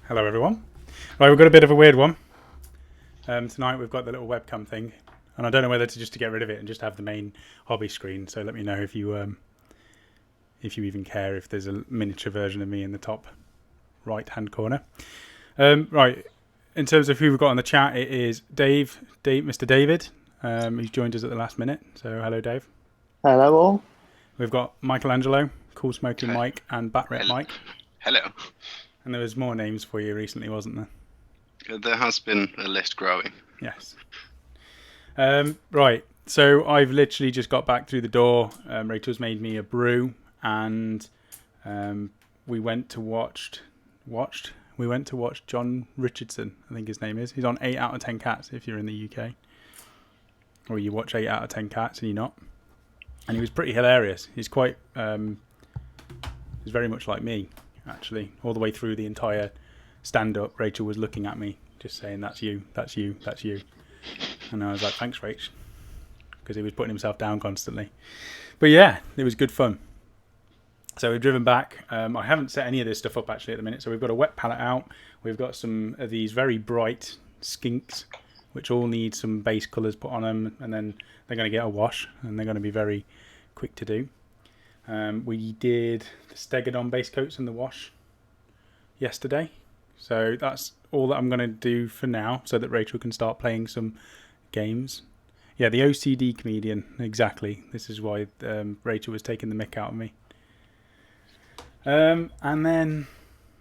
Hello everyone. Right, we've got a bit of a weird one. Tonight we've got the little webcam thing, and I don't know whether to get rid of it and just have the main hobby screen. So let me know if you even care if there's a miniature version of me in the top right hand corner. Right, in terms of who we've got on the chat, it is Mr. David, who's joined us at the last minute. So hello, Dave. Hello all. We've got Michelangelo, Cool Smoking Mike, and Batrep Mike. Hello. And there was more names for you recently, wasn't there? There has been a list growing. Yes. Right. So I've literally just got back through the door. Rachel's made me a brew, and we went to watch John Richardson, I think his name is. He's on 8 out of 10 Cats if you're in the UK, or you watch 8 out of 10 Cats and you're not. And he was pretty hilarious. He's quite. He's very much like me, actually, all the way through the entire stand-up. Rachel was looking at me, just saying, "That's you, that's you, that's you," and I was like, "Thanks, Rach," because he was putting himself down constantly. But yeah, it was good fun. So we've driven back. I haven't set any of this stuff up actually at the minute. So we've got a wet palette out. We've got some of these very bright skinks, which all need some base colours put on them, and then they're going to get a wash, and they're going to be very quick to do. We did the Stegodon base coats in the wash yesterday. So that's all that I'm going to do for now, so that Rachel can start playing some games. Yeah, the OCD comedian, exactly. This is why Rachel was taking the mick out of me. And then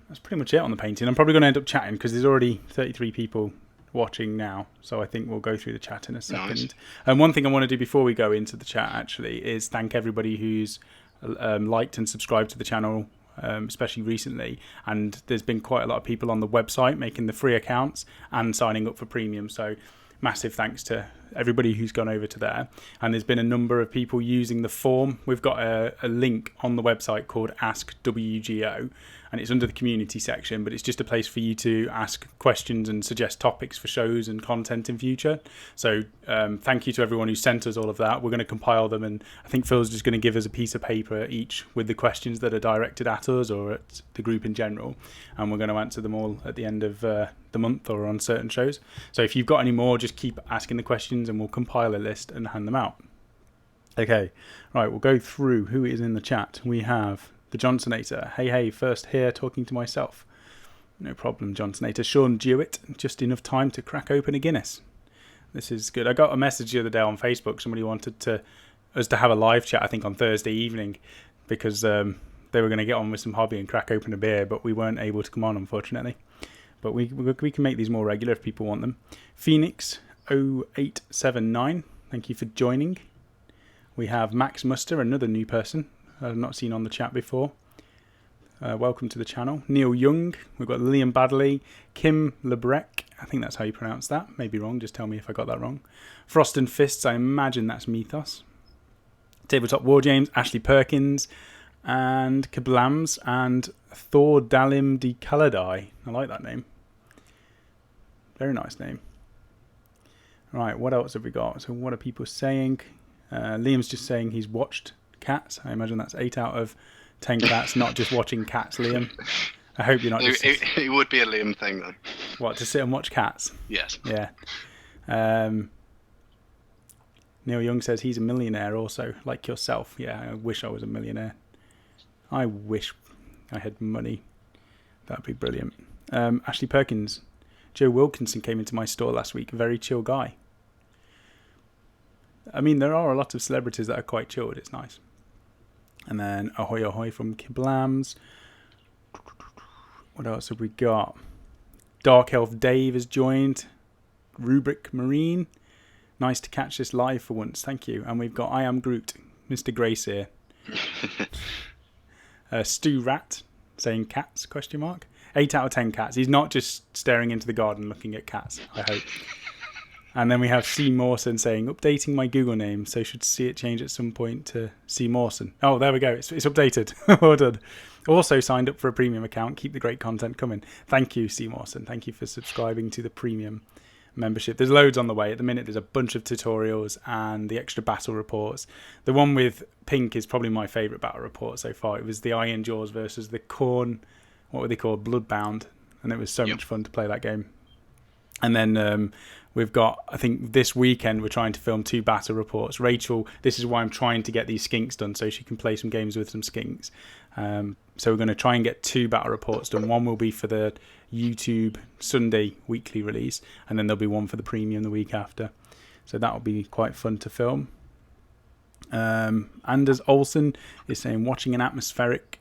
that's pretty much it on the painting. I'm probably going to end up chatting because there's already 33 people watching now, so I think we'll go through the chat in a second. Nice. And one thing I want to do before we go into the chat actually is thank everybody who's liked and subscribed to the channel, especially recently, and there's been quite a lot of people on the website making the free accounts and signing up for premium, so massive thanks to everybody who's gone over to there. And there's been a number of people using the form. We've got a link on the website called Ask WGO, and it's under the community section, but it's just a place for you to ask questions and suggest topics for shows and content in future. So thank you to everyone who sent us all of that. We're going to compile them, and I think Phil's just going to give us a piece of paper each with the questions that are directed at us or at the group in general, and we're going to answer them all at the end of the month or on certain shows. So if you've got any more, just keep asking the questions and we'll compile a list and hand them out. Okay, right, we'll go through who is in the chat. We have the Johnsonator. Hey, first here talking to myself. No problem, Johnsonator. Sean Dewitt, just enough time to crack open a Guinness. This is good. I got a message the other day on Facebook. Somebody wanted us to have a live chat, I think, on Thursday evening, because they were going to get on with some hobby and crack open a beer, but we weren't able to come on, unfortunately. But we can make these more regular if people want them. Phoenix 0879, thank you for joining. We have Max Muster, another new person I've not seen on the chat before. Welcome to the channel. Neil Young, we've got Liam Badley, Kim Lebrec, I think that's how you pronounce that. Maybe wrong, just tell me if I got that wrong. Frost and Fists, I imagine that's Mythos. Tabletop War James, Ashley Perkins, and Kablams, and Thor Dalim de Kaladai. I like that name. Very nice name. Right, what else have we got? So what are people saying? Liam's just saying he's watched Cats. I imagine that's 8 out of 10 Cats, not just watching Cats, Liam. I hope you're not just... It would be a Liam thing, though. What, to sit and watch Cats? Yes. Yeah. Neil Young says he's a millionaire also, like yourself. Yeah, I wish I was a millionaire. I wish I had money. That'd be brilliant. Ashley Perkins. Joe Wilkinson came into my store last week. Very chill guy. I mean, there are a lot of celebrities that are quite chilled. It's nice. And then Ahoy Ahoy from Kiblams. What else have we got? Dark Elf Dave has joined. Rubric Marine. Nice to catch this live for once. Thank you. And we've got I Am Groot. Mr. Grace here. Stu Rat saying cats, question mark. 8 out of 10 cats. He's not just staring into the garden looking at cats, I hope. And then we have C. Mawson saying, updating my Google name, so should see it change at some point to C. Mawson. Oh, there we go. It's updated. Well done. Also signed up for a premium account. Keep the great content coming. Thank you, C. Mawson. Thank you for subscribing to the premium membership. There's loads on the way. At the minute, there's a bunch of tutorials and the extra battle reports. The one with Pink is probably my favourite battle report so far. It was the Iron Jaws versus the Corn, what were they called? Bloodbound. and it was so much fun to play that game. And then we've got, I think this weekend we're trying to film 2 battle reports. Rachel, this is why I'm trying to get these skinks done so she can play some games with some skinks. So we're going to try and get 2 battle reports done. One will be for the YouTube Sunday weekly release, and then there'll be one for the premium the week after. So that'll be quite fun to film. Anders Olsen is saying, watching an atmospheric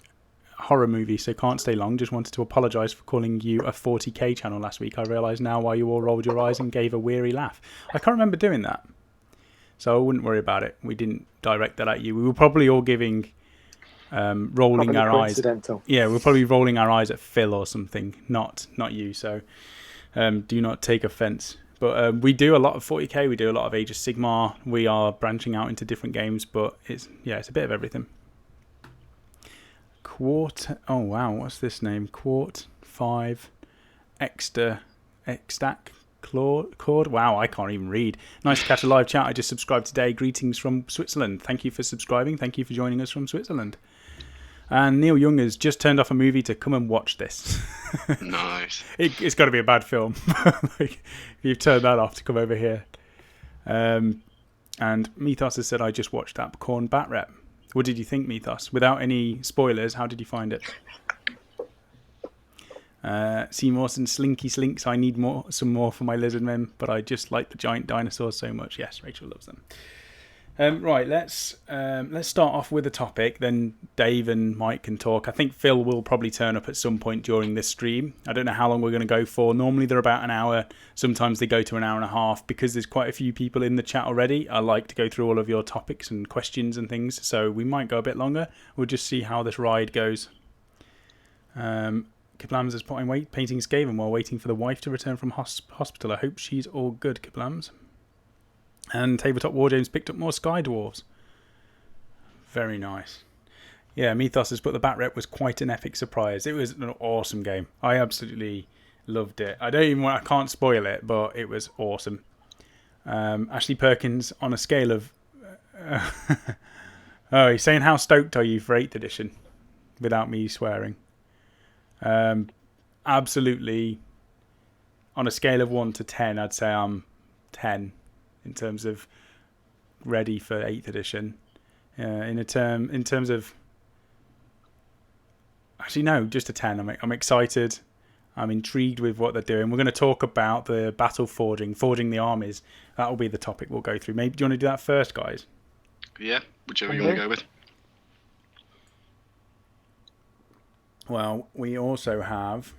horror movie, so can't stay long. Just wanted to apologise for calling you a 40k channel last week. I realise now why you all rolled your eyes and gave a weary laugh. I can't remember doing that, so I wouldn't worry about it. We didn't direct that at you. We were probably all giving rolling our eyes. Yeah, we're probably rolling our eyes at Phil or something, not you. So do not take offence. But we do a lot of 40k. We do a lot of Age of Sigmar. We are branching out into different games, but it's a bit of everything. Oh wow, what's this name? Quart 5 Extac Cord. Wow, I can't even read. Nice to catch a live chat. I just subscribed today. Greetings from Switzerland. Thank you for subscribing. Thank you for joining us from Switzerland. And Neil Young has just turned off a movie to come and watch this. Nice. It's got to be a bad film. Like, you've turned that off to come over here. And Mythos has said, I just watched Apicorn Bat Rep. What did you think, Mythos? Without any spoilers, how did you find it? Seymour's and Slinky Slinks. I need some more for my lizard men, but I just like the giant dinosaurs so much. Yes, Rachel loves them. Right, let's start off with a topic. Then Dave and Mike can talk. I think Phil will probably turn up at some point during this stream. I don't know how long we're going to go for. Normally they're about an hour. Sometimes they go to an hour and a half. Because there's quite a few people in the chat already, I like to go through all of your topics and questions and things. So we might go a bit longer. We'll just see how this ride goes. Kablams is painting Skaven while waiting for the wife to return from hospital. I hope she's all good, Kablams. And Tabletop Wargames picked up more Sky Dwarves. Very nice. Yeah, Mythos has put the Bat Rep was quite an epic surprise. It was an awesome game. I absolutely loved it. I can't spoil it, but it was awesome. Ashley Perkins on a scale of... oh, he's saying how stoked are you for 8th edition? Without me swearing. Absolutely. On a scale of 1 to 10, I'd say I'm 10. In terms of ready for 8th edition. In terms of... Actually, no, just a 10. I'm excited. I'm intrigued with what they're doing. We're going to talk about the battle forging the armies. That will be the topic we'll go through. Maybe do you want to do that first, guys? Yeah, whichever you want to go with. Well, we also have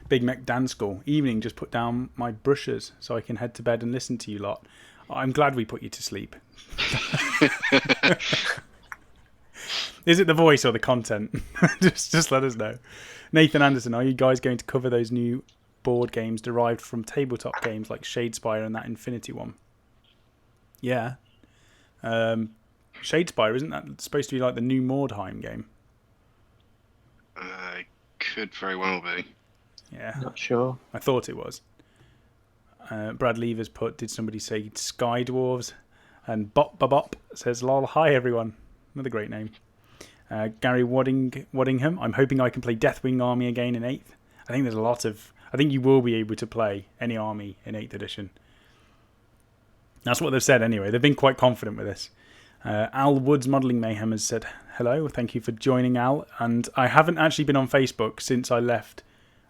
Big Mech Dance School. Evening, just put down my brushes so I can head to bed and listen to you lot. I'm glad we put you to sleep. Is it the voice or the content? just let us know. Nathan Anderson, are you guys going to cover those new board games derived from tabletop games like Shadespire and that Infinity one? Yeah. Shadespire, isn't that supposed to be like the new Mordheim game? Could very well be. Yeah. Not sure. I thought it was. Brad Lever's put, did somebody say Sky Dwarves? And Bop Bop says, lol, hi everyone. Another great name. Gary Waddingham, I'm hoping I can play Deathwing Army again in 8th. I think you will be able to play any army in 8th edition. That's what they've said anyway. They've been quite confident with this. Al Woods Modelling Mayhem has said, hello, thank you for joining, Al. And I haven't actually been on Facebook since I left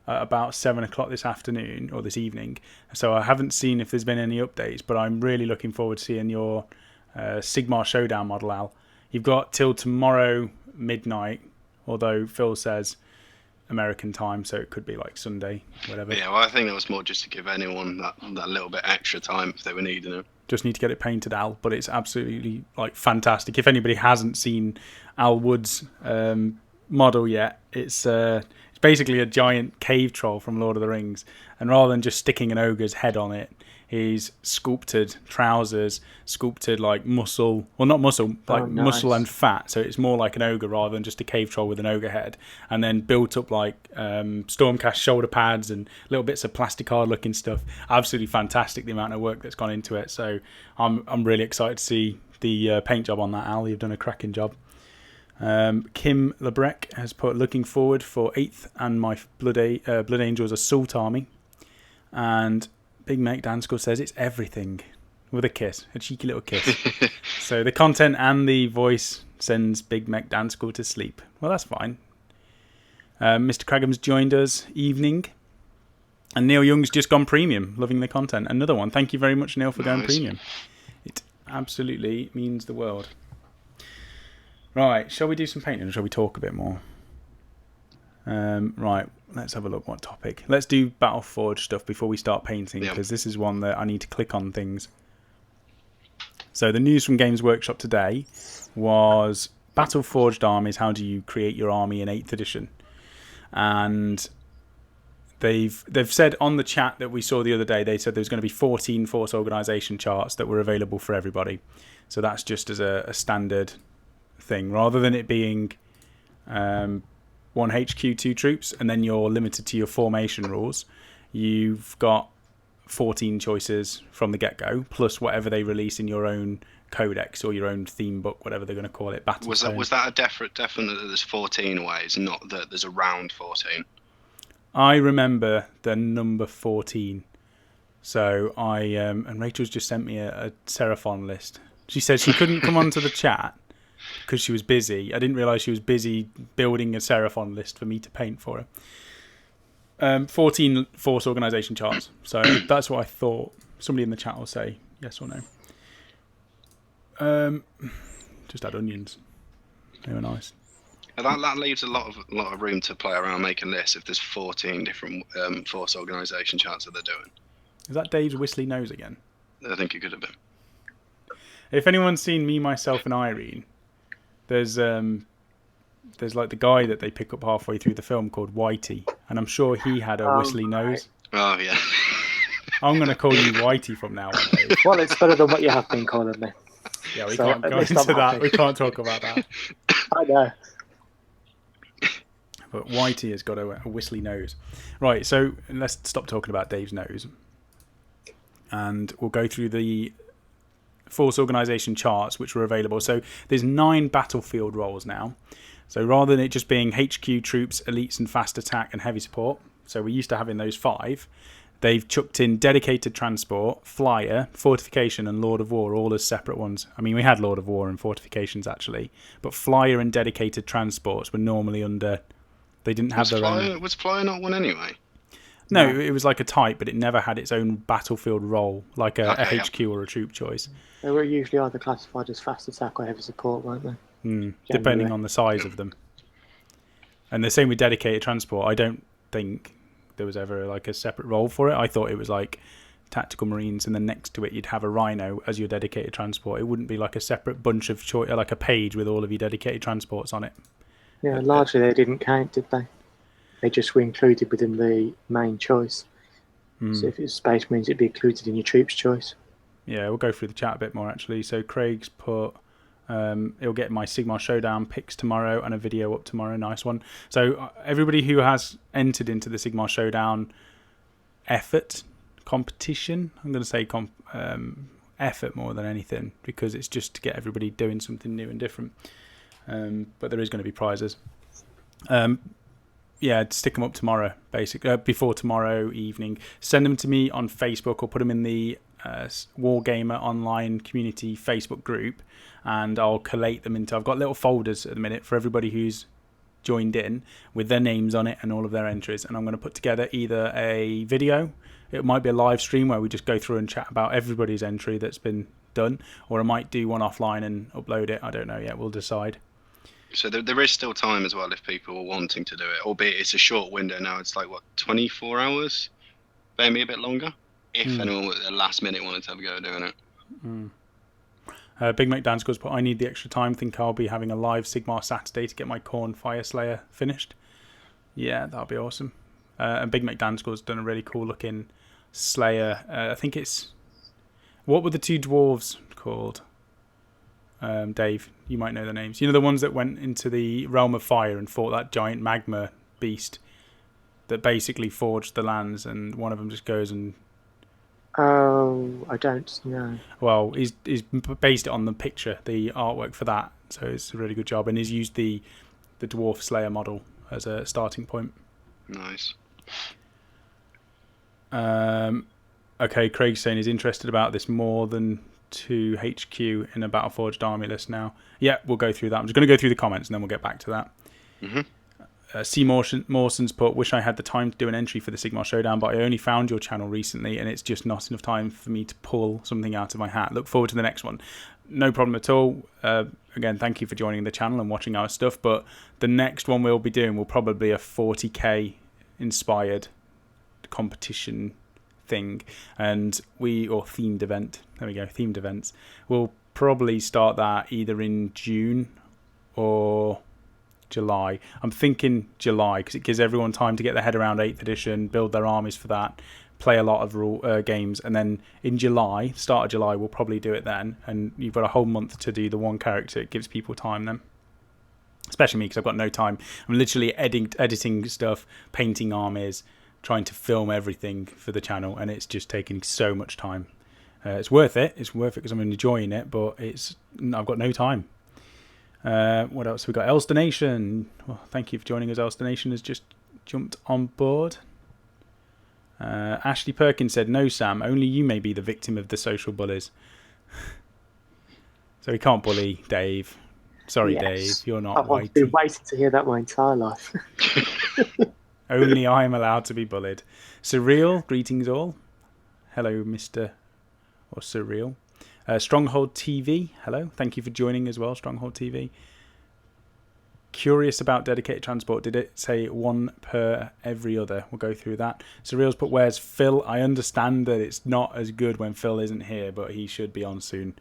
about 7 o'clock this afternoon or this evening, so I haven't seen if there's been any updates, but I'm really looking forward to seeing your Sigmar Showdown model, Al. You've got till tomorrow midnight, although Phil says American time, so it could be like Sunday, whatever. Yeah, well, I think that was more just to give anyone that little bit extra time if they were needing it. Just need to get it painted, Al, but it's absolutely like fantastic. If anybody hasn't seen Al Wood's model yet, it's basically a giant cave troll from Lord of the Rings, and rather than just sticking an ogre's head on it, he's sculpted trousers, sculpted like muscle, well not muscle, like nice. Muscle and fat, so it's more like an ogre rather than just a cave troll with an ogre head, and then built up like Stormcast shoulder pads and little bits of plastic hard looking stuff. Absolutely fantastic, the amount of work that's gone into it. So I'm really excited to see the paint job on that, Al. You've done a cracking job. Kim Lebrec has put looking forward for 8th and my Blood Angels Assault Army. And Big Mech Danscore says it's everything with a kiss, a cheeky little kiss. So the content and the voice sends Big Mech Danscore to sleep. Well, that's fine. Mr. Cragham's joined us. Evening. And Neil Young's just gone premium, loving the content. Another one. Thank you very much, Neil, for going premium. It absolutely means the world. Right, shall we do some painting or shall we talk a bit more? Right, let's have a look. What topic? Let's do Battleforge stuff before we start painting, because this is one that I need to click on things. So the news from Games Workshop today was Battleforged armies. How do you create your army in 8th edition? And they've said on the chat that we saw the other day, they said there's going to be 14 force organisation charts that were available for everybody. So that's just as a standard thing, rather than it being 1 HQ 2 troops and then you're limited to your formation rules. You've got 14 choices from the get-go, plus whatever they release in your own codex or your own theme book, whatever they're going to call it. Was that a definite that there's 14 ways, not that there's around 14? I remember the number 14. So and Rachel's just sent me a Seraphon list. She said she couldn't come onto the chat because she was busy. I didn't realise she was busy building a Seraphon list for me to paint for her. 14 force organisation charts. So that's what I thought. Somebody in the chat will say yes or no. Just add onions. They were nice. That leaves a lot of room to play around making lists if there's 14 different force organisation charts that they're doing. Is that Dave's whistly nose again? I think it could have been. If anyone's seen Me, Myself and Irene, there's like the guy that they pick up halfway through the film called Whitey, and I'm sure he had a whistly nose. Oh yeah. I'm going to call you Whitey from now on, Dave. Well, it's better than what you have been calling me. Yeah, we can't go into that. We can't talk about that. I know. But Whitey has got a whistly nose. Right, so let's stop talking about Dave's nose. And we'll go through the force organisation charts which were available. So there's 9 battlefield roles now. So rather than it just being HQ troops, elites and fast attack and heavy support, so we're used to having those 5, they've chucked in dedicated transport, flyer, fortification and Lord of War all as separate ones. I mean, we had Lord of War and fortifications actually, but flyer and dedicated transports were normally under... They didn't have their own... Was flyer not one anyway? No, it was like a type, but it never had its own battlefield role, like a HQ or a troop choice. They were usually either classified as fast attack or heavy support, weren't they? Depending on the size of them. And the same with dedicated transport. I don't think there was ever like a separate role for it. I thought it was like tactical marines, and then next to it you'd have a rhino as your dedicated transport. It wouldn't be like a separate bunch of like a page with all of your dedicated transports on it. Yeah, largely they didn't count, did they? They just were included within the main choice. So if it's Space Marines, it'd be included in your troops choice. Yeah, we'll go through the chat a bit more actually. So Craig's put, he'll get my Sigmar Showdown picks tomorrow and a video up tomorrow. Nice one. So everybody who has entered into the Sigmar Showdown effort competition, I'm going to say effort more than anything, because it's just to get everybody doing something new and different. But there is going to be prizes. Yeah, stick them up tomorrow, basically, before tomorrow evening. Send them to me on Facebook or put them in the Wargamer Online Community Facebook group, and I'll collate them into... I've got little folders at the minute for everybody who's joined in with their names on it and all of their entries, and I'm going to put together either a video, it might be a live stream where we just go through and chat about everybody's entry that's been done, or I might do one offline and upload it. I don't know yet, we'll decide. So there is still time as well if people are wanting to do it, albeit it's a short window now. It's like, what, 24 hours? Maybe a bit longer, if anyone at the last minute wanted to have a go at doing it. Big Mech Dan scores, but I need the extra time. Think I'll be having a live Sigmar Saturday to get my Khorne Fire Slayer finished. Yeah, that'll be awesome. And Big Mech Dan scores done a really cool looking Slayer. I think it's... What were the 2 dwarves called? Dave, you might know the names. You know, the ones that went into the realm of fire and fought that giant magma beast that basically forged the lands, and one of them just goes and... Oh, I don't know. Well, he's based it on the picture, the artwork for that. So it's a really good job, and he's used the Dwarf Slayer model as a starting point. Nice. Okay, Craig's saying he's interested about this more than 2 HQ in a Battleforged army list now. Yeah, we'll go through that. I'm just going to go through the comments and then we'll get back to that. C. Mawson's put, wish I had the time to do an entry for the Sigmar Showdown, but I only found your channel recently and it's just not enough time for me to pull something out of my hat. Look forward to the next one. No problem at all. Again, thank you for joining the channel and watching our stuff, but the next one we'll be doing will probably be a 40k inspired competition thing, and or themed event. There we go, themed events. We'll probably start that either in June or July. I'm thinking July because it gives everyone time to get their head around 8th edition, build their armies for that, play a lot of games, and then in July, start of July, we'll probably do it then, and you've got a whole month to do the one character. It gives people time then, especially me because I've got no time. I'm literally editing stuff, painting armies, trying to film everything for the channel, and it's just taking so much time. It's worth it because I'm enjoying it, but I've got no time. What else? We've got Elster Nation. Well, thank you for joining us. Elster Nation has just jumped on board. Ashley Perkins said, no, Sam, only you may be the victim of the social bullies. So we can't bully Dave. Sorry, yes. Dave, you're not whitey. I've been waiting to hear that my entire life. Only I am allowed to be bullied. Surreal, greetings all. Hello, Mr. or Surreal. Stronghold TV, hello. Thank you for joining as well, Stronghold TV. Curious about dedicated transport. Did it say one per every other? We'll go through that. Surreal's put, where's Phil? I understand that it's not as good when Phil isn't here, but he should be on soon.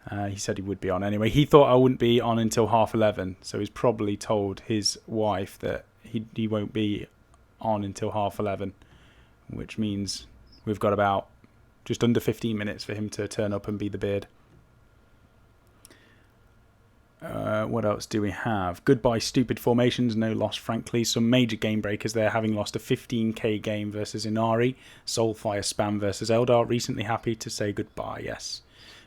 He said he would be on anyway. He thought I wouldn't be on until 11:30, so he's probably told his wife that he won't be on until 11:30, which means we've got about just under 15 minutes for him to turn up and be the beard. What else do we have? Goodbye stupid formations, no loss frankly. Some major game breakers there, having lost a 15k game versus Inari. Soulfire spam versus Eldar. Recently happy to say goodbye, yes.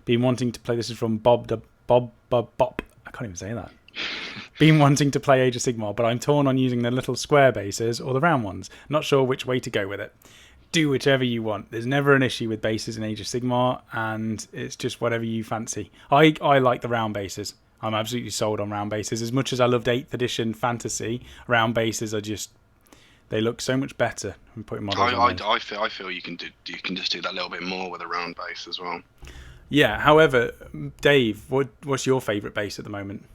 Been wanting to play, this is from Bob. I can't even say that. Been wanting to play Age of Sigmar, but I'm torn on using the little square bases or the round ones. Not sure which way to go with it. Do whichever you want. There's never an issue with bases in Age of Sigmar, and it's just whatever you fancy. I like the round bases. I'm absolutely sold on round bases. As much as I loved 8th edition fantasy, round bases are just, they look so much better than putting models on. I feel you can just do that little bit more with a round base as well. Yeah. However, Dave, what's your favourite base at the moment?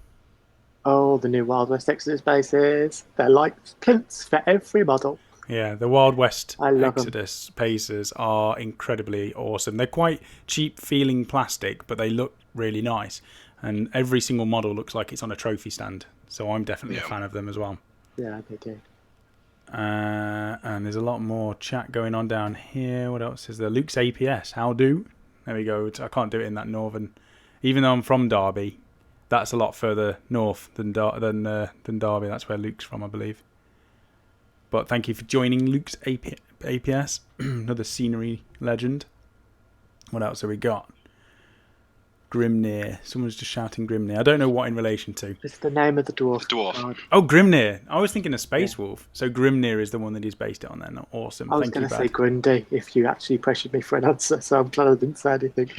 Oh, the new Wild West Exodus bases. They're like plinths for every model. Yeah, the Wild West Exodus bases are incredibly awesome. They're quite cheap feeling plastic, but they look really nice. And every single model looks like it's on a trophy stand. So I'm definitely a fan of them as well. Yeah, they do. And there's a lot more chat going on down here. What else is there? Luke's APS. How do? There we go. I can't do it in that northern. Even though I'm from Derby, that's a lot further north than Derby. That's where Luke's from, I believe. But thank you for joining Luke's APS. Another scenery legend. What else have we got? Grimnir. Someone's just shouting Grimnir. I don't know what in relation to. It's the name of the dwarf. The dwarf. Oh, Grimnir. I was thinking of Space Wolf. So Grimnir is the one that he's based it on then. Awesome. I was going to say Grundy if you actually pressured me for an answer, so I'm glad I didn't say anything.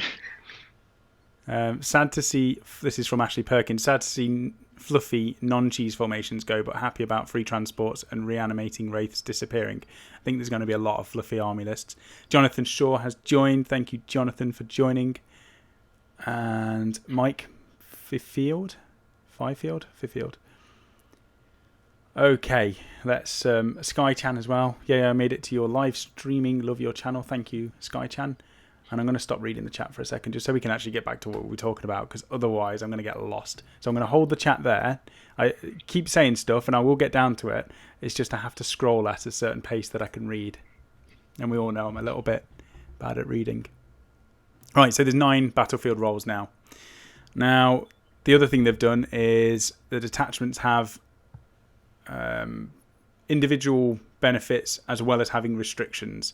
Sad to see, this is from Ashley Perkins, sad to see fluffy non-cheese formations go, but happy about free transports and reanimating wraiths disappearing. I think there's going to be a lot of fluffy army lists. Jonathan Shaw has joined. Thank you, Jonathan, for joining. And Mike Fifield. Okay, let's Skychan as well. Yeah, I made it to your live streaming. Love your channel. Thank you, Skychan. And I'm going to stop reading the chat for a second just so we can actually get back to what we're talking about, because otherwise I'm going to get lost. So I'm going to hold the chat there. I keep saying stuff and I will get down to it. It's just I have to scroll at a certain pace that I can read. And we all know I'm a little bit bad at reading. Right, so there's 9 battlefield roles now. Now, the other thing they've done is the detachments have individual benefits as well as having restrictions.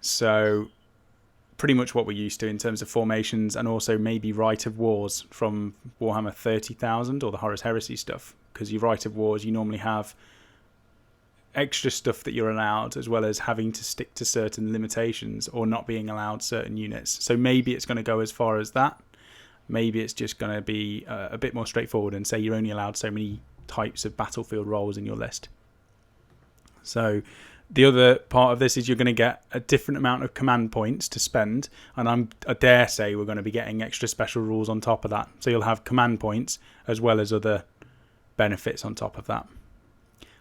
So pretty much what we're used to in terms of formations, and also maybe Rite of Wars from Warhammer 30,000 or the Horus Heresy stuff. Because your Rite of Wars, you normally have extra stuff that you're allowed, as well as having to stick to certain limitations or not being allowed certain units. So maybe it's going to go as far as that. Maybe it's just going to be a bit more straightforward and say you're only allowed so many types of battlefield roles in your list. So the other part of this is you're going to get a different amount of command points to spend, and I dare say we're going to be getting extra special rules on top of that. So you'll have command points as well as other benefits on top of that.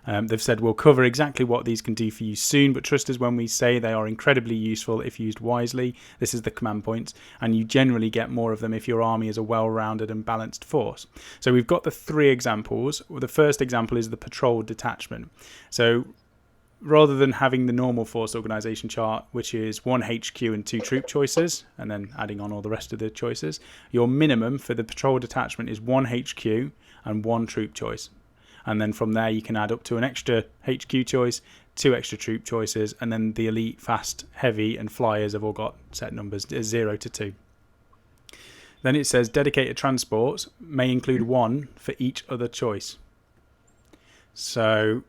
They've said we'll cover exactly what these can do for you soon, but trust us when we say they are incredibly useful if used wisely. This is the command points, and you generally get more of them if your army is a well-rounded and balanced force. So we've got the 3 examples. The first example is the patrol detachment. So rather than having the normal force organization chart, which is 1 HQ and 2 troop choices, and then adding on all the rest of the choices, your minimum for the patrol detachment is 1 HQ and 1 troop choice. And then from there you can add up to an extra HQ choice, 2 extra troop choices, and then the elite, fast, heavy and flyers have all got set numbers 0 to 2. Then it says dedicated transports may include 1 for each other choice. So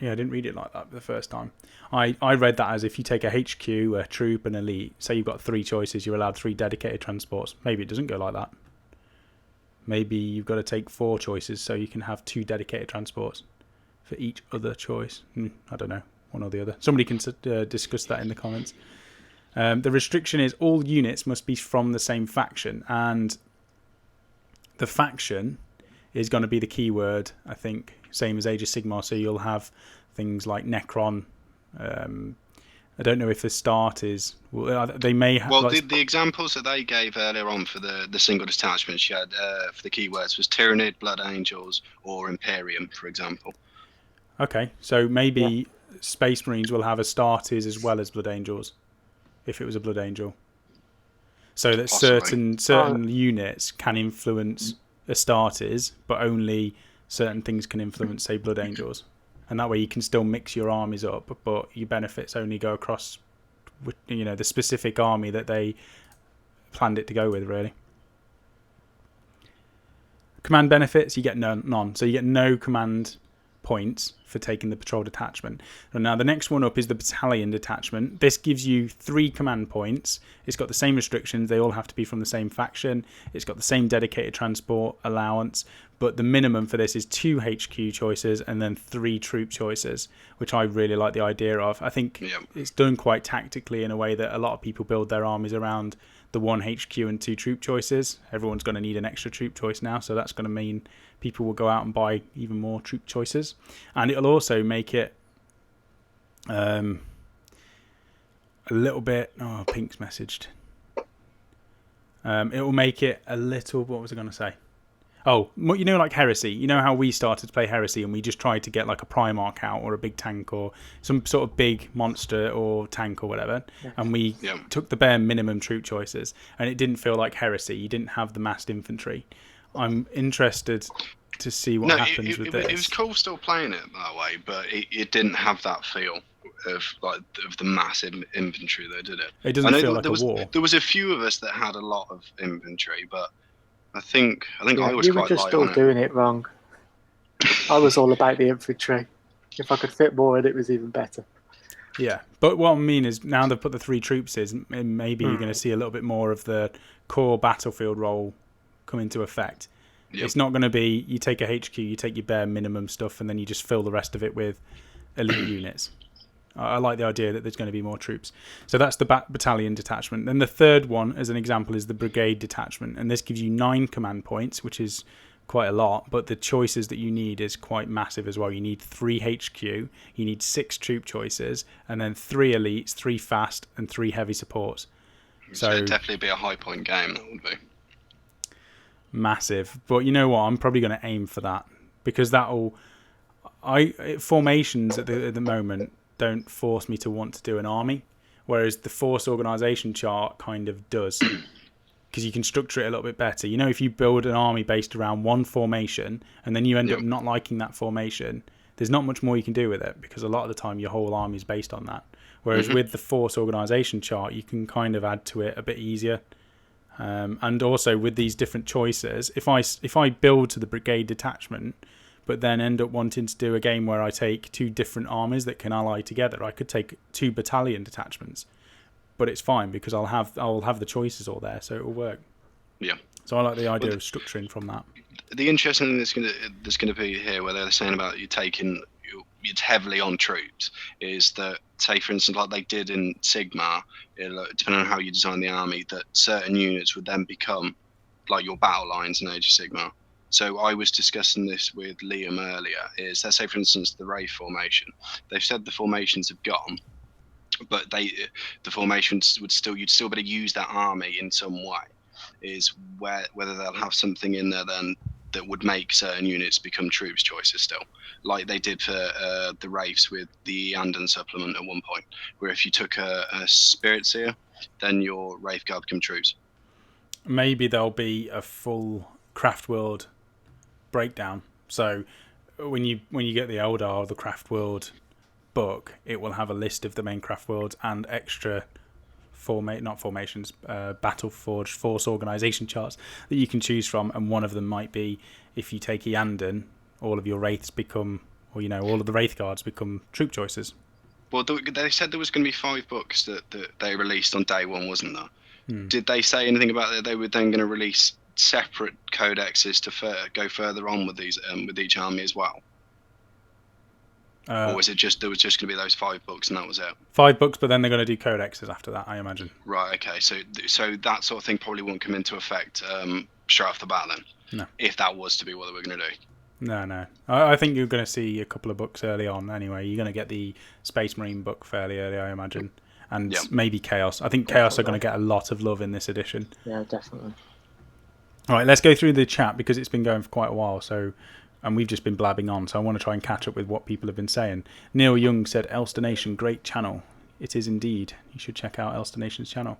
yeah, I didn't read it like that the first time. I read that as if you take a HQ, a troop, and elite, say you've got 3 choices, you're allowed 3 dedicated transports. Maybe it doesn't go like that. Maybe you've got to take 4 choices so you can have 2 dedicated transports for each other choice. I don't know, one or the other. Somebody can discuss that in the comments. The restriction is all units must be from the same faction, and the faction is going to be the keyword, I think, same as Age of Sigmar. So you'll have things like Necron. I don't know if the start is. Well, they may have. Well, the examples that they gave earlier on for the single detachments you had for the keywords was Tyranid, Blood Angels, or Imperium, for example. Okay, so maybe Space Marines will have Astartes as well as Blood Angels, if it was a Blood Angel. So that Possibly. certain units can influence Astartes, but only certain things can influence, say, Blood Angels. And that way you can still mix your armies up, but your benefits only go across, the specific army that they planned it to go with, really. Command benefits, you get none. So you get no command points for taking the patrol detachment. And now the next one up is the battalion detachment. This gives you 3 command points. It's got the same restrictions. They all have to be from the same faction. It's got the same dedicated transport allowance, but the minimum for this is 2 HQ choices and then 3 troop choices, which I really like the idea of. I think it's done quite tactically in a way that a lot of people build their armies around the 1 HQ and 2 troop choices. Everyone's going to need an extra troop choice now, so that's going to mean people will go out and buy even more troop choices. And it'll also make it a little bit... Oh, Pink's messaged. It will make it a little... What was I going to say? Oh, like Heresy. You know how we started to play Heresy and we just tried to get like a Primarch out or a big tank or some sort of big monster or tank or whatever. Yeah. And we took the bare minimum troop choices and it didn't feel like Heresy. You didn't have the massed infantry. I'm interested to see what happens with this. It was cool still playing it that way, but it didn't have that feel of the massive infantry that did it. It doesn't feel like a war. There was a few of us that had a lot of infantry, but I think I was quite light on it. You were just all doing it wrong. I was all about the infantry. If I could fit more in, it was even better. Yeah, but what I mean is now they've put the 3 troops in, maybe you're going to see a little bit more of the core battlefield role come into effect. Yep. It's not going to be you take a HQ, you take your bare minimum stuff, and then you just fill the rest of it with elite units. I like the idea that there's going to be more troops. So that's the battalion detachment. Then the third one, as an example, is the brigade detachment. And this gives you 9 command points, which is quite a lot. But the choices that you need is quite massive as well. You need 3 HQ, you need 6 troop choices, and then 3 elites, 3 fast, and 3 heavy supports. So it'd definitely be a high point game, that would be. Massive. But you know what? I'm probably going to aim for that. Because formations at the moment don't force me to want to do an army, whereas the force organization chart kind of does, because you can structure it a little bit better. If you build an army based around one formation and then you end up not liking that formation, there's not much more you can do with it, because a lot of the time your whole army is based on that. Whereas with the force organisation chart, you can kind of add to it a bit easier. And also with these different choices, if I build to the brigade detachment, but then end up wanting to do a game where I take 2 different armies that can ally together, I could take 2 battalion detachments, but it's fine because I'll have the choices all there, so it will work. Yeah. So I like the idea of structuring from that. The interesting thing that's going to be here, where they're saying about you taking it's heavily on troops, is that, say for instance, like they did in Sigmar, depending on how you design the army, that certain units would then become like your battle lines in Age of Sigmar. So I was discussing this with Liam earlier. Is, let's say for instance the Wraith formation. They've said the formations have gone, but the formations would still, you'd still be able to use that army in some way. Is whether they'll have something in there then that would make certain units become troops choices still, like they did for the Wraiths with the Anden supplement at one point, where if you took a Spirit Seer, then your Wraith Guard become troops. Maybe there'll be a full Craft World breakdown. So when you get the Eldar or the Craft World book, it will have a list of the main Craft Worlds and extra Battle Forge force organisation charts that you can choose from, and one of them might be, if you take Eanden, all of your Wraiths become, or all of the Wraith Guards become troop choices. Well, they said there was going to be 5 books that they released on day 1, wasn't there? Did they say anything about that they were then going to release separate codexes to go further on with these with each army as well? Or was it just there was just going to be those 5 books and that was it? 5 books, but then they're going to do codexes after that, I imagine. Right. Okay. So that sort of thing probably won't come into effect straight off the bat then. No. If that was to be what they were going to do. No. I think you're going to see a couple of books early on anyway. You're going to get the Space Marine book fairly early, I imagine, and maybe Chaos. I think Chaos are going to get a lot of love in this edition. Yeah, definitely. All right, let's go through the chat because it's been going for quite a while. And we've just been blabbing on, so I want to try and catch up with what people have been saying. Neil Young said, Elster Nation, great channel. It is indeed. You should check out Elster Nation's channel.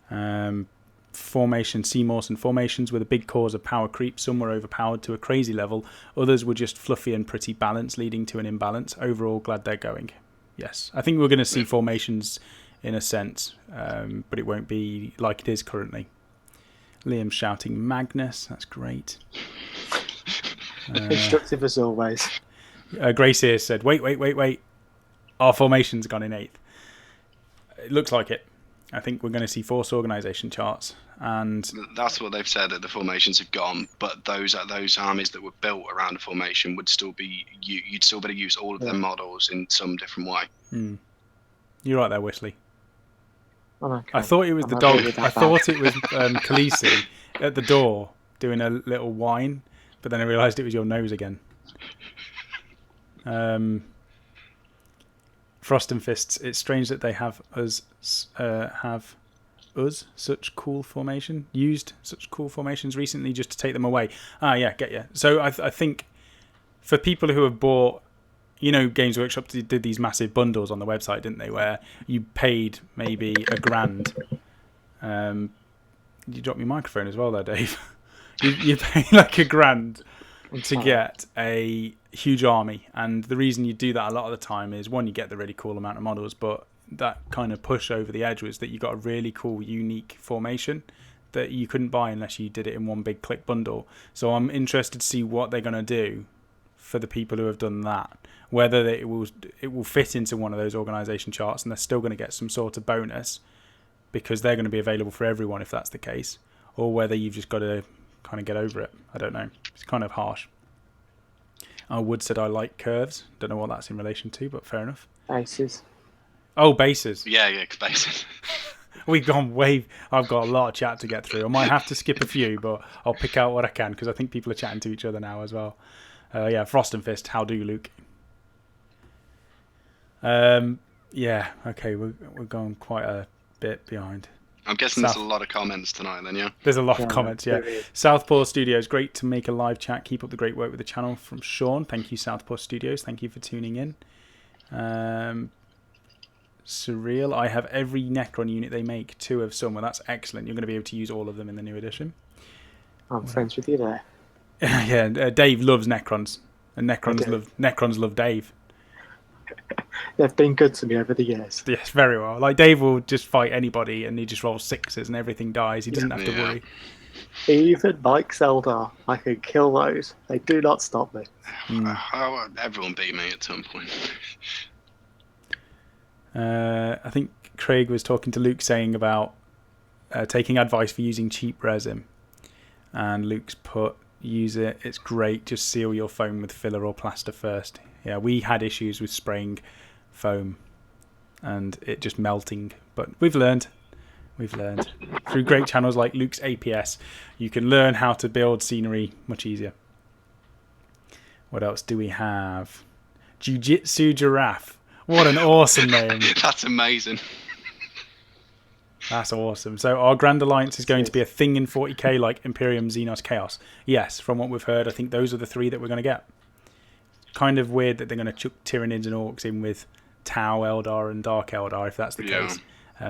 Sea Mawson formations with a big cause of power creep. Some were overpowered to a crazy level. Others were just fluffy and pretty balanced, leading to an imbalance. Overall, glad they're going. Yes, I think we're going to see formations in a sense, but it won't be like it is currently. Liam shouting Magnus. That's great. Constructive as always. Grace here said, wait. Our formation's gone in 8th. It looks like it. I think we're going to see force organisation charts. And that's what they've said, that the formations have gone, but those armies that were built around a formation would still be, you'd still be able to use all of their models in some different way. You're right there, Whistly. Oh, okay. I thought it was the dog. I thought it was Khaleesi at the door doing a little whine, but then I realised it was your nose again. Frost and Fists. It's strange that they have such cool formation. Used such cool formations recently just to take them away. Get you. So I think for people who have bought, Games Workshop did these massive bundles on the website, didn't they? Where you paid maybe $1,000. You dropped your microphone as well there, Dave. you pay like $1,000 to get a huge army, and the reason you do that a lot of the time is, one, you get the really cool amount of models, but that kind of push over the edge was that you got a really cool, unique formation that you couldn't buy unless you did it in one big click bundle. So I'm interested to see what they're going to do for the people who have done that, whether it will fit into one of those organisation charts and they're still going to get some sort of bonus because they're going to be available for everyone if that's the case, or whether you've just got to kind of get over it. I don't know. It's kind of harsh. Wood said, I like curves. Don't know what that's in relation to, but fair enough. Bases. Oh, bases. Yeah, bases. We've gone way... I've got a lot of chat to get through. I might have to skip a few, but I'll pick out what I can because I think people are chatting to each other now as well. Frost and Fist, how do, Luke? Okay, we're going quite a bit behind. I'm guessing there's a lot of comments tonight then, yeah? There's a lot of comments, yeah. Southpaw Studios, great to make a live chat. Keep up the great work with the channel, from Sean. Thank you, Southpaw Studios. Thank you for tuning in. Surreal, I have every Necron unit they make, 2 of some. Well, that's excellent. You're going to be able to use all of them in the new edition. I'm friends with you there. Dave loves Necrons, and Necrons love Dave. They've been good to me over the years. Yes, very well. Like Dave will just fight anybody, and he just rolls sixes, and everything dies. He doesn't have to worry. Even Mike Zeldar, I can kill those. They do not stop me. Everyone beat me at some point. I think Craig was talking to Luke saying about taking advice for using cheap resin, and Luke's put, use it, it's great, just seal your foam with filler or plaster first. Yeah, we had issues with spraying foam and it just melting, but we've learned through great channels like Luke's APS. You can learn how to build scenery much easier. What else do we have? Jiu-Jitsu Giraffe. What an awesome name. That's amazing. That's awesome. So our Grand Alliance is going to be a thing in 40k like Imperium, Xenos, Chaos. Yes, from what we've heard, I think those are the three that we're going to get. Kind of weird that they're going to chuck Tyranids and Orcs in with Tau Eldar and Dark Eldar, if that's the case.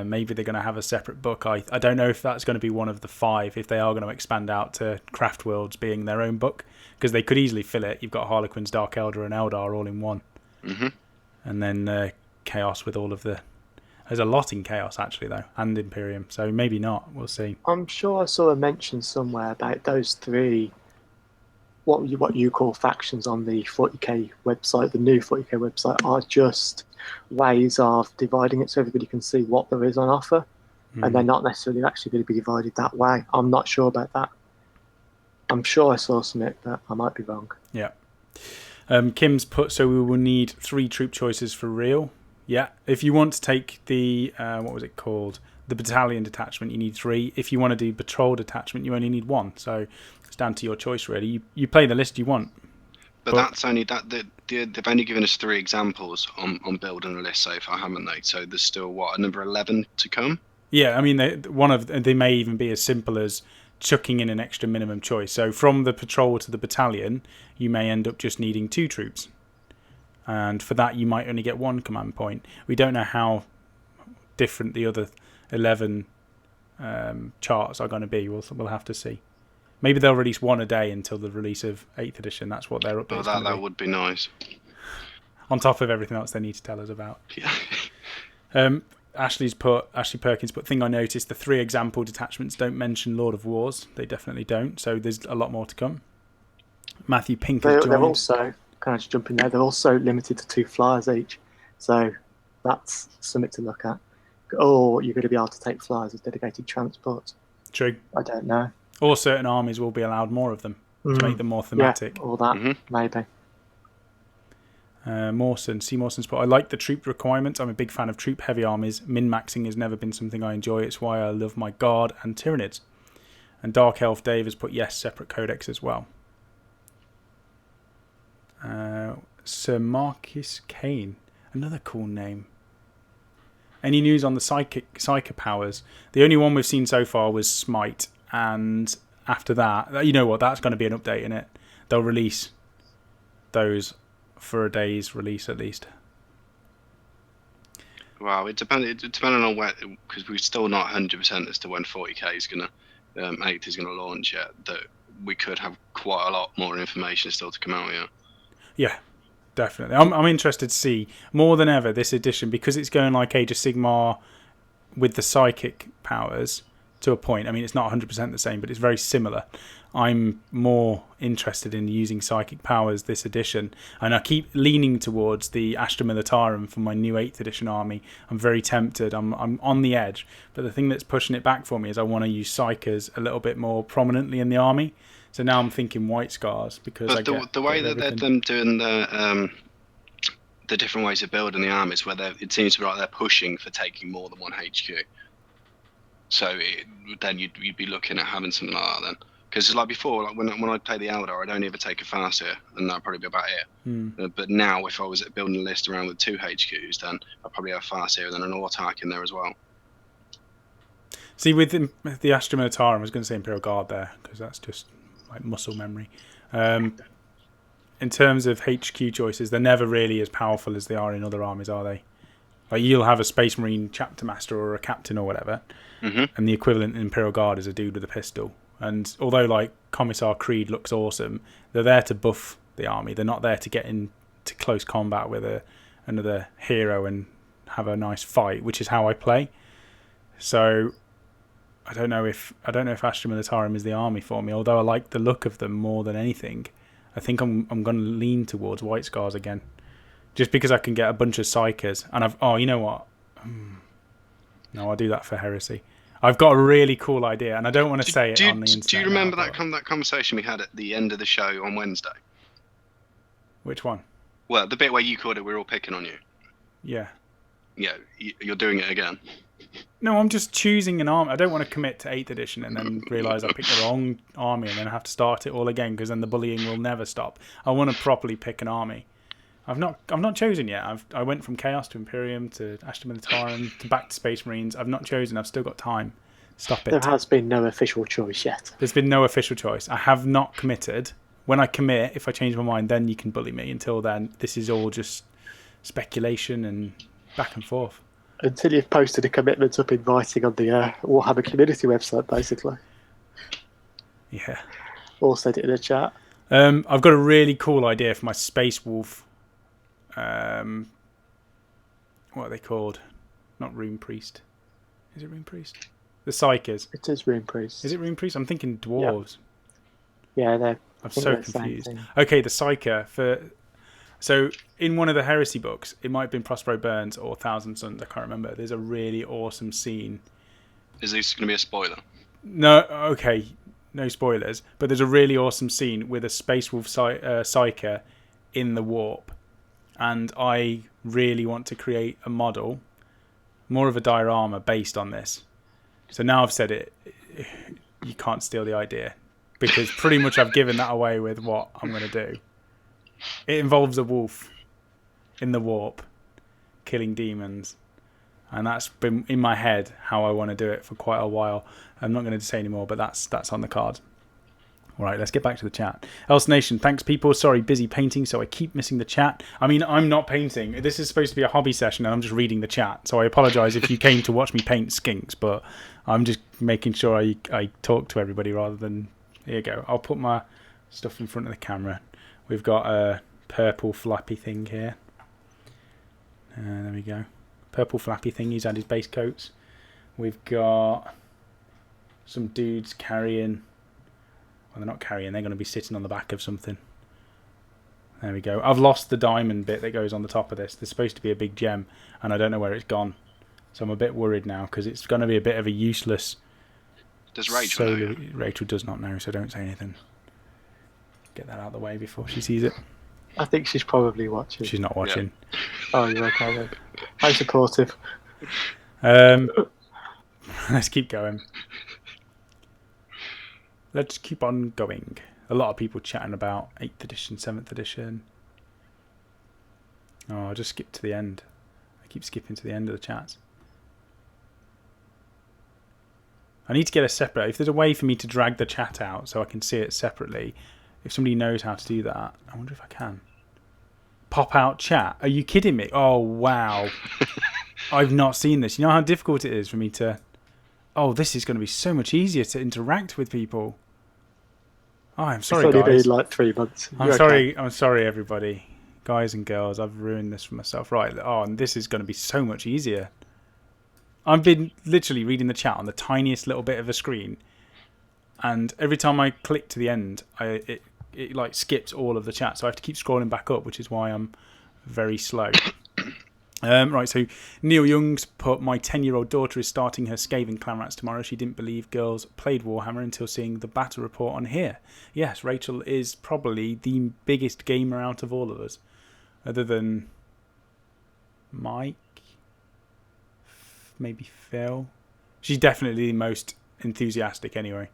Maybe they're going to have a separate book. I don't know if that's going to be one of the 5, if they are going to expand out to Craft Worlds being their own book, because they could easily fill it. You've got Harlequins, Dark Eldar and Eldar all in one. Mm-hmm. And then Chaos with all of the... There's a lot in Chaos, actually, though, and Imperium, so maybe not. We'll see. I'm sure I saw a mention somewhere about those 3, what you call factions on the 40k website, the new 40k website, are just ways of dividing it so everybody can see what there is on offer, and they're not necessarily actually going to be divided that way. I'm not sure about that. I'm sure I saw something, but I might be wrong. Yeah. Kim's put, so we will need 3 troop choices for real. Yeah, if you want to take the, what was it called? The battalion detachment, you need 3. If you want to do patrol detachment, you only need 1. So it's down to your choice, really. You play the list you want. But that's only that they've only given us 3 examples on building a list so far, haven't they? So there's still a number 11 to come. Yeah, I mean, they may even be as simple as chucking in an extra minimum choice. So from the patrol to the battalion, you may end up just needing 2 troops. And for that, you might only get 1 command point. We don't know how different the other 11 charts are going to be. We'll have to see. Maybe they'll release 1 a day until the release of 8th edition. That's what their update's going to be. That would be nice. On top of everything else they need to tell us about. Yeah. Ashley Perkins put, thing I noticed, the 3 example detachments don't mention Lord of Wars. They definitely don't. So there's a lot more to come. Matthew Pink has joined. They're also... Can I just jump in there? They're also limited to 2 flyers each, so that's something to look at. Or you're going to be able to take flyers as dedicated transport. True. I don't know. Or certain armies will be allowed more of them to make them more thematic. Yeah, or that, maybe. Mawson's put, I like the troop requirements. I'm a big fan of troop heavy armies. Min-maxing has never been something I enjoy. It's why I love my Guard and Tyranids. And Dark Elf Dave has put, yes, separate codex as well. Sir Marcus Kane, another cool name. Any news on the Psyker powers? The only one we've seen so far was Smite, and after that, you know what? That's going to be an update in it. They'll release those for a day's release at least. Wow, it depending on where, because we're still not 100% as to when 40k is going to 8th is going to launch yet. That we could have quite a lot more information still to come out yet. Yeah, definitely. I'm interested to see more than ever this edition, because it's going like Age of Sigmar with the psychic powers to a point. I mean, it's not 100% the same, but it's very similar. I'm more interested in using psychic powers this edition, and I keep leaning towards the Astra Militarum for my new 8th edition army. I'm very tempted. I'm on the edge, but the thing that's pushing it back for me is I want to use Psychers a little bit more prominently in the army. So now I'm thinking White Scars, because the way that they're doing the different ways of building the armies, where it seems to be like they're pushing for taking more than 1 HQ. So then you'd be looking at having something like that then. Because like before, like when I play the Eldar, I'd only ever take a Farseer, and that'd probably be about it. But now, if I was building a list around with 2 HQs, then I'd probably have Farseer and then an Autarch in there as well. See, with the Astra Militarum, I was going to say Imperial Guard there, because that's just like muscle memory. In terms of HQ choices, they're never really as powerful as they are in other armies, are they? Like, you'll have a Space Marine chapter master or a captain or whatever, and the equivalent in Imperial Guard is a dude with a pistol. And although like Commissar Creed looks awesome, they're there to buff the army. They're not there to get into close combat with a another hero and have a nice fight, which is how I play. So I don't know if Astra Militarum is the army for me. Although I like the look of them more than anything, I think I'm going to lean towards White Scars again, just because I can get a bunch of Psychers. And you know what? No, I'll do that for Heresy. I've got a really cool idea, and I don't want to say it on the internet. Do you remember now, that conversation we had at the end of the show on Wednesday? Which one? Well, the bit where you called it, we're all picking on you. Yeah. Yeah, you're doing it again. No, I'm just choosing an army. I don't want to commit to 8th edition and then realise I picked the wrong army and then have to start it all again, because then the bullying will never stop. I want to properly pick an army. I've not chosen yet. I went from Chaos to Imperium to Astra Militarum to back to Space Marines. I've not chosen. I've still got time. Stop it. There has been no official choice yet. There's been no official choice. I have not committed. When I commit, if I change my mind, then you can bully me. Until then, this is all just speculation and back and forth. Until you've posted a commitment up in writing on the Warhammer community website, basically. Yeah. Or said it in a chat. I've got a really cool idea for my Space Wolf. What are they called? Not Rune Priest. Is it Rune Priest? The Psychers. It is Rune Priest. Is it Rune Priest? I'm thinking dwarves. Yeah, they're. I'm so confused. Okay, the Psyker for. So in one of the Heresy books, it might have been Prospero Burns or Thousand Suns. I can't remember. There's a really awesome scene. Is this going to be a spoiler? No. Okay. No spoilers. But there's a really awesome scene with a Space Wolf Psyker in the warp. And I really want to create a model, more of a diorama based on this. So now I've said it, you can't steal the idea, because pretty much I've given that away with what I'm going to do. It involves a wolf in the warp, killing demons. And that's been in my head how I want to do it for quite a while. I'm not going to say any more, but that's on the card. All right, let's get back to the chat. Else Nation, thanks people. Sorry, busy painting, so I keep missing the chat. I mean, I'm not painting. This is supposed to be a hobby session, and I'm just reading the chat. So I apologise if you came to watch me paint skinks, but I'm just making sure I talk to everybody rather than... Here you go. I'll put my stuff in front of the camera. We've got a purple flappy thing here. There we go. Purple flappy thing. He's had his base coats. We've got some dudes carrying... Well, they're not carrying, they're going to be sitting on the back of something. There we go. I've lost the diamond bit that goes on the top of this. There's supposed to be a big gem, and I don't know where it's gone. So I'm a bit worried now, because it's going to be a bit of a useless... Does Rachel know? Rachel does not know, so don't say anything. Get that out of the way before she sees it. I think she's probably watching. She's not watching. Yeah. Oh, you're okay then. How supportive. Let's keep going. Let's keep on going. A lot of people chatting about 8th edition, 7th edition. Oh, I'll just skip to the end. I keep skipping to the end of the chats. I need to get a separate... If there's a way for me to drag the chat out so I can see it separately, if somebody knows how to do that, I wonder if I can. Pop out chat. Are you kidding me? Oh, wow. I've not seen this. You know how difficult it is for me to... Oh, this is going to be so much easier to interact with people. Oh, I'm sorry, it's only guys. been like 3 months. I'm sorry. I'm sorry, everybody, guys and girls. I've ruined this for myself. Right. Oh, and this is going to be so much easier. I've been literally reading the chat on the tiniest little bit of a screen, and every time I click to the end, it like skips all of the chat, so I have to keep scrolling back up, which is why I'm very slow. Right, so Neil Young's put, my 10-year-old daughter is starting her Skaven clan rats tomorrow. She didn't believe girls played Warhammer until seeing the battle report on here. Yes, Rachel is probably the biggest gamer out of all of us, other than Mike, maybe Phil. She's definitely the most enthusiastic anyway.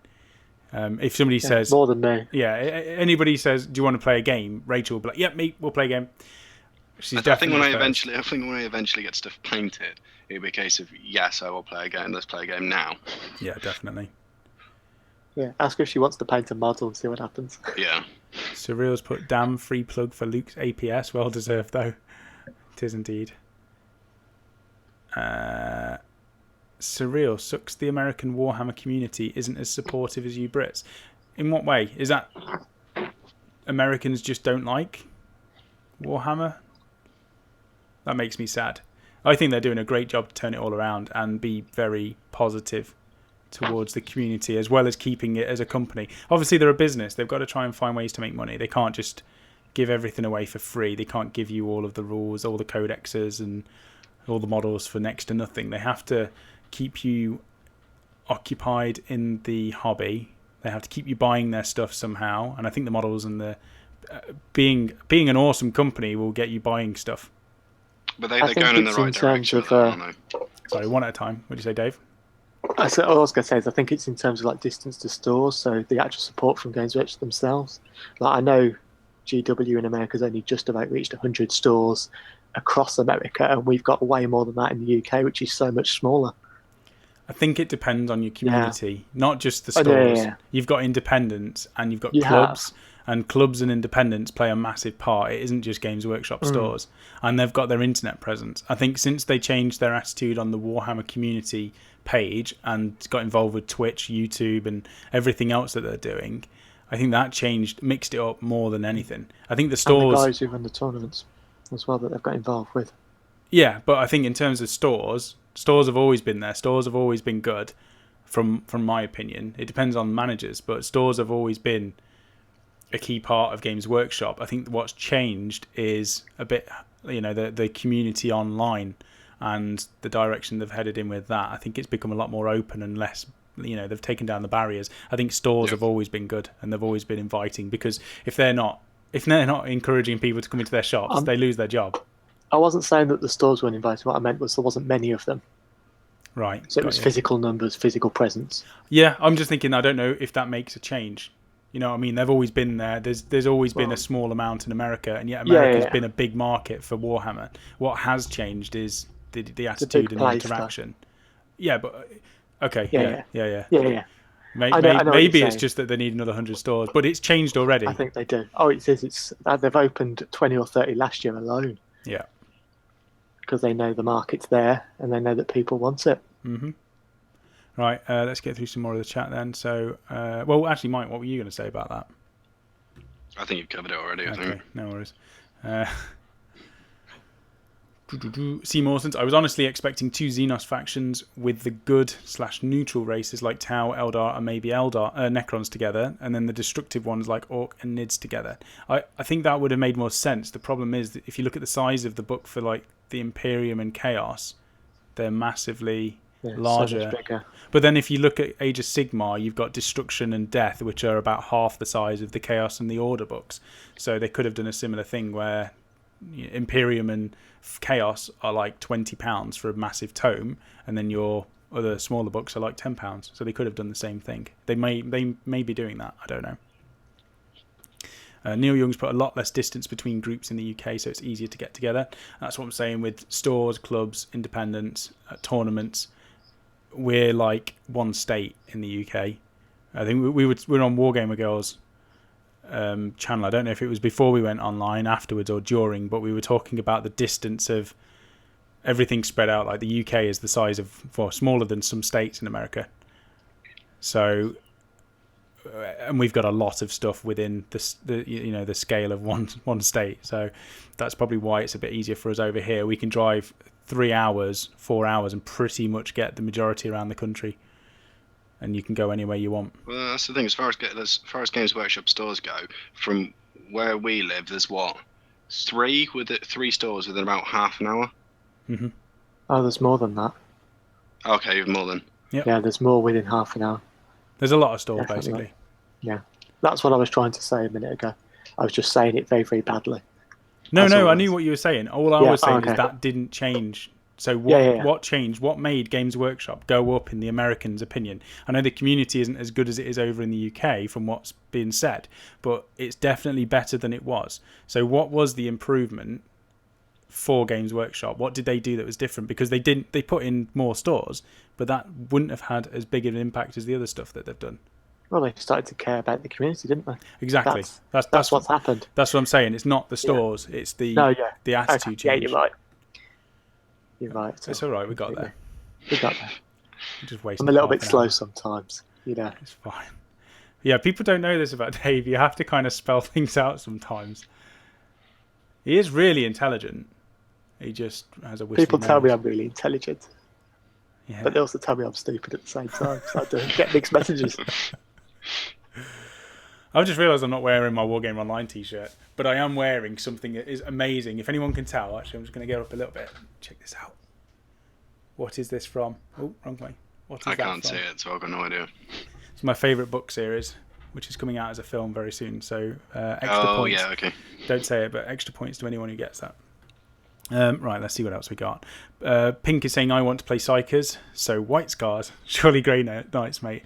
If somebody says... More than me. Yeah, anybody says, do you want to play a game? Rachel will be like, yep, me, we'll play a game. I think when I eventually get stuff painted, it'll be a case of, yes, I will play a game. Let's play a game now. Yeah, definitely. Yeah, ask her if she wants to paint a model and see what happens. Yeah. Surreal's put, damn, free plug for Luke's APS. Well deserved, though. It is indeed. Surreal sucks. The American Warhammer community isn't as supportive as you Brits. In what way? Is that Americans just don't like Warhammer? That makes me sad. I think they're doing a great job to turn it all around and be very positive towards the community, as well as keeping it as a company. Obviously, they're a business. They've got to try and find ways to make money. They can't just give everything away for free. They can't give you all of the rules, all the codexes, and all the models for next to nothing. They have to keep you occupied in the hobby. They have to keep you buying their stuff somehow. And I think the models and the being an awesome company will get you buying stuff. But they're going in the right direction, aren't they? Sorry, one at a time. What did you say, Dave? All I was going to say is I think it's in terms of like distance to stores, so the actual support from Games Workshop themselves. Like I know GW in America has only just about reached 100 stores across America, and we've got way more than that in the UK, which is so much smaller. I think it depends on your community, not just the stores. Yeah. You've got independents and you've got You clubs, and clubs and independents play a massive part. It isn't just Games Workshop stores, and they've got their internet presence. I think since they changed their attitude on the Warhammer community page and got involved with Twitch, YouTube, and everything else that they're doing, I think that mixed it up more than anything. I think the stores, and the guys who run the tournaments as well, that they've got involved with. Yeah, but I think in terms of stores have always been there. Stores have always been good, from my opinion. It depends on managers, but stores have always been a key part of Games Workshop. I think what's changed is a bit, the community online and the direction they've headed in with that. I think it's become a lot more open and less, they've taken down the barriers. I think stores have always been good, and they've always been inviting, because if they're not encouraging people to come into their shops, they lose their job. I wasn't saying that the stores weren't invited. What I meant was there wasn't many of them. Right. So it was physical numbers, physical presence. Yeah, I'm just thinking, I don't know if that makes a change. You know what I mean? They've always been there. There's always been a small amount in America, and yet America's been a big market for Warhammer. What has changed is the attitude and the interaction. Yeah, but okay. Yeah. Maybe it's just that they need another 100 stores, but it's changed already. I think they do. Oh, it says they've opened 20 or 30 last year alone. Yeah. Because they know the market's there and they know that people want it. Mm-hmm. Right, let's get through some more of the chat then. So, well, actually, Mike, what were you going to say about that? I think you've covered it already, I think. No worries. C. Mawson's, I was honestly expecting 2 Xenos factions with the good/neutral races like Tau, Eldar, and maybe Necrons together, and then the destructive ones like Orc and Nids together. I think that would have made more sense. The problem is that if you look at the size of the book for like the Imperium and Chaos, they're massively larger. So much bigger. But then if you look at Age of Sigmar, you've got Destruction and Death, which are about half the size of the Chaos and the Order books. So they could have done a similar thing where Imperium and Chaos are like £20 for a massive tome, and then your other smaller books are like £10. So they could have done the same thing. They may be doing that. I don't know. Neil Young's put a lot less distance between groups in the UK, so it's easier to get together. That's what I'm saying with stores, clubs, independents, tournaments. We're like one state in the UK. I think we're on Wargamer Girls channel. I don't know if it was before we went online, afterwards, or during, but we were talking about the distance of everything spread out. Like the UK is the size of, smaller than some states in America. So, and we've got a lot of stuff within the scale of one state. So that's probably why it's a bit easier for us over here. We can drive 3 hours, 4 hours, and pretty much get the majority around the country. And you can go anywhere you want. Well, that's the thing. As far as Games Workshop stores go, from where we live, there's 3 stores within about half an hour. Mm-hmm. Oh, there's more than that. Okay, even more than. Yep. Yeah, there's more within half an hour. There's a lot of stores, Definitely. basically. Yeah, that's what I was trying to say a minute ago. I was just saying it very, very badly. No, I knew what you were saying. All I was saying is that didn't change. So what changed? What made Games Workshop go up in the Americans' opinion? I know the community isn't as good as it is over in the UK from what's been said, but it's definitely better than it was. So what was the improvement for Games Workshop? What did they do that was different? Because they put in more stores, but that wouldn't have had as big of an impact as the other stuff that they've done. Well, they started to care about the community, didn't they? Exactly. That's what's happened. That's what I'm saying. It's not the stores. Yeah. It's the attitude change. Yeah, you're right. You're right. It's all right. We got there. We got there. Just wasting. I'm a little bit slow sometimes. It's fine. Yeah, people don't know this about Dave. You have to kind of spell things out sometimes. He is really intelligent. He just has a whistly People tell me nose. I'm really intelligent, Yeah. but they also tell me I'm stupid at the same time. So I do get mixed messages. I've just realised I'm not wearing my Wargame Online t-shirt, but I am wearing something that is amazing. If anyone can tell, actually, I'm just going to get up a little bit. Check this out. What is this from? Oh, wrong way. What is I that can't from? see it, so I've got no idea. It's my favourite book series, which is coming out as a film very soon. So extra points. Yeah, okay. Don't say it, but extra points to anyone who gets that. Right, let's see what else we got. Pink is saying, I want to play Psychers. So White Scars. Surely Grey Knights, mate.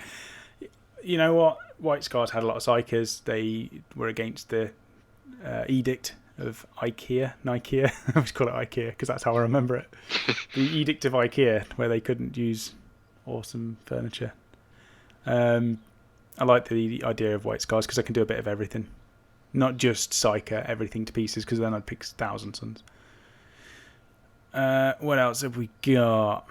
You know what? White Scars had a lot of Psychers. They were against the edict of Nike. I always call it IKEA because that's how I remember it. The edict of IKEA, where they couldn't use awesome furniture. I like the idea of White Scars because I can do a bit of everything. Not just Psyker everything to pieces, because then I'd pick Thousand Suns. What else have we got?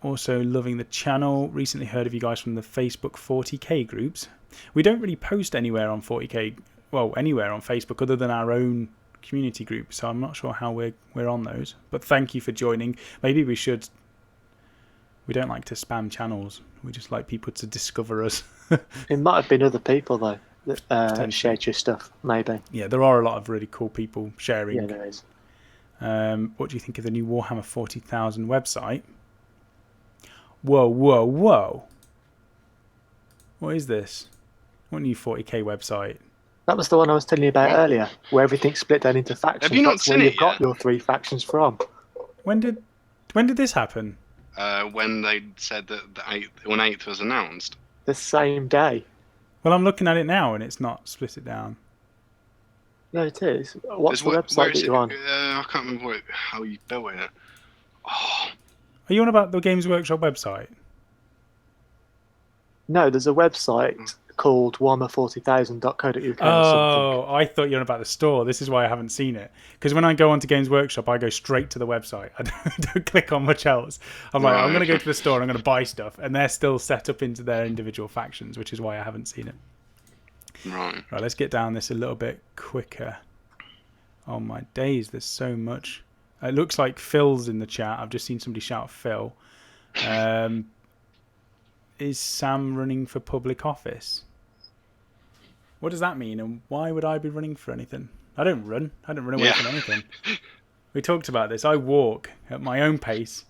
Also loving the channel. Recently heard of you guys from the Facebook 40k groups. We don't really post anywhere on 40k, well, anywhere on Facebook other than our own community group, so I'm not sure how we're on those. But thank you for joining. Maybe we should. We don't like to spam channels. We just like people to discover us. It might have been other people though that shared your stuff, maybe. Yeah, there are a lot of really cool people sharing. Yeah, there is. What do you think of the new Warhammer 40,000 website? Whoa. What is this? What new 40k website? That was the one I was telling you about earlier, where everything's split down into factions. Have you not That's seen where it you've got yet? your 3 factions from. When did this happen? When they said that when 8th was announced. The same day. Well, I'm looking at it now and it's not split it down. No, it is. What's the Where website is that you're on? I can't remember how you built it. Oh, Are you on about the Games Workshop website? No, there's a website called warhammer40000.co.uk or something. Oh, I thought you were on about the store. This is why I haven't seen it. Because when I go onto Games Workshop, I go straight to the website. I don't click on much else. I'm like, I'm going to go to the store and I'm going to buy stuff. And they're still set up into their individual factions, which is why I haven't seen it. right. Right, let's get down this a little bit quicker. Oh my days, there's so much. It looks like Phil's in the chat. I've just seen somebody shout Phil. Is Sam running for public office? What does that mean, and why would I be running for anything? I don't run away from anything. We talked about this. I walk at my own pace.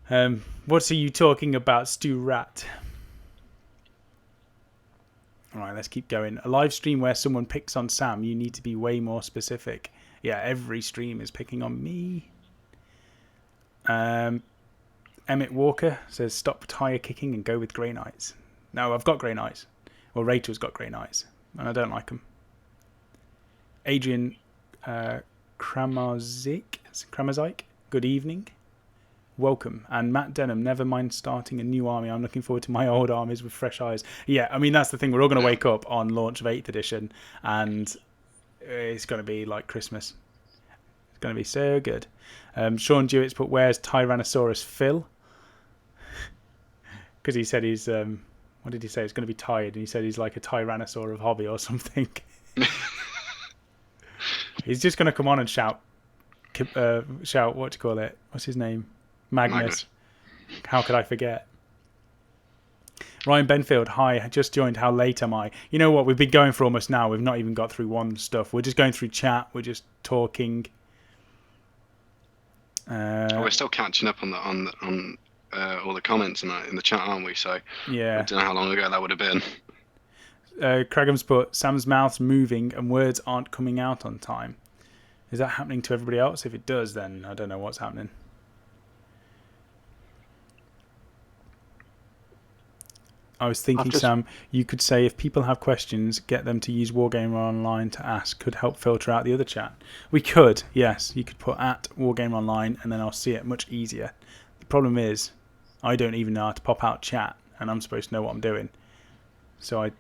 What are you talking about, Stu Rat? Alright, let's keep going. A live stream where someone picks on Sam, you need to be way more specific. Yeah, every stream is picking on me. Emmett Walker says, stop tire kicking and go with Grey Knights. No, I've got Grey Knights. Well, Rachel's got Grey Knights, and I don't like them. Adrian Kramazik, good evening. Welcome. And Matt Denham, never mind starting a new army. I'm looking forward to my old armies with fresh eyes. Yeah, I mean, that's the thing. We're all going to wake up on launch of 8th edition, and it's going to be like Christmas. It's going to be so good. Sean Dewitt's put, where's Tyrannosaurus Phil? Because he said he's... what did he say? He's going to be tired, and he said he's like a tyrannosaur of hobby or something. He's just going to come on and shout, what do you call it? What's his name? Magnus. How could I forget? Ryan Benfield, hi, I just joined. How late am I? You know what? We've been going for almost now. We've not even got through one stuff. We're just going through chat. We're just talking. We're still catching up on all the comments in the chat, aren't we? So yeah. I don't know how long ago that would have been. Cragham's put, Sam's mouth's moving and words aren't coming out on time. Is that happening to everybody else? If it does, then I don't know what's happening. I was thinking, Sam, you could say if people have questions, get them to use Wargamer Online to ask. Could help filter out the other chat. We could, yes. You could put at Wargamer Online and then I'll see it much easier. The problem is, I don't even know how to pop out chat, and I'm supposed to know what I'm doing. So I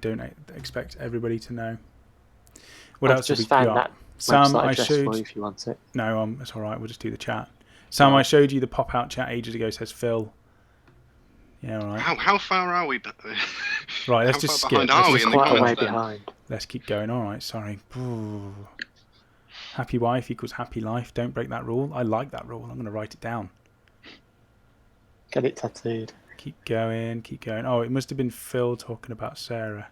don't expect everybody to know. What else have we got? Sam, I showed. If you want it. No, it's all right. We'll just do the chat. Sam, I showed you the pop out chat ages ago. Says Phil. Yeah, all right. How far are we? Right, let's just skip. Are we in the quite a way comments, behind. Let's keep going. All right, sorry. Happy wife equals happy life. Don't break that rule. I like that rule. I'm going to write it down. Get it tattooed. Keep going, keep going. Oh, it must have been Phil talking about Sarah.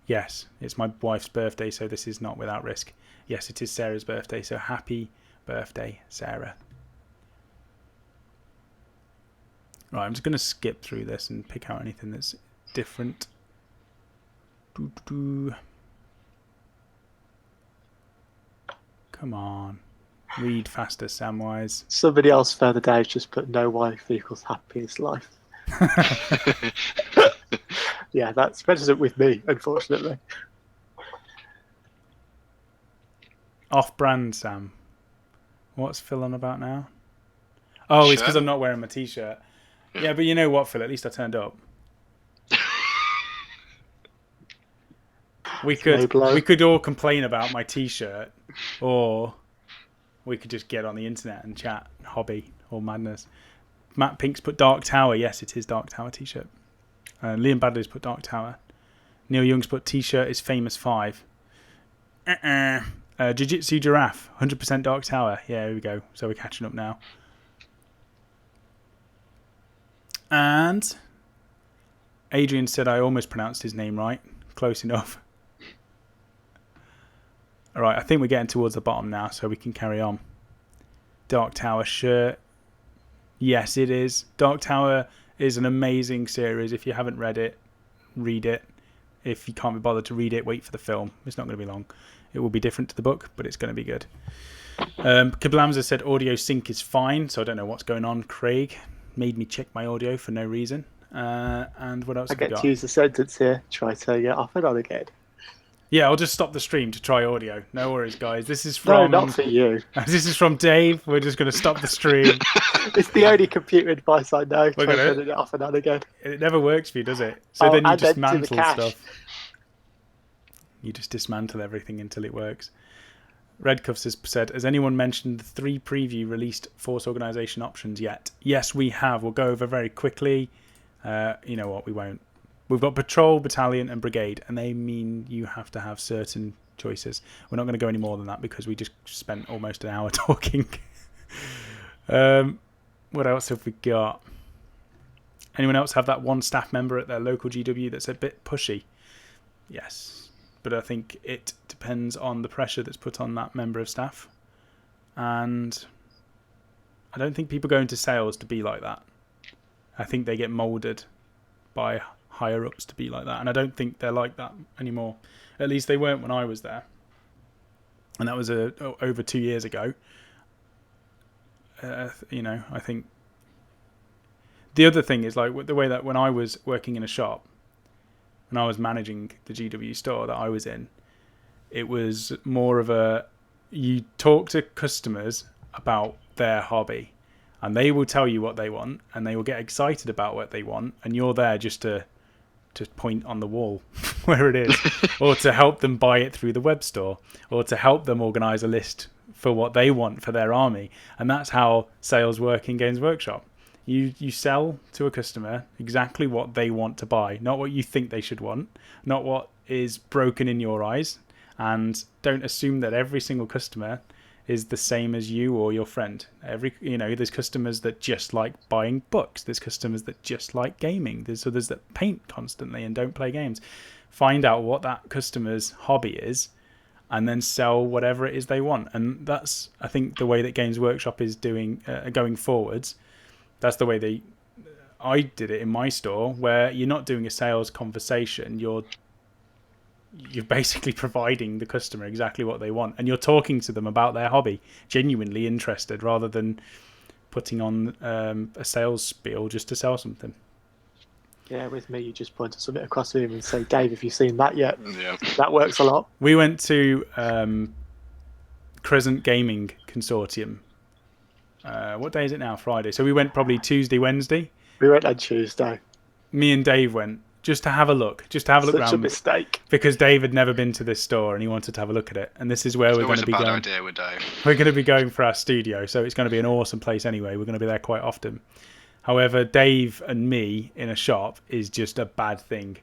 Yes, it's my wife's birthday, so this is not without risk. Yes, it is Sarah's birthday, so happy birthday, Sarah. Right, I'm just going to skip through this and pick out anything that's different. Come on. Read faster, Samwise. Somebody else further down just put no wife equals happiest life. Yeah, that's registered with me, unfortunately. Off-brand, Sam. What's Phil on about now? Oh, it's because I'm not wearing my t-shirt. Yeah, but you know what, Phil? At least I turned up. We could all complain about my t-shirt, or we could just get on the internet and chat, hobby or madness. Matt Pink's put Dark Tower. Yes, it is Dark Tower t-shirt. Liam Badley's put Dark Tower. Neil Young's put t-shirt is famous 5. Jiu-Jitsu Giraffe, 100% Dark Tower. Yeah, here we go. So we're catching up now. And Adrian said I almost pronounced his name right. Close enough. All right, I think we're getting towards the bottom now, so we can carry on. Dark Tower shirt. Yes, it is. Dark Tower is an amazing series. If you haven't read it, read it. If you can't be bothered to read it, wait for the film. It's not going to be long. It will be different to the book, but it's going to be good. Kablamza said audio sync is fine, so I don't know what's going on. Craig made me check my audio for no reason. And what else have we got? I get to use the sentence here. Try turning it off and on again. Yeah, I'll just stop the stream to try audio. No worries, guys. This is from... No, not for you. This is from Dave. We're just going to stop the stream. It's the only computer advice I know. Try turning it off and on again. It never works for you, does it? So then you dismantle stuff. You just dismantle everything until it works. Redcuffs has said, has anyone mentioned the 3 preview released force organisation options yet? Yes, we have. We'll go over very quickly. You know what? We won't. We've got patrol, battalion, and brigade, and they mean you have to have certain choices. We're not going to go any more than that because we just spent almost an hour talking. What else have we got? Anyone else have that one staff member at their local GW that's a bit pushy? Yes, but I think it depends on the pressure that's put on that member of staff. And I don't think people go into sales to be like that. I think they get moulded by higher ups to be like that, and I don't think they're like that anymore. At least they weren't when I was there, and that was over 2 years ago. You know, I think the other thing is like the way that when I was working in a shop, when I was managing the GW store that I was in, it was more of a, you talk to customers about their hobby, and they will tell you what they want, and they will get excited about what they want, and you're there just to point on the wall where it is, or to help them buy it through the web store, or to help them organise a list for what they want for their army. And that's how sales work in Games Workshop. You sell to a customer exactly what they want to buy, not what you think they should want, not what is broken in your eyes, and don't assume that every single customer is the same as you or your friend. There's customers that just like buying books. There's customers that just like gaming. There's others that paint constantly and don't play games. Find out what that customer's hobby is, and then sell whatever it is they want. And that's, I think, the way that Games Workshop is doing going forwards. That's the way I did it in my store, where you're not doing a sales conversation. You're basically providing the customer exactly what they want, and you're talking to them about their hobby, genuinely interested, rather than putting on a sales spiel just to sell something. Yeah, with me, you just point to something across the room and say, Dave, have you seen that yet? Yeah. That works a lot. We went to Crescent Gaming Consortium. What day is it now? Friday. So we went probably Tuesday, Wednesday. We went on Tuesday. Me and Dave went. Just to have a look around. Such a mistake. Because Dave had never been to this store and he wanted to have a look at it. And this is where we're going to be going. It's always a bad idea with Dave. We're going to be going for our studio, so it's going to be an awesome place anyway. We're going to be there quite often. However, Dave and me in a shop is just a bad thing.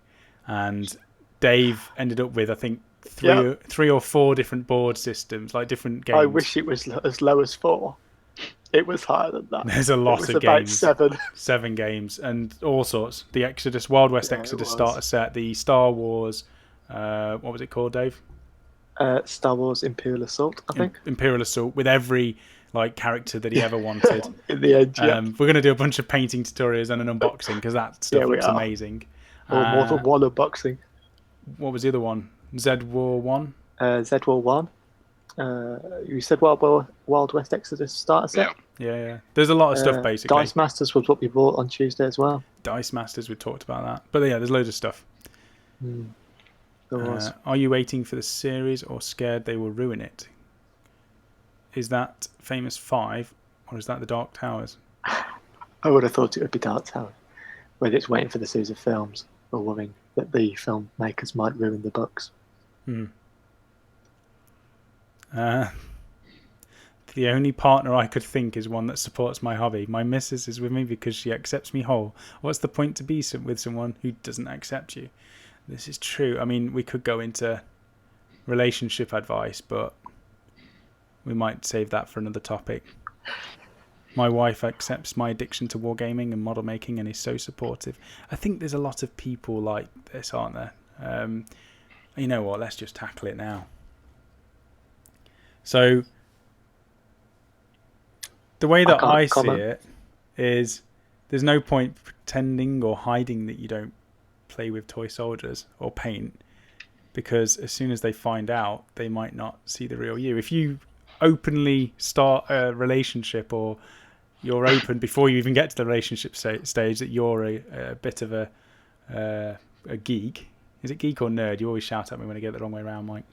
And Dave ended up with, I think, three or four different board systems, like different games. I wish it was as low as 4. It was higher than that. There's a lot of about games. 7. 7 games and all sorts. The Exodus, Wild West Exodus starter set, the Star Wars, what was it called, Dave? Star Wars Imperial Assault, I think. Imperial Assault, with every character that he ever wanted. In the end, we're going to do a bunch of painting tutorials and an unboxing because that stuff looks amazing. Or more than one unboxing. What was the other one? Z War 1? Z War 1. You said Wild West Exodus starter set? Yeah. There's a lot of stuff, basically. Dice Masters was what we bought on Tuesday as well. Dice Masters, we talked about that. But yeah, there's loads of stuff. There was. Are you waiting for the series or scared they will ruin it? Is that Famous 5 or is that the Dark Towers? I would have thought it would be Dark Tower. Whether it's waiting for the series of films or worrying that the filmmakers might ruin the books. The only partner I could think is one that supports my hobby. My missus is with me because she accepts me whole. What's the point to be with someone who doesn't accept you? This is true. I mean, we could go into relationship advice, but we might save that for another topic. My wife accepts my addiction to wargaming and model making and is so supportive. I think there's a lot of people like this, aren't there? You know what? Let's just tackle it now. So, the way that I see it is there's no point pretending or hiding that you don't play with toy soldiers or paint, because as soon as they find out, they might not see the real you. If you openly start a relationship, or you're open before you even get to the relationship stage that you're a bit of a geek. Is it geek or nerd? You always shout at me when I get it the wrong way around, Mike.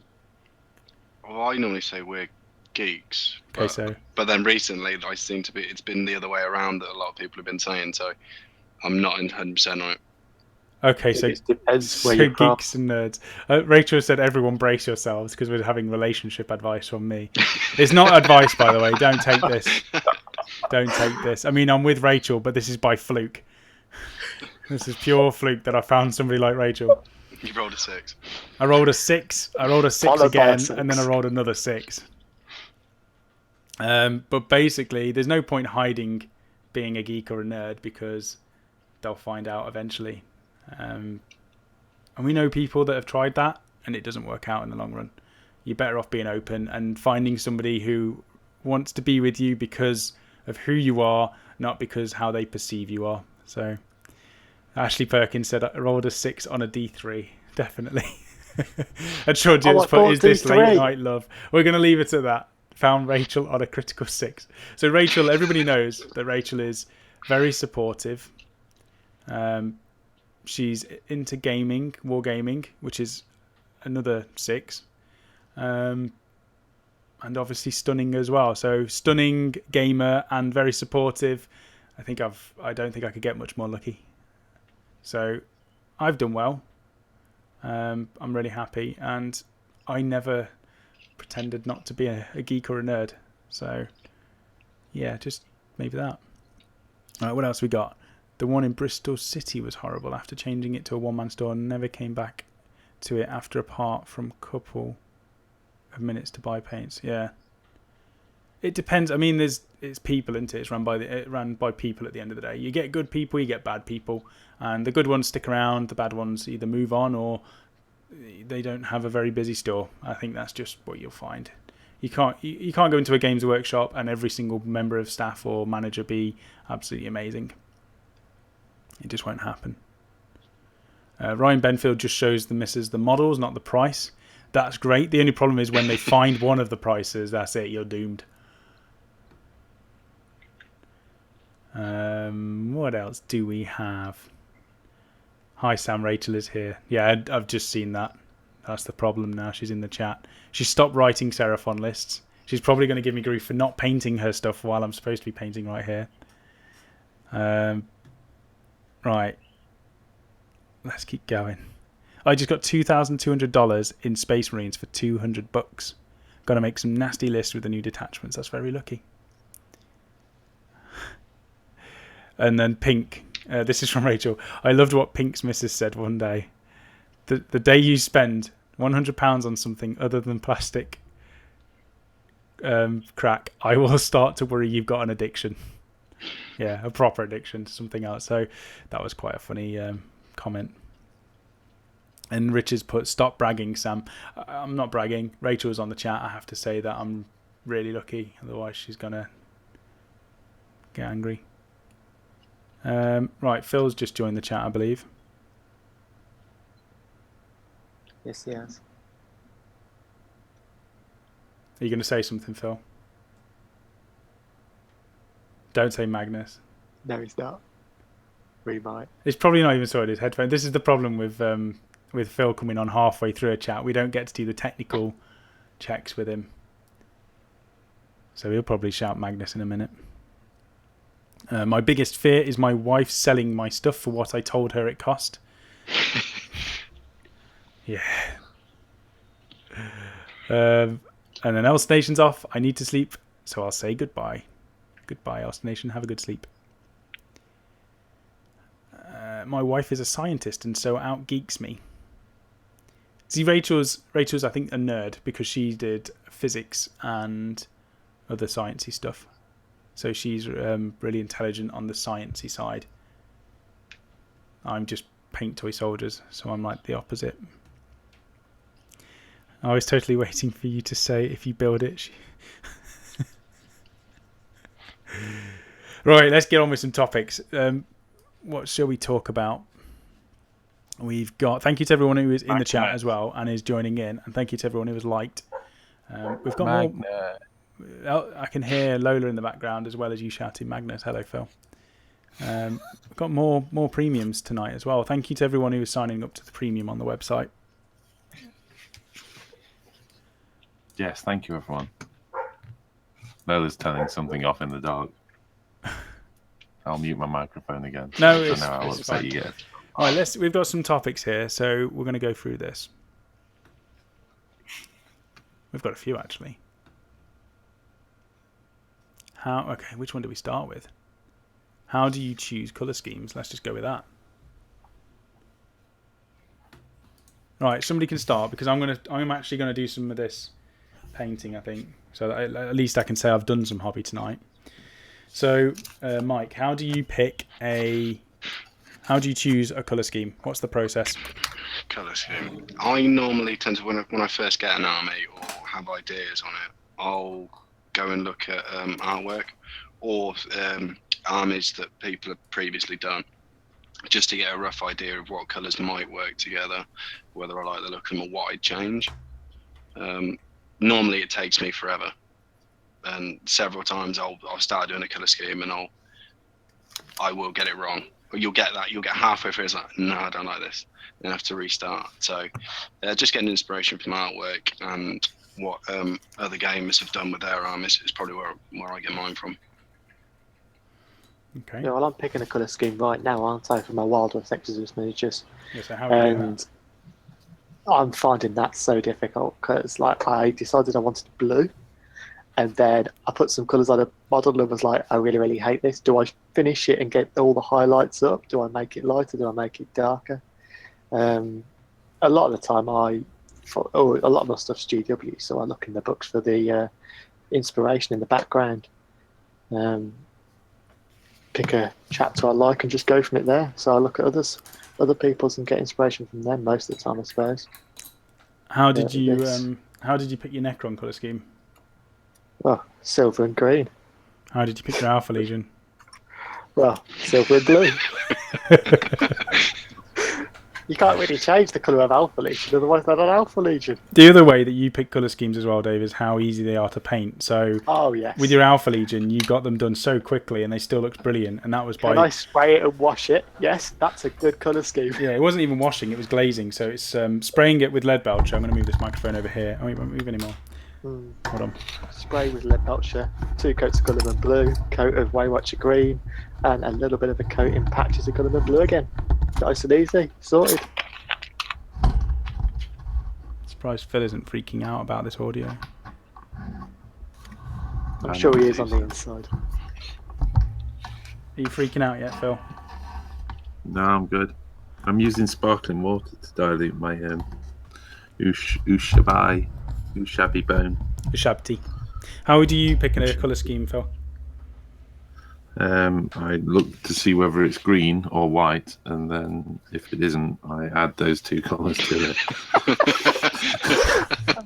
Well, I normally say we're geeks. Okay, but then recently I seem to be, it's been the other way around that a lot of people have been saying, so I'm not 100% on it. Okay, so it depends where you're geeks and nerds. Rachel said, "Everyone brace yourselves," because we're having relationship advice from me. It's not advice, by the way. Don't take this. Don't take this. I mean, I'm with Rachel, but this is by fluke. This is pure fluke that I found somebody like Rachel. You rolled a 6. I rolled a 6. I rolled a 6 again, and then I rolled another 6. But basically, there's no point hiding being a geek or a nerd because they'll find out eventually. And we know people that have tried that and it doesn't work out in the long run. You're better off being open and finding somebody who wants to be with you because of who you are, not because how they perceive you are. So Ashley Perkins said, I rolled a 6 on a D3. Definitely. And sure, Jim's put, is this late night love? We're going to leave it at that. Found Rachel on a critical 6. So Rachel, everybody knows that Rachel is very supportive. She's into gaming, wargaming, which is another 6. And obviously stunning as well. So stunning, gamer, and very supportive. I don't think I could get much more lucky. So I've done well. I'm really happy, and I never pretended not to be a geek or a nerd. So yeah, just maybe that. All right, what else we got? The one in Bristol City was horrible. After changing it to a one-man store, never came back to it after apart from a couple of minutes to buy paints. Yeah, it depends. I mean, it's people, isn't it? It's run by people at the end of the day. You get good people, you get bad people, and the good ones stick around. The bad ones either move on or they don't have a very busy store. I think that's just what you'll find. You can't go into a Games Workshop and every single member of staff or manager be absolutely amazing. It just won't happen. Ryan Benfield just shows the missus the models, not the price. That's great. The only problem is when they find one of the prices, that's it. You're doomed. What else do we have? Hi Sam, Rachel is here. Yeah, I've just seen that. That's the problem now. She's in the chat. She stopped writing Seraphon lists. She's probably going to give me grief for not painting her stuff while I'm supposed to be painting right here. Right. Let's keep going. I just got $2,200 in Space Marines for $200. Got to make some nasty lists with the new detachments. That's very lucky. And then Pink. This is from Rachel. I loved what Pink's missus said one day. The day you spend £100 on something other than plastic crack, I will start to worry you've got an addiction. Yeah, a proper addiction to something else. So that was quite a funny comment. And Richard's put, stop bragging, Sam. I'm not bragging. Rachel's on the chat. I have to say that I'm really lucky. Otherwise, she's going to get angry. Right, Phil's just joined the chat, I believe. Yes, he has. Are you going to say something, Phil? Don't say Magnus. No, he's not. We might. It's probably not even sorted his headphone. This is the problem with Phil coming on halfway through a chat. We don't get to do the technical checks with him. So he'll probably shout Magnus in a minute. My biggest fear is my wife selling my stuff for what I told her it cost. Yeah. And then Else Nation's off. I need to sleep, so I'll say goodbye. Goodbye, Else Nation. Have a good sleep. My wife is a scientist and so out geeks me. See, Rachel's I think a nerd because she did physics and other sciencey stuff. So she's really intelligent on the sciencey side. I'm just paint toy soldiers, so I'm like the opposite. I was totally waiting for you to say if you build it. Right, let's get on with some topics. What shall we talk about? We've got thank you to everyone who is in the chat as well and is joining in, and thank you to everyone who has liked. We've got more. I can hear Lola in the background as well as you shouting Magnus. Hello, Phil. We've got more premiums tonight as well. Thank you to everyone who is signing up to the premium on the website. Yes, thank you, everyone. Lola's telling something off in the dark. I'll mute my microphone again. No, so now I'll upset you again. All right, we've got some topics here, so we're going to go through this. We've got a few, actually. Okay, which one do we start with? How do you choose colour schemes? Let's just go with that. Right, somebody can start because I'm actually going to do some of this painting, I think. So that at least I can say I've done some hobby tonight. So, Mike, how do you choose a colour scheme? What's the process? Colour scheme. I normally tend to, when I first get an army or have ideas on it, I'll go and look at artwork or armies that people have previously done, just to get a rough idea of what colours might work together, whether I like the look of them or what I'd change. Normally it takes me forever. And several times I'll start doing a colour scheme and I will get it wrong. Or you'll get halfway through, it's like, no, I don't like this. Then I have to restart. So just getting inspiration from artwork and what other gamers have done with their armies is probably where I get mine from. Okay. Yeah, well, I'm picking a colour scheme right now, aren't I, for my Wild West Exodus miniatures. Yeah, so how do you do that? I'm finding that so difficult because, like, I decided I wanted blue, and then I put some colours on a model and was like, I really, really hate this. Do I finish it and get all the highlights up? Do I make it lighter? Do I make it darker? A lot of the time, a lot of my stuff's GW, so I look in the books for the inspiration in the background. Pick a chapter I like and just go from it there. So I look at other people's and get inspiration from them most of the time, I suppose. How did you pick your Necron colour scheme? Well, silver and green. How did you pick your Alpha Legion? Well, silver and blue. You can't really change the colour of Alpha Legion, otherwise they're not Alpha Legion. The other way that you pick colour schemes as well, Dave, is how easy they are to paint. So yes. With your Alpha Legion, you got them done so quickly and they still looked brilliant. And that was by... Can I spray it and wash it? Yes, that's a good colour scheme. Yeah, it wasn't even washing, it was glazing. So it's spraying it with lead belcher. I'm going to move this microphone over here. Oh, it won't move anymore. Hold on. Spray with lead belcher, 2 coats of Gulliver blue, coat of Waywatcher green, and a little bit of a coat in patches of Gulliver blue again. Nice and easy, sorted. Surprised Phil isn't freaking out about this audio. I'm sure he is on the inside. Are you freaking out yet, Phil? No, I'm good. I'm using sparkling water to dilute my Ushabby Bone. Ushabti. How do you pick a colour scheme, Phil? I look to see whether it's green or white, and then if it isn't, I add those two colours to it.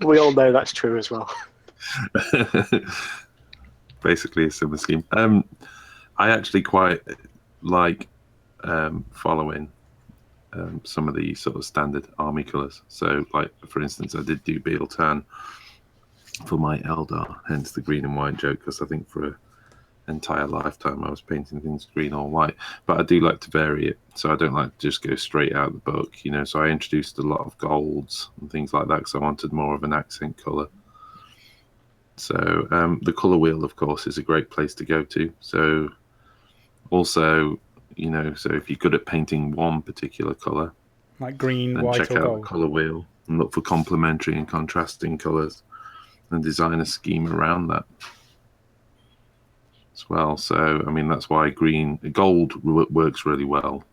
We all know that's true as well. Basically a similar scheme. I actually quite like following some of the sort of standard army colours. So, like, for instance, I did do Beetle Tan for my Eldar, hence the green and white joke, because I think for an entire lifetime I was painting things green or white. But I do like to vary it, so I don't like to just go straight out of the book, you know. So I introduced a lot of golds and things like that because I wanted more of an accent colour. So the colour wheel, of course, is a great place to go to. So also, you know, so if you're good at painting one particular colour, like green, then white, check or out gold? the colour wheel and look for complementary and contrasting colours and design a scheme around that as well. So, I mean, that's why gold works really well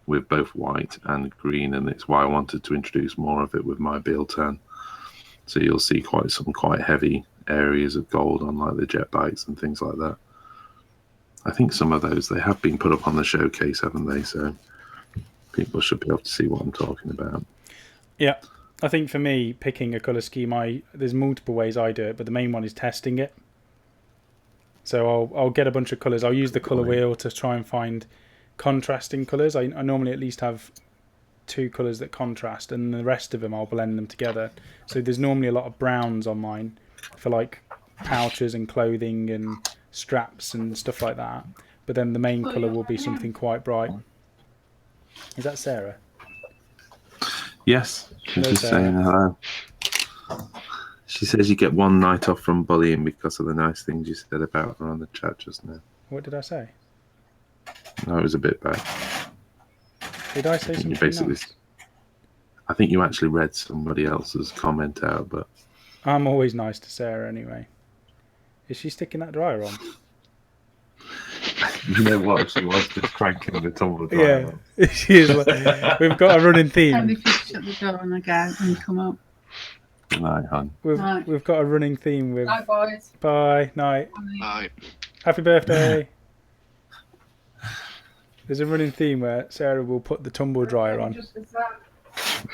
with both white and green, and it's why I wanted to introduce more of it with my Beetle Tan. So you'll see some quite heavy areas of gold on like the jet bikes and things like that. I think some of those, they have been put up on the showcase, haven't they? So people should be able to see what I'm talking about. Yeah. I think for me, picking a colour scheme, there's multiple ways I do it, but the main one is testing it. So I'll get a bunch of colours. I'll use the colour wheel to try and find contrasting colours. I normally at least have 2 colours that contrast, and the rest of them I'll blend them together. So there's normally a lot of browns on mine for like pouches and clothing and straps and stuff like that. But then the main colour will be something quite bright. Is that Sarah? Yes, she's Hello, just Sarah. saying hello. She says you get one night off from bullying because of the nice things you said about her on the chat just now. What did I say? No, it was a bit bad. Did I say something nice? I think you actually read somebody else's comment out, but I'm always nice to Sarah anyway. Is she sticking that dryer on? you know what? She was just cranking the tumble dryer. Yeah, she is. We've got a running theme. And if you shut the door and I go and come up. Night, hon. We've got a running theme with. Bye, boys. Bye, night. Bye. Happy birthday. There's a running theme where Sarah will put the tumble dryer on.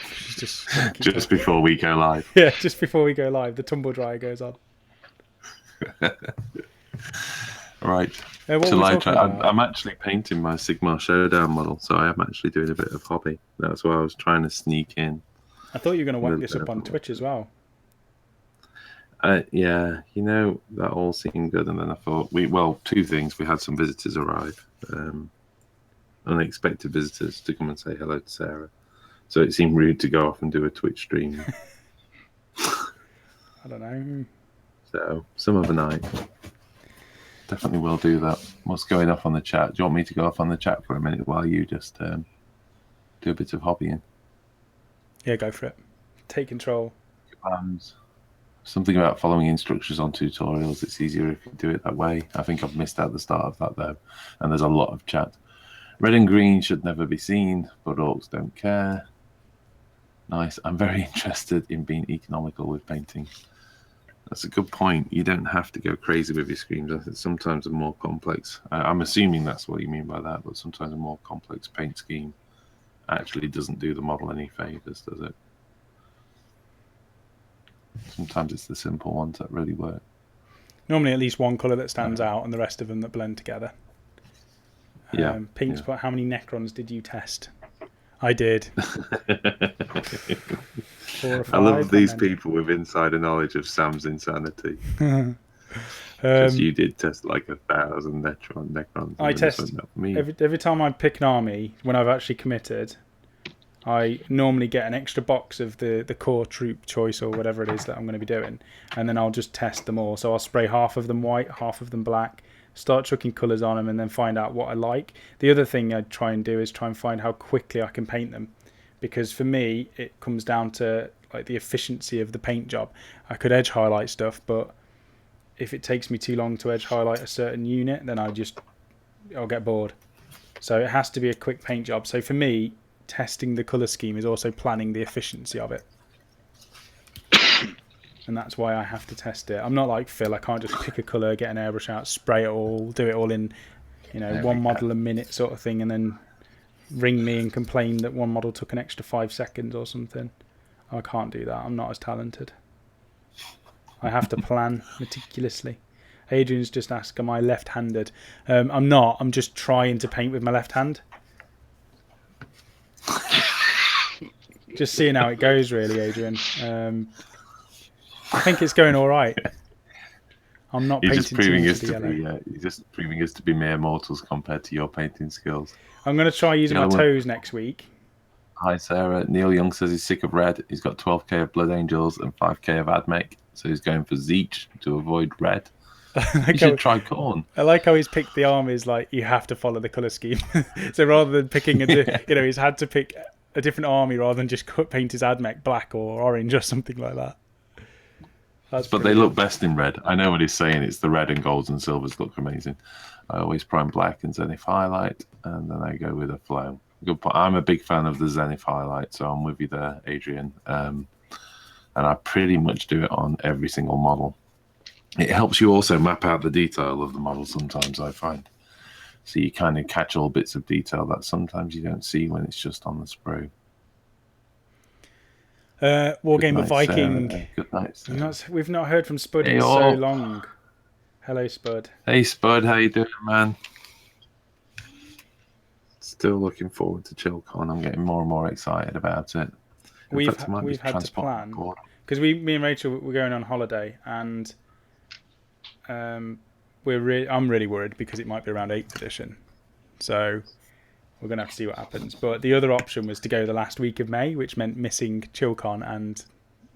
She's just before we go live. Yeah, just before we go live, the tumble dryer goes on. Right. I'm actually painting my Sigmar Showdown model, so I am actually doing a bit of hobby. That's why I was trying to sneak in. I thought you were going to whack this up on Twitch as well. Yeah, you know, that all seemed good, and then I thought, two things. We had some visitors arrive, unexpected visitors to come and say hello to Sarah. So it seemed rude to go off and do a Twitch stream. I don't know. So, some other night. Definitely will do that. What's going off on the chat? Do you want me to go off on the chat for a minute while you just do a bit of hobbying? Yeah, go for it. Take control. Something about following instructions on tutorials. It's easier if you do it that way. I think I've missed out the start of that, though. And there's a lot of chat. Red and green should never be seen, but orcs don't care. Nice. I'm very interested in being economical with painting. That's a good point. You don't have to go crazy with your schemes. I think sometimes a more complex... I'm assuming that's what you mean by that, but sometimes a more complex paint scheme actually doesn't do the model any favours, does it? Sometimes it's the simple ones that really work. Normally at least one colour that stands out and the rest of them that blend together. Yeah. Pink's put, how many Necrons did you test? I did. 4 or 5, I love these people with insider knowledge of Sam's insanity. Because you did test like 1,000 Necrons. I test every time I pick an army, when I've actually committed, I normally get an extra box of the core troop choice or whatever it is that I'm going to be doing, and then I'll just test them all. So I'll spray half of them white, half of them black, start chucking colours on them, and then find out what I like. The other thing I try and do is try and find how quickly I can paint them, because for me it comes down to like the efficiency of the paint job. I could edge highlight stuff, but if it takes me too long to edge highlight a certain unit, then I'll get bored. So it has to be a quick paint job. So for me, testing the colour scheme is also planning the efficiency of it. and that's why I have to test it. I'm not like Phil. I can't just pick a colour, get an airbrush out, spray it all, do it all in, one model a minute sort of thing, and then ring me and complain that one model took an extra 5 seconds or something. I can't do that. I'm not as talented. I have to plan meticulously. Adrian's just asked, am I left-handed? I'm not. I'm just trying to paint with my left hand. Just seeing how it goes, really, Adrian. I think it's going all right. I'm not painting too much of the yellow. You're just proving us to be mere mortals compared to your painting skills. I'm going to try using my toes next week. Hi, Sarah. Neil Young says he's sick of red. He's got 12k of Blood Angels and 5k of Admech, so he's going for Zeech to avoid red. You should try corn. I like how he's picked the armies like you have to follow the colour scheme. So rather than picking he's had to pick a different army rather than just paint his Admech black or orange or something like that. But they look best in red. I know what he's saying. It's the red and golds and silvers look amazing. I always prime black and Zenith highlight, and then I go with a flow. Good point. I'm a big fan of the Zenith highlight, so I'm with you there, Adrian. And I pretty much do it on every single model. It helps you also map out the detail of the model sometimes, I find. So you kind of catch all bits of detail that sometimes you don't see when it's just on the sprue. Wargamer Viking. Good night. We've not heard from Spud in so long. Hello, Spud. Hey, Spud. How you doing, man? Still looking forward to ChillCon. I'm getting more and more excited about it. We've had to plan because me and Rachel were going on holiday, and I'm really worried because it might be around 8th edition, so we're gonna have to see what happens. But the other option was to go the last week of May, which meant missing ChillCon and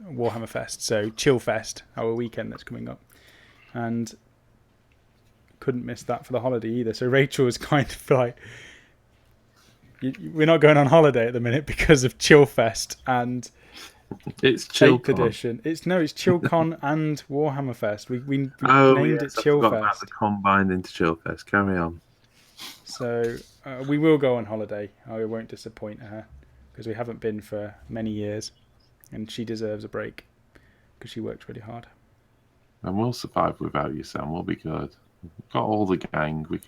Warhammer Fest. So Chill Fest, our weekend that's coming up, and couldn't miss that for the holiday either. So Rachel was kind of like, we're not going on holiday at the minute because of Chill Fest and it's ChillCon. 8th edition. It's ChillCon and Warhammer Fest. We named it Chill Fest. About the combined into Chill Fest. Carry on. So we will go on holiday. I won't disappoint her because we haven't been for many years, and she deserves a break because she worked really hard. And we'll survive without you, Sam. We'll be good. We've got all the gang. We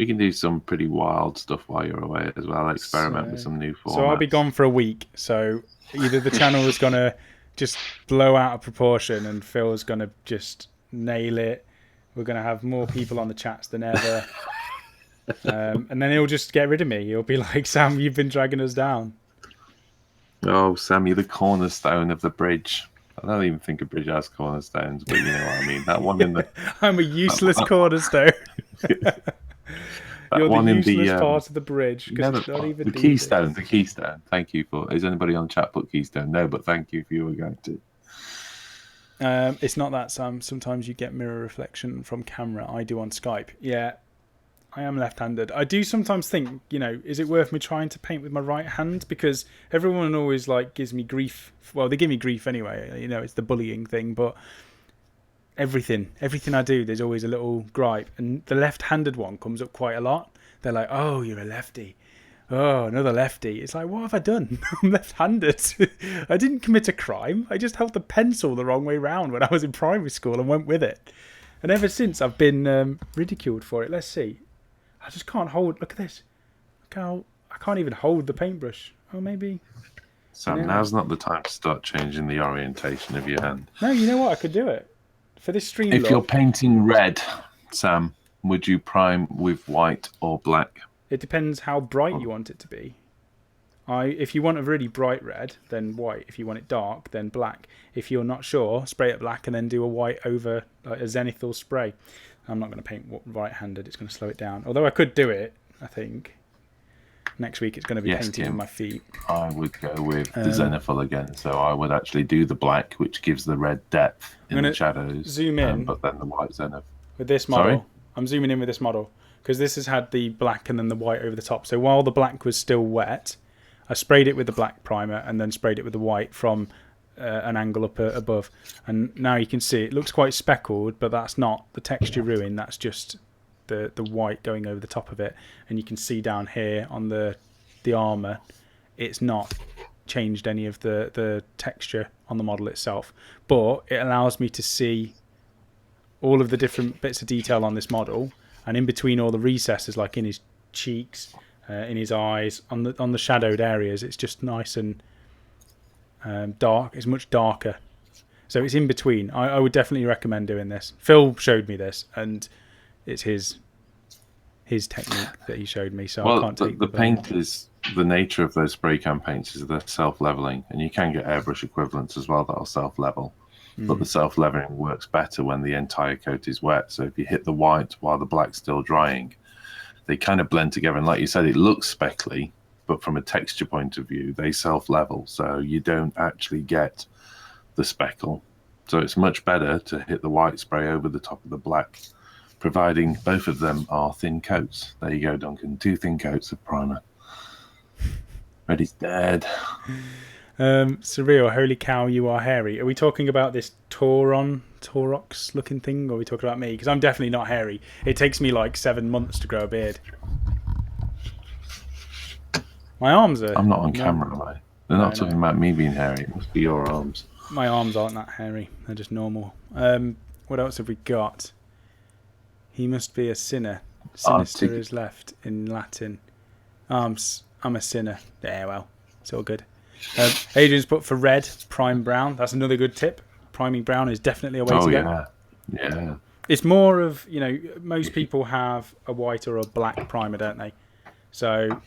can do some pretty wild stuff while you're away as well. Experiment with some new formats. So I'll be gone for a week. So either the channel is going to just blow out of proportion and Phil's going to just nail it. We're going to have more people on the chats than ever. And then he'll just get rid of me. He'll be like, Sam, you've been dragging us down. Oh, Sam, you're the cornerstone of the bridge. I don't even think a bridge has cornerstones, but you know what I mean. That one in the... I'm a useless cornerstone. You're the useless part of the bridge. It's not even the keystone. The keystone. Thank you for... Is anybody on the chat put keystone? No, but thank you if you were going to. It's not that, Sam. Sometimes you get mirror reflection from camera. I do on Skype. Yeah, I am left-handed. I do sometimes think, is it worth me trying to paint with my right hand? Because everyone always gives me grief. Well, they give me grief anyway. It's the bullying thing. But everything I do, there's always a little gripe. And the left-handed one comes up quite a lot. They're like, oh, you're a lefty. Oh, another lefty. It's like, what have I done? I'm left-handed. I didn't commit a crime. I just held the pencil the wrong way round when I was in primary school and went with it. And ever since, I've been ridiculed for it. Let's see. I just can't hold... Look at this. I can't even hold the paintbrush. Oh, maybe... Sam, now's not the time to start changing the orientation of your hand. No, you know what? I could do it. For this stream If you're painting red, Sam, would you prime with white or black? It depends how bright you want it to be. If you want a really bright red, then white. If you want it dark, then black. If you're not sure, spray it black and then do a white over like a zenithal spray. I'm not going to paint right-handed. It's going to slow it down. Although I could do it, I think. Next week it's going to be painted with my feet. I would go with the zenithal again. So I would actually do the black, which gives the red depth in the shadows. Zoom in. But then the white zenith. With this model. Sorry? I'm zooming in with this model. Because this has had the black and then the white over the top. So while the black was still wet, I sprayed it with the black primer and then sprayed it with the white from an angle up above. And now you can see it looks quite speckled, but that's not the texture ruin. That's just the white going over the top of it. And you can see down here on the armour, it's not changed any of the texture on the model itself, but it allows me to see all of the different bits of detail on this model, and in between all the recesses, like in his cheeks, in his eyes, on the shadowed areas, it's just nice and dark. It's much darker, so it's in between. I would definitely recommend doing this. Phil showed me this, and it's his technique that he showed me, so I can't take the paint is the nature of those spray can paints is they're self-leveling, and you can get airbrush equivalents as well that'll self-level. But the self-leveling works better when the entire coat is wet. So if you hit the white while the black's still drying, they kind of blend together. And like you said, it looks speckly, but from a texture point of view, they self-level. So you don't actually get the speckle. So it's much better to hit the white spray over the top of the black, providing both of them are thin coats. There you go, Duncan. 2 thin coats of primer. Ready's dead. Surreal, holy cow, you are hairy. Are we talking about this Taurox looking thing, or are we talking about me? Because I'm definitely not hairy. It takes me like 7 months to grow a beard. My arms are... I'm not on camera, am I? They're not talking about me being hairy. It must be your arms. My arms aren't that hairy. They're just normal. What else have we got? He must be a sinner. Sinister is left in Latin. I'm a sinner. Yeah, well, it's all good. Adrian's put for red, prime brown. That's another good tip. Priming brown is definitely a way to go. Yeah. It's more of, most people have a white or a black primer, don't they? So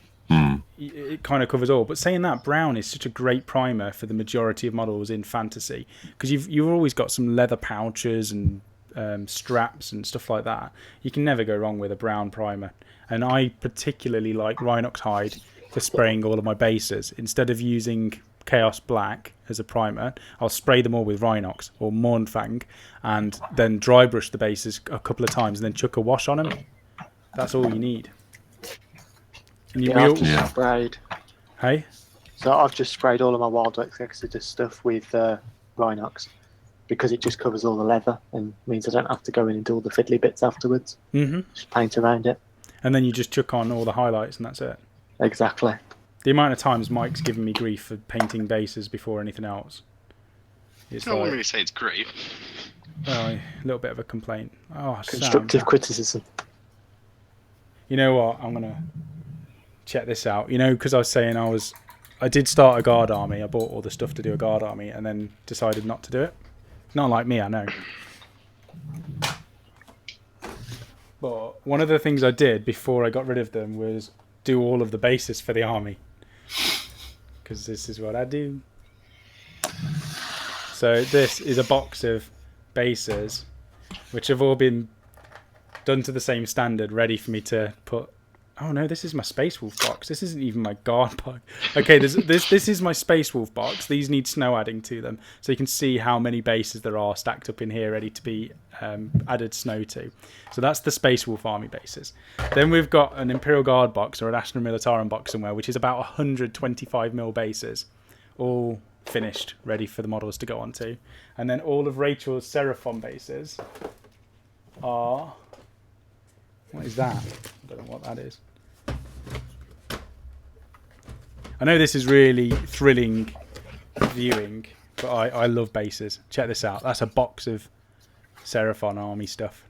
it kind of covers all. But saying that, brown is such a great primer for the majority of models in fantasy, because you've always got some leather pouches and straps and stuff like that. You can never go wrong with a brown primer. And I particularly like Rhinox hide for spraying all of my bases. Instead of using Chaos Black as a primer, I'll spray them all with Rhinox or Mournfang, and then dry brush the bases a couple of times and then chuck a wash on them. That's all you need. And I've just sprayed. Hey? So I've just sprayed all of my Wild Exodus stuff with Rhinox, because it just covers all the leather and means I don't have to go in and do all the fiddly bits afterwards. Just paint around it. And then you just chuck on all the highlights and that's it. Exactly. The amount of times Mike's given me grief for painting bases before anything else. I wouldn't really say it's grief. Well, a little bit of a complaint. Oh, constructive criticism. You know what? I'm going to check this out. Because I was saying I did start a guard army. I bought all the stuff to do a guard army and then decided not to do it. Not like me, I know. But one of the things I did before I got rid of them was do all of the bases for the army, because this is what I do. So this is a box of bases which have all been done to the same standard, ready for me to put. Oh no, this is my Space Wolf box. This isn't even my guard box. Okay, this is my Space Wolf box. These need snow adding to them, so you can see how many bases there are stacked up in here ready to be added snow to. So that's the Space Wolf army bases. Then we've got an Imperial Guard box or an Astra Militarum box somewhere, which is about 125mm bases, all finished, ready for the models to go onto. And then all of Rachel's Seraphon bases are... What is that? I don't know what that is. I know this is really thrilling viewing, but I love bases. Check this out. That's a box of Seraphon army stuff.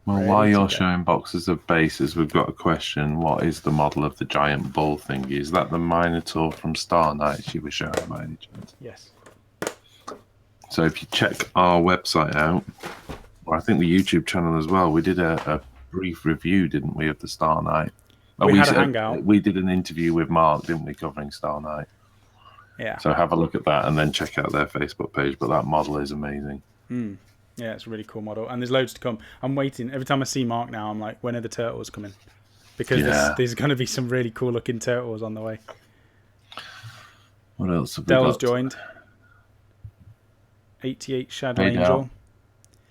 Well, while you're showing boxes of bases, we've got a question. What is the model of the giant bull thingy? Is that the Minotaur from Star Knights you were showing by any chance? Yes. So if you check our website out, or I think the YouTube channel as well, we did a brief review, didn't we, of the Star Knight? We had a hangout. We did an interview with Mark, didn't we, covering Star Knight? Yeah. So have a look at that and then check out their Facebook page. But that model is amazing. Yeah, it's a really cool model. And there's loads to come. I'm waiting. Every time I see Mark now, I'm like, when are the turtles coming? Because there's going to be some really cool looking turtles on the way. What else have we Dell's got? joined. 88 Shadow Angel.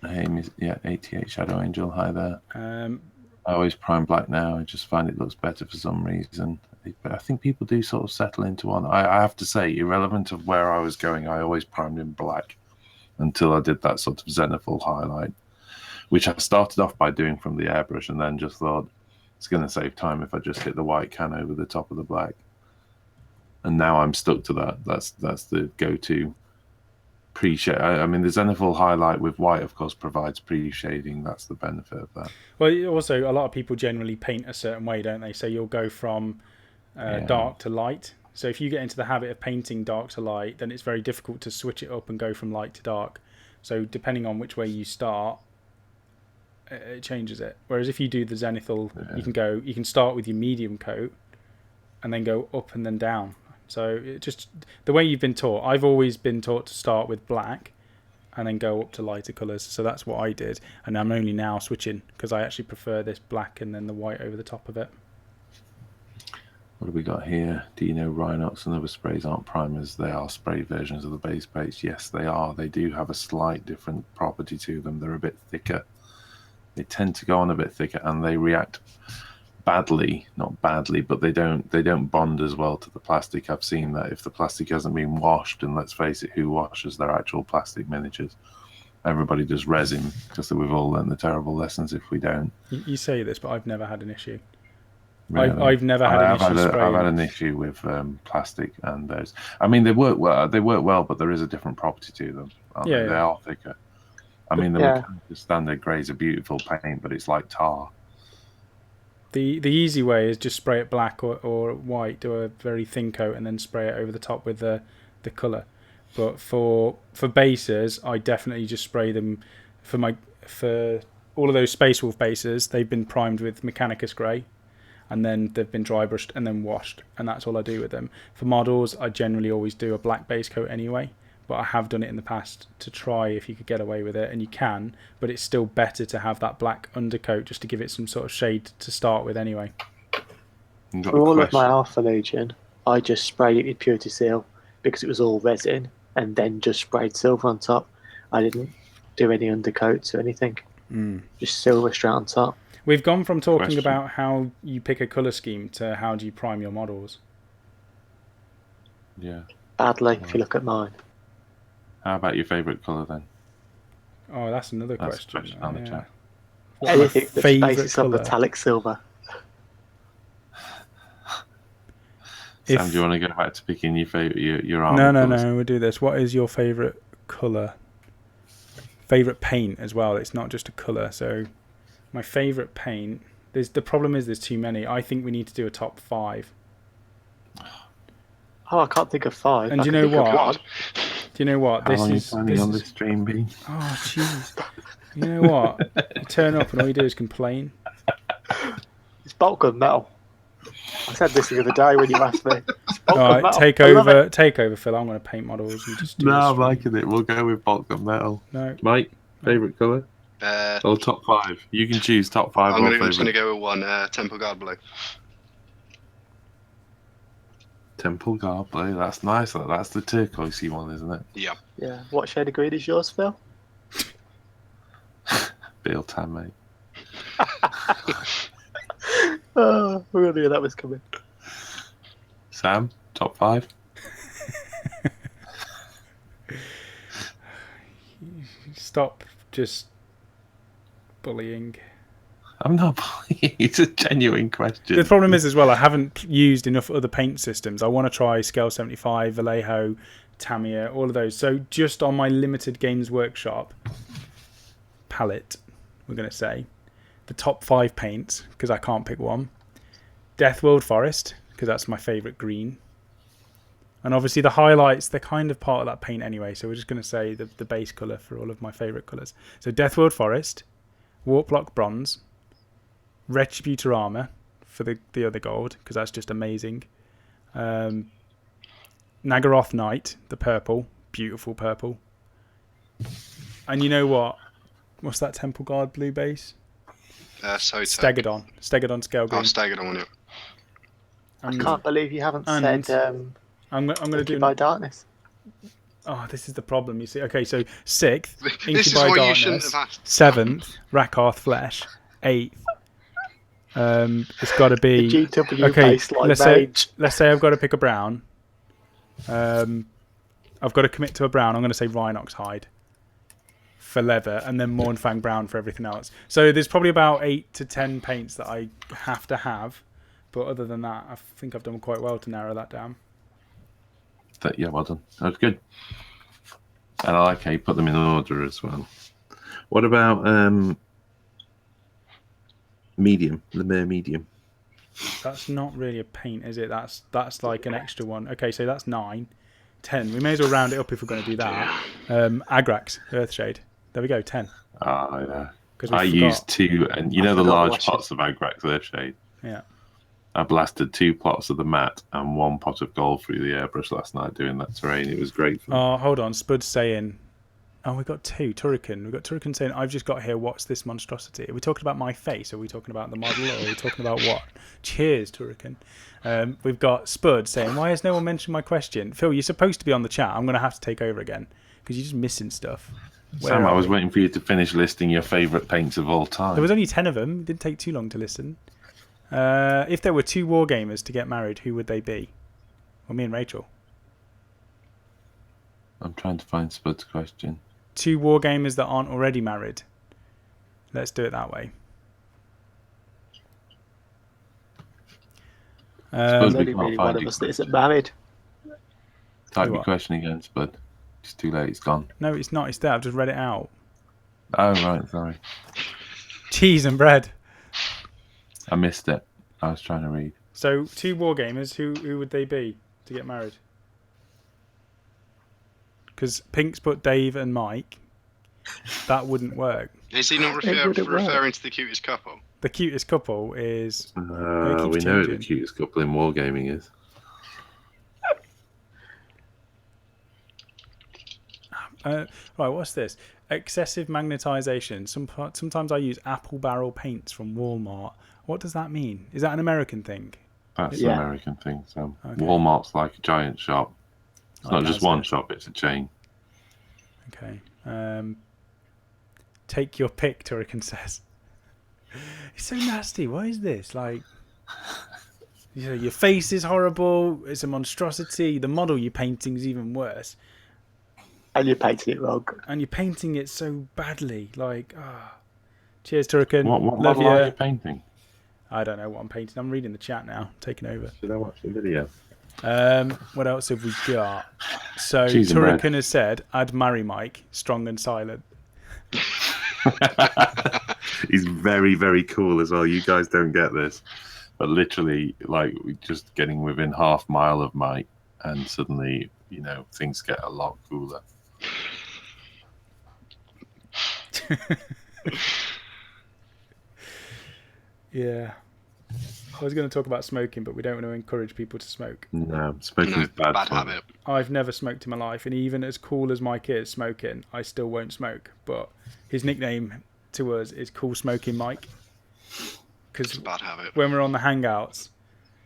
Hey, yeah, 88 Shadow Angel. Hi there. I always prime black now. I just find it looks better for some reason. But I think people do sort of settle into one. I have to say, irrelevant of where I was going, I always primed in black until I did that sort of zenithal highlight, which I started off by doing from the airbrush and then just thought it's going to save time if I just hit the white can over the top of the black. and now I'm stuck to that. That's the go-to pre-shade. I mean, the Zenithal highlight with white, of course, provides pre-shading. That's the benefit of that. Well, also, a lot of people generally paint a certain way, don't they? So you'll go from dark to light. So if you get into the habit of painting dark to light, then it's very difficult to switch it up and go from light to dark. So depending on which way you start, it changes it. Whereas if you do the Zenithal, you can start with your medium coat and then go up and then down. So it just the way you've been taught. I've always been taught to start with black and then go up to lighter colours. So that's what I did, and I'm only now switching because I actually prefer this black and then the white over the top of it. What have we got here? Do you know Rhinox and other sprays aren't primers? They are spray versions of the base paints. Yes, they are. They do have a slight different property to them. They're a bit thicker. They tend to go on a bit thicker, and they react badly, not badly, but they don't bond as well to the plastic. I've seen that if the plastic hasn't been washed, and let's face it, who washes their actual plastic miniatures? Everybody does resin, because we've all learned the terrible lessons if we don't. You say this, but I've never had an issue. Really? I've never had an issue spraying. I've had an issue with plastic and those. I mean, they work well, but there is a different property to them. They are thicker. I mean, the standard grey is a beautiful paint, but it's like tar. The easy way is just spray it black or white, do a very thin coat, and then spray it over the top with the colour. But for bases, I definitely just spray them. For all of those Space Wolf bases, they've been primed with Mechanicus grey, and then they've been dry brushed and then washed, and that's all I do with them. For models, I generally always do a black base coat anyway, but I have done it in the past to try if you could get away with it, and you can, but it's still better to have that black undercoat just to give it some sort of shade to start with anyway. For all of my Alpha Legion, I just sprayed it with Purity Seal because it was all resin, and then just sprayed silver on top. I didn't do any undercoats or anything, just silver straight on top. We've gone from talking about how you pick a colour scheme to how do you prime your models. Yeah. Badly, if you look at mine. How about your favourite colour then? Oh, that's another question. On the chat. Anything that's basis of metallic silver. Sam, do you want to go back to picking your favourite your armour? No, we'll do this. What is your favourite colour? Favourite paint as well. It's not just a colour. So my favourite paint. The problem is there's too many. I think we need to do a top 5. Oh, I can't think of 5. And do you know what? Do you know what? How long are you planning on this stream being? Oh, jeez. You know what? You turn up and all you do is complain. It's bulk of metal. I said this the other day when you asked me. All right, take over, Phil. I'm going to paint models. And just do I'm liking it. We'll go with bulk of metal. No, Mike, favourite colour? Or top 5? You can choose top 5. I'm just going to go with one. Temple Guard Blue. Temple Guard Blue. That's nice. That's the turquoisey one, isn't it? Yeah. Yeah. What shade of green is yours, Phil? Beal tan, mate. Oh, we all knew that was coming. Sam, top 5? Stop just bullying. I'm not bullying. It's a genuine question. The problem is as well, I haven't used enough other paint systems. I want to try Scale 75, Vallejo, Tamiya, all of those. So just on my limited Games Workshop palette, we're going to say, the top 5 paints, because I can't pick one. Deathworld Forest, because that's my favourite green. And obviously the highlights, they're kind of part of that paint anyway, so we're just going to say the base colour for all of my favourite colours. So Deathworld Forest, Warplock Bronze, Retributor Armour for the other gold, because that's just amazing. Nagaroth Knight, the purple, beautiful purple. And you know what? What's that Temple Guard blue base? Stegodon Scale Green. Oh, Stegodon, yeah. I can't believe you haven't said I'm going to do by Darkness. Oh, this is the problem, you see. Okay, so 6th, This is Incubi what Darkness. you shouldn't have asked. 7th, Rakarth Flesh. 8th, it's got to be... The GW okay, baseline let's say I've got to pick a brown. I've got to commit to a brown. I'm going to say Rhinox Hide for leather, and then Mournfang Brown for everything else. So there's probably about 8 to 10 paints that I have to have, but other than that, I think I've done quite well to narrow that down. Yeah, well done. That was good. And I like how you put them in order as well. What about medium? The mere medium. That's not really a paint, is it? That's like an extra one. Okay, so that's 9. 10. We may as well round it up if we're going to do that. Agrax, Earthshade. There we go, 10. Yeah. I used 2, and you know the large pots of Agrax Earthshade? Yeah. I blasted 2 pots of the matte and 1 pot of gold through the airbrush last night doing that terrain. It was great fun. Oh, hold on. Spud's saying... Oh, we got 2. Turrican. We've got Turrican saying, I've just got here, what's this monstrosity? Are we talking about my face? Are we talking about the model? Or are we talking about what? Cheers, Turrican. We've got Spud saying, why has no one mentioned my question? Phil, you're supposed to be on the chat. I'm going to have to take over again because you're just missing stuff. Sam, I was waiting for you to finish listing your favourite paints of all time. There was only 10 of them. It didn't take too long to listen. If there were 2 wargamers to get married, who would they be? Well, me and Rachel. I'm trying to find Spud's question. 2 wargamers that aren't already married. Let's do it that way. There's only really one of us that isn't married. Type your question again, Spud. It's too late. It's gone. No, it's not. It's there. I've just read it out. Oh, right. Sorry. Cheese and bread. I missed it. I was trying to read. So, 2 wargamers, who would they be to get married? Because Pink's put Dave and Mike. That wouldn't work. Is he not referring to the cutest couple? The cutest couple is... we know who the cutest couple in wargaming is. Right, what's this? Excessive magnetization. Sometimes I use apple barrel paints from Walmart. What does that mean? Is that an American thing? That's an American thing. So okay. Walmart's like a giant shop. It's not just one shop, it's a chain. Okay. Take your pick, Turrican says. It's so nasty. Why is this? Like, you know, your face is horrible. It's a monstrosity. The model you're painting is even worse. And you're painting it wrong. And you're painting it so badly. Like, cheers, Turrican. What model are you painting? I don't know what I'm painting. I'm reading the chat now. Taking over. Should I watch the video? What else have we got? So Cheese Turrican has said, "I'd marry Mike, strong and silent." He's very, very cool as well. You guys don't get this, but literally, like, just getting within half mile of Mike, and suddenly, you know, things get a lot cooler. Yeah. I was going to talk about smoking, but we don't want to encourage people to smoke. No, smoking is bad habit. I've never smoked in my life, and even as cool as Mike is smoking, I still won't smoke. But his nickname to us is Cool Smoking Mike. Because when we're on the Hangouts,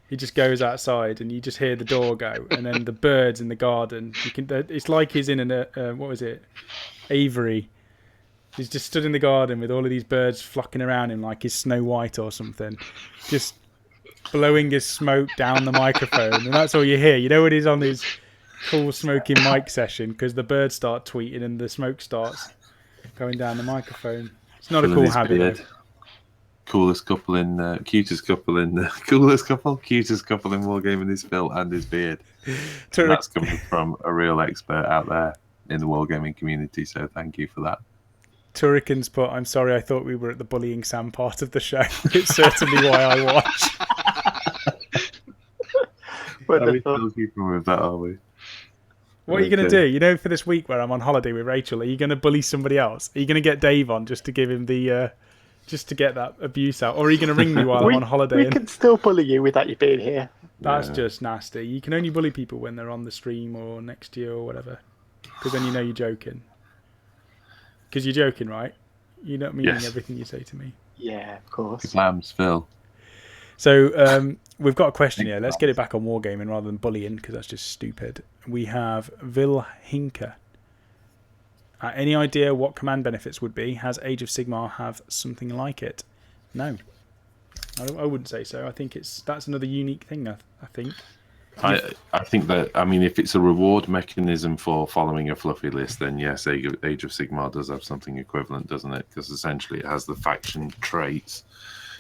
he just goes outside, and you just hear the door go, and then the birds in the garden. It's like he's in an what was it, aviary. He's just stood in the garden with all of these birds flocking around him like he's Snow White or something, just blowing his smoke down the microphone, and that's all you hear. You know when he's on his Cool Smoking Mic session, because the birds start tweeting and the smoke starts going down the microphone. It's not a cool habit. Coolest couple in cutest couple in cutest couple in wargaming is Phil and his beard. And that's coming from a real expert out there in the wargaming community. So thank you for that. Turrican's put, I'm sorry, I thought we were at the bullying Sam part of the show. It's certainly why I watch. Are we still keeping with that, are we? What are you going to do? You know, for this week where I'm on holiday with Rachel, are you going to bully somebody else? Are you going to get Dave on just to give him the, just to get that abuse out? Or are you going to ring me while I'm on holiday? We can still bully you without you being here. That's just nasty. You can only bully people when they're on the stream or next to you or whatever. Because then you know you're joking. Because you're joking, right? You're not meaning everything you say to me. Yeah, of course. Lambs, Phil. So we've got a question here. Let's get it back on wargaming rather than bullying, because that's just stupid. We have Vil Hinker. Any idea what command benefits would be? Has Age of Sigmar have something like it? No. I wouldn't say so. I think that's another unique thing, I think. I think that, I mean, if it's a reward mechanism for following a fluffy list, then yes, Age of Sigmar does have something equivalent, doesn't it? Because essentially it has the faction traits.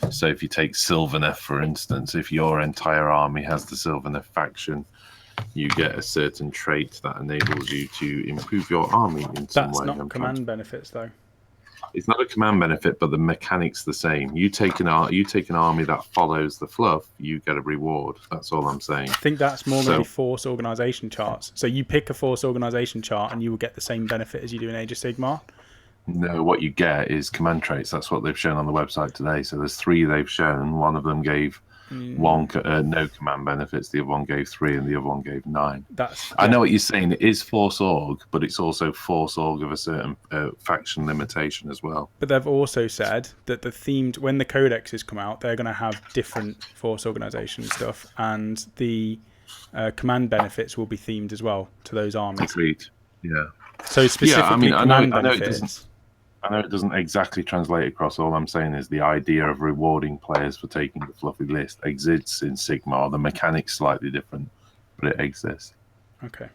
So if you take Sylvaneth, for instance, if your entire army has the Sylvaneth faction, you get a certain trait that enables you to improve your army in some That's way. not command benefits, though. It's not a command benefit, but the mechanic's the same. You take an army that follows the fluff, you get a reward. That's all I'm saying. I think that's more going to be force organisation charts. So you pick a force organisation chart and you will get the same benefit as you do in Age of Sigmar. No, what you get is command traits. That's what they've shown on the website today. So there's 3 they've shown. One of them gave no command benefits. The other one gave 3, and the other one gave 9. I know what you're saying. It is force org, but it's also force org of a certain faction limitation as well. But they've also said that when the codexes come out, they're going to have different force organisation stuff, and the command benefits will be themed as well to those armies. Agreed. Yeah. So specifically, command benefits. I know it doesn't exactly translate across. All I'm saying is the idea of rewarding players for taking the fluffy list exists in Sigmar. The mechanic's slightly different, but it exists. Okay.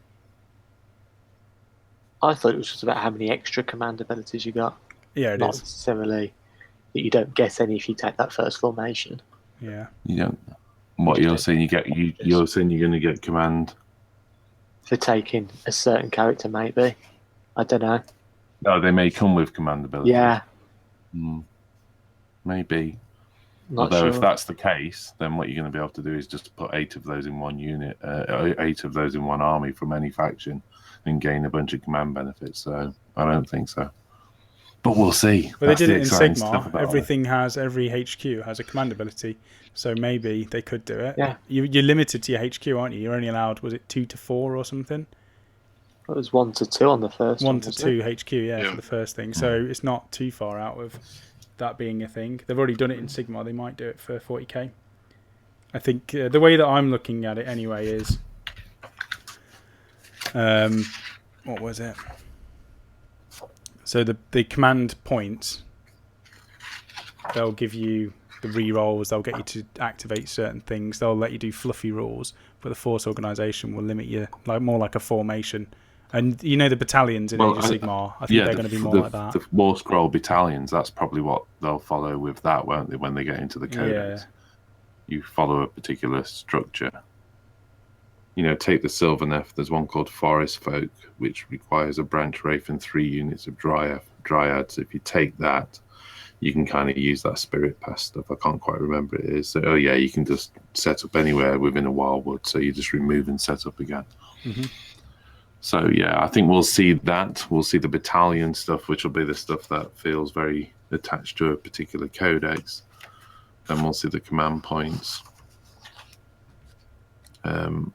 I thought it was just about how many extra command abilities you got. Yeah, it Not is. necessarily that you don't get any if you take that first formation. Yeah. You don't. What you're saying, you're saying you're going to get command for taking a certain character, maybe. I don't know. No, they may come with command ability. Yeah. Maybe. Although if that's the case, then what you're going to be able to do is just put 8 of those in one unit, 8 of those in one army from any faction, and gain a bunch of command benefits. So I don't think so. But we'll see. Well, they did it in Sigmar. Every HQ has a command ability, so maybe they could do it. Yeah. You're limited to your HQ, aren't you? You're only allowed, was it 2 to 4 or something? It was 1 to 2 on the first 1 to 2 HQ, for the first thing. So it's not too far out of that being a thing. They've already done it in Sigmar. They might do it for 40k. I think the way that I'm looking at it anyway is, what was it? So the command points, they'll give you the re-rolls. They'll get you to activate certain things. They'll let you do fluffy rules, but the force organisation will limit you more like a formation. And you know the battalions in Age of Sigmar, I think they're going to be more like that. The War Scroll battalions, that's probably what they'll follow with that, won't they, when they get into the codex? Yeah. You follow a particular structure. You know, take the Sylvaneth, there's one called Forest Folk, which requires a branch wraith and 3 units of dryads. If you take that, you can kind of use that Spirit Pass stuff. I can't quite remember what it is. So, you can just set up anywhere within a wildwood, so you just remove and set up again. Mm-hmm. So, I think we'll see that. We'll see the battalion stuff, which will be the stuff that feels very attached to a particular codex. Then we'll see the command points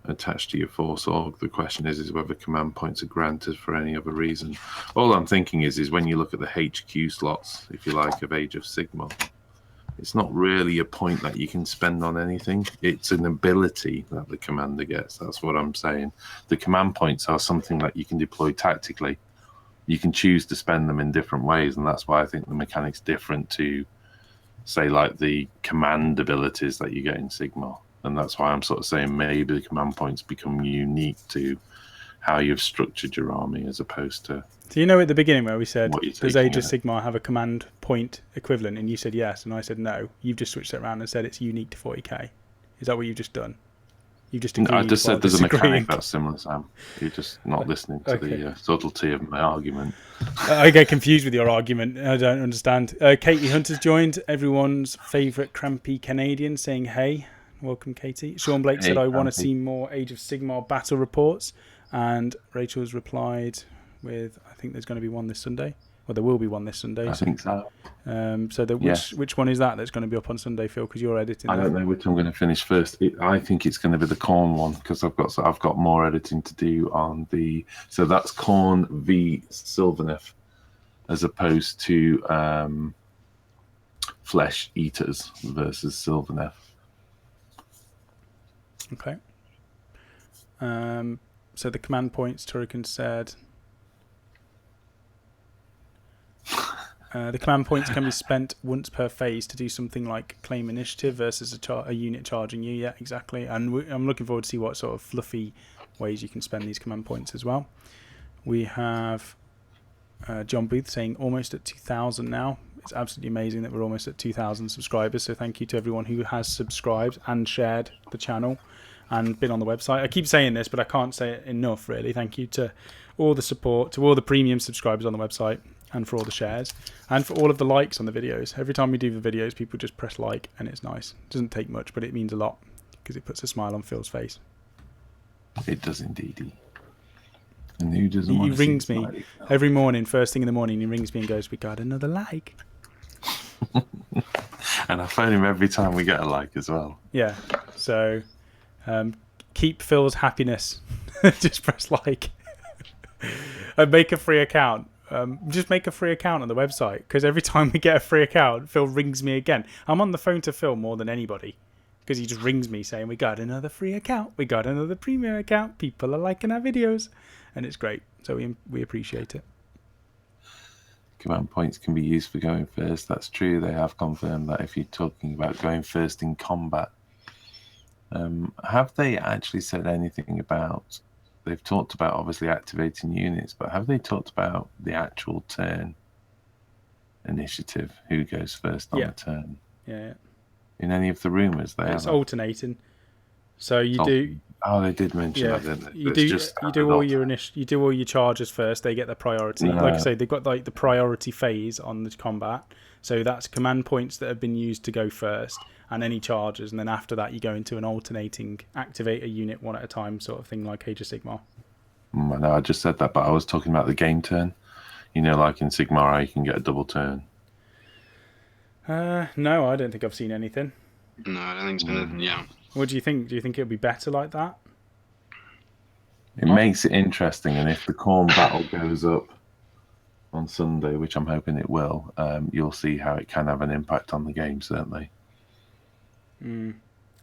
attached to your force org. The question is whether command points are granted for any other reason. All I'm thinking is when you look at the HQ slots, if you like, of Age of Sigmar, it's not really a point that you can spend on anything. It's an ability that the commander gets. That's what I'm saying. The command points are something that you can deploy tactically. You can choose to spend them in different ways, and that's why I think the mechanic's different to, say, like the command abilities that you get in Sigmar. And that's why I'm sort of saying maybe the command points become unique to how you've structured your army as opposed to... So you know at the beginning where we said, does Age of Sigmar have a command point equivalent? And you said yes, and I said no. You've just switched it around and said it's unique to 40k. Is that what you've just done? You've just agreed. I just said there's a mechanic that's similar, Sam. You're just not listening to the subtlety of my argument. I get confused with your argument. I don't understand. Katie Hunter's joined, everyone's favourite crampy Canadian, saying hey. Welcome, Katie. Sean Blake said, I want to see more Age of Sigmar battle reports. And Rachel's replied with, I think there's going to be one this Sunday. Well, there will be one this Sunday. I think so. Which one is that's going to be up on Sunday, Phil? Because you're editing. I don't know which I'm going to finish first. I think it's going to be the Khorne one because I've got more editing to do on the. So that's Khorne v Sylvaneth, as opposed to Flesh Eaters versus Sylvaneth. Okay. So the command points, Turrican said. The command points can be spent once per phase to do something like claim initiative versus a unit charging you. Yeah, exactly. And I'm looking forward to see what sort of fluffy ways you can spend these command points as well. We have John Booth saying almost at 2,000 now. It's absolutely amazing that we're almost at 2,000 subscribers. So thank you to everyone who has subscribed and shared the channel. and been on the website. I keep saying this, but I can't say it enough, really. Thank you to all the support, to all the premium subscribers on the website, and for all the shares, and for all of the likes on the videos. Every time we do the videos, people just press like, and it's nice. It doesn't take much, but it means a lot, because it puts a smile on Phil's face. It does indeed. And who doesn't He want to see rings me smiley? every morning, first thing in the morning, he rings me and goes, "We got another like." And I phone him every time we get a like as well. Yeah, so keep Phil's happiness. Just press like. And make a free account. Just make a free account on the website, because every time we get a free account, Phil rings me again. I'm on the phone to Phil more than anybody, because he just rings me saying, "We got another free account. We got another premium account. People are liking our videos," and it's great. So we appreciate it. Command points can be used for going first. That's true. They have confirmed that if you're talking about going first in combat. Have they actually said anything about... They've talked about obviously activating units, but have they talked about the actual turn initiative? Who goes first on the turn? Yeah. In any of the rumours, It's alternating. So you do. Oh, they did mention that, didn't they? You do all your charges first. They get the priority. Like I say, they've got like the priority phase on the combat. So that's command points that have been used to go first, and any charges, and then after that you go into an alternating activate a unit one at a time sort of thing, like Age of Sigmar. I know I just said that, but I was talking about the game turn. You know, like in Sigmar, you can get a double turn. No, I don't think I've seen anything. No, I don't think it's been. Yeah. What do you think? Do you think it'll be better like that? It makes it interesting, and if the Khorne battle goes up on Sunday, which I'm hoping it will, you'll see how it can have an impact on the game, certainly.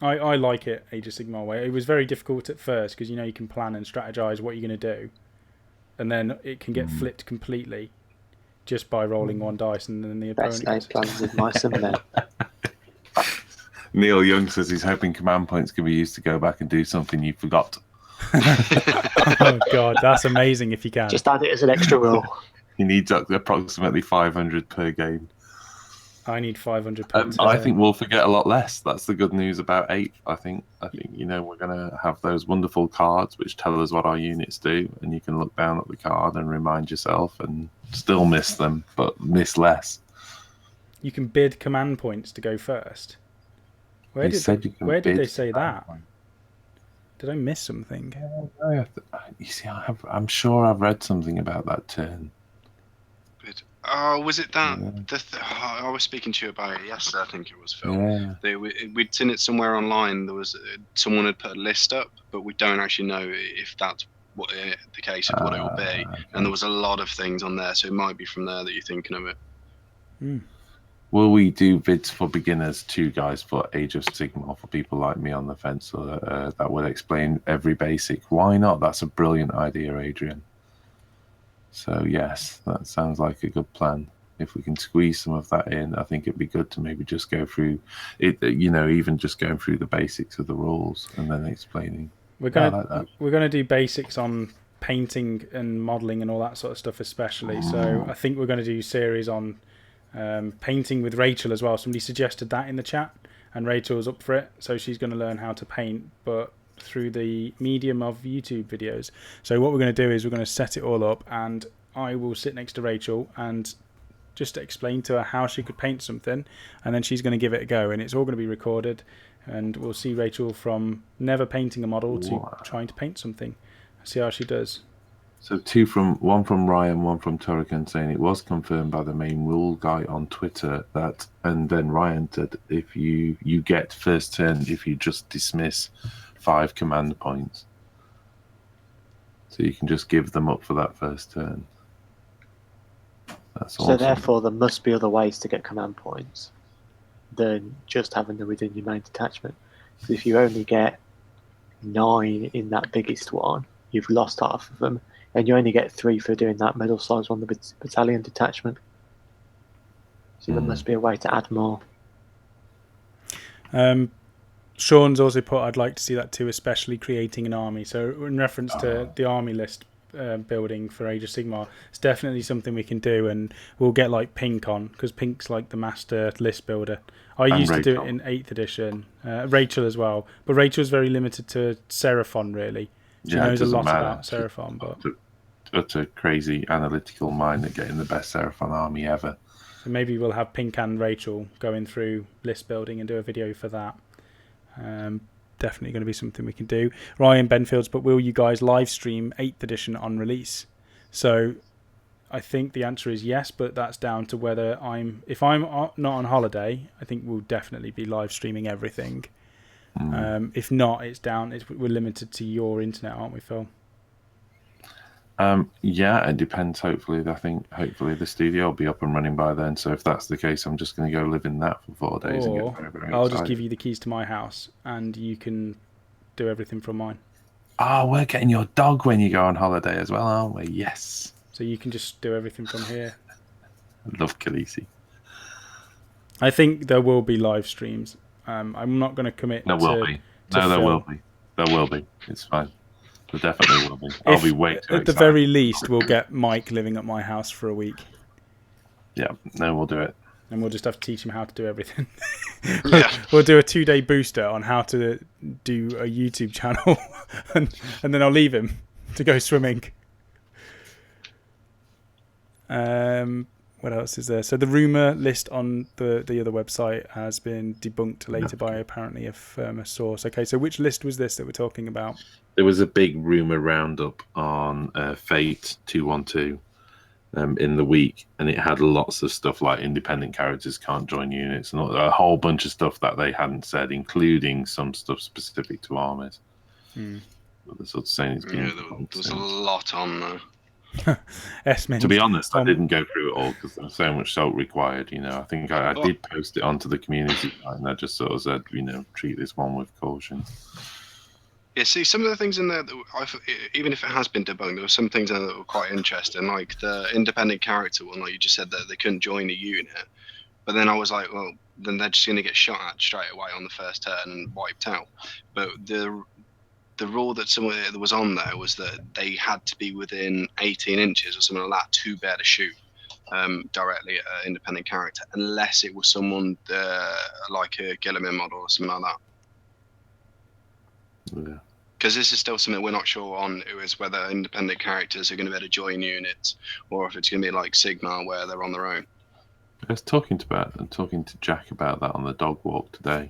I like it, Age of Sigmar way. It was very difficult at first, because you can plan and strategize what you're going to do, and then it can get flipped completely just by rolling one dice, and then the opponent... Best laid plans with mice and men. Neil Young says he's hoping command points can be used to go back and do something you forgot. Oh God, that's amazing if you can. Just add it as an extra roll. He needs approximately 500 per game. I need 500 points. I think we'll forget a lot less. That's the good news about 8. I think we're going to have those wonderful cards which tell us what our units do, and you can look down at the card and remind yourself and still miss them, but miss less. You can bid command points to go first. Where did they say that? Did I miss something? You see, I'm sure I've read something about that turn. Oh, was it that? I was speaking to you about it yesterday. I think it was Phil. Yeah. We'd seen it somewhere online. There was someone had put a list up, but we don't actually know if that's what the case of what it will be. Okay. And there was a lot of things on there, so it might be from there that you're thinking of it. Will we do vids for beginners too, guys, for Age of Sigmar, for people like me on the fence, that will explain every basic? Why not? That's a brilliant idea, Adrian. So yes, that sounds like a good plan. If we can squeeze some of that in, I think it'd be good to maybe just go through it, even just going through the basics of the rules and then explaining. We're gonna do basics on painting and modelling and all that sort of stuff especially. So I think we're going to do series on painting with Rachel as well. Somebody suggested that in the chat, and Rachel's up for it, so she's going to learn how to paint, but through the medium of YouTube videos. So what we're going to do is we're going to set it all up, and I will sit next to Rachel and just explain to her how she could paint something, and then she's going to give it a go, and it's all going to be recorded, and we'll see Rachel from never painting a model to trying to paint something. See how she does. So one from Ryan, one from Turrican, saying it was confirmed by the main rule guy on Twitter that, and then Ryan said if you get first turn if you just dismiss 5 command points. So you can just give them up for that first turn. That's awesome. So therefore there must be other ways to get command points than just having them within your main detachment. So if you only get 9 in that biggest one, you've lost half of them. And you only get 3 for doing that middle-sized one, the battalion detachment. So there must be a way to add more. Sean's also put, I'd like to see that too, especially creating an army. So in reference to the army list building for Age of Sigmar, it's definitely something we can do, and we'll get like Pink on, because Pink's like the master list builder. I used to do it in 8th edition. Rachel as well, but Rachel's very limited to Seraphon, really. She knows a lot about Seraphon, but utter crazy analytical mind at getting the best Seraphon army ever. So maybe we'll have Pink and Rachel going through list building and do a video for that. Definitely going to be something we can do. Ryan Benfields, but will you guys live stream 8th edition on release? So I think the answer is yes, but that's down to whether if I'm not on holiday, I think we'll definitely be live streaming everything. If not, we're limited to your internet, aren't we, Phil? Yeah, it depends. Hopefully the studio will be up and running by then. So if that's the case, I'm just going to go live in that for 4 days and get very, very I'll excited. just give you the keys to my house, and you can do everything from mine. Oh, we're getting your dog when you go on holiday as well, aren't we? Yes. So you can just do everything from here. I love Khaleesi. I think there will be live streams. I'm not going to commit. There will be. There will be. There will be. It's fine. There definitely will be. I'll be way too excited. At the very least, we'll get Mike living at my house for a week. Yeah, no, we'll do it. And we'll just have to teach him how to do everything. Yeah. We'll do a 2-day booster on how to do a YouTube channel, and then I'll leave him to go swimming. What else is there? So the rumor list on the other website has been debunked later by apparently a firmer source. Okay, so which list was this that we're talking about? There was a big rumor roundup on Fate 212 in the week, and it had lots of stuff like independent characters can't join units and a whole bunch of stuff that they hadn't said, including some stuff specific to armies. But they're sort of saying it's been there was a lot on there. To be honest, I didn't go through it all because there was so much salt required. I think I did post it onto the community site, and I just sort of said, treat this one with caution. Yeah, see, some of the things in there, even if it has been debunked, there were some things in there that were quite interesting, like the independent character one, like you just said that they couldn't join a unit. But then I was like, well, then they're just going to get shot at straight away on the first turn and wiped out. But the rule that was on there was that they had to be within 18 inches or something like that to be able to shoot directly at an independent character, unless it was someone like a Gilliman model or something like that. Yeah. Because this is still something we're not sure on, is whether independent characters are going to be able to join units, or if it's going to be like Sigmar where they're on their own. I was talking to Jack about that on the dog walk today.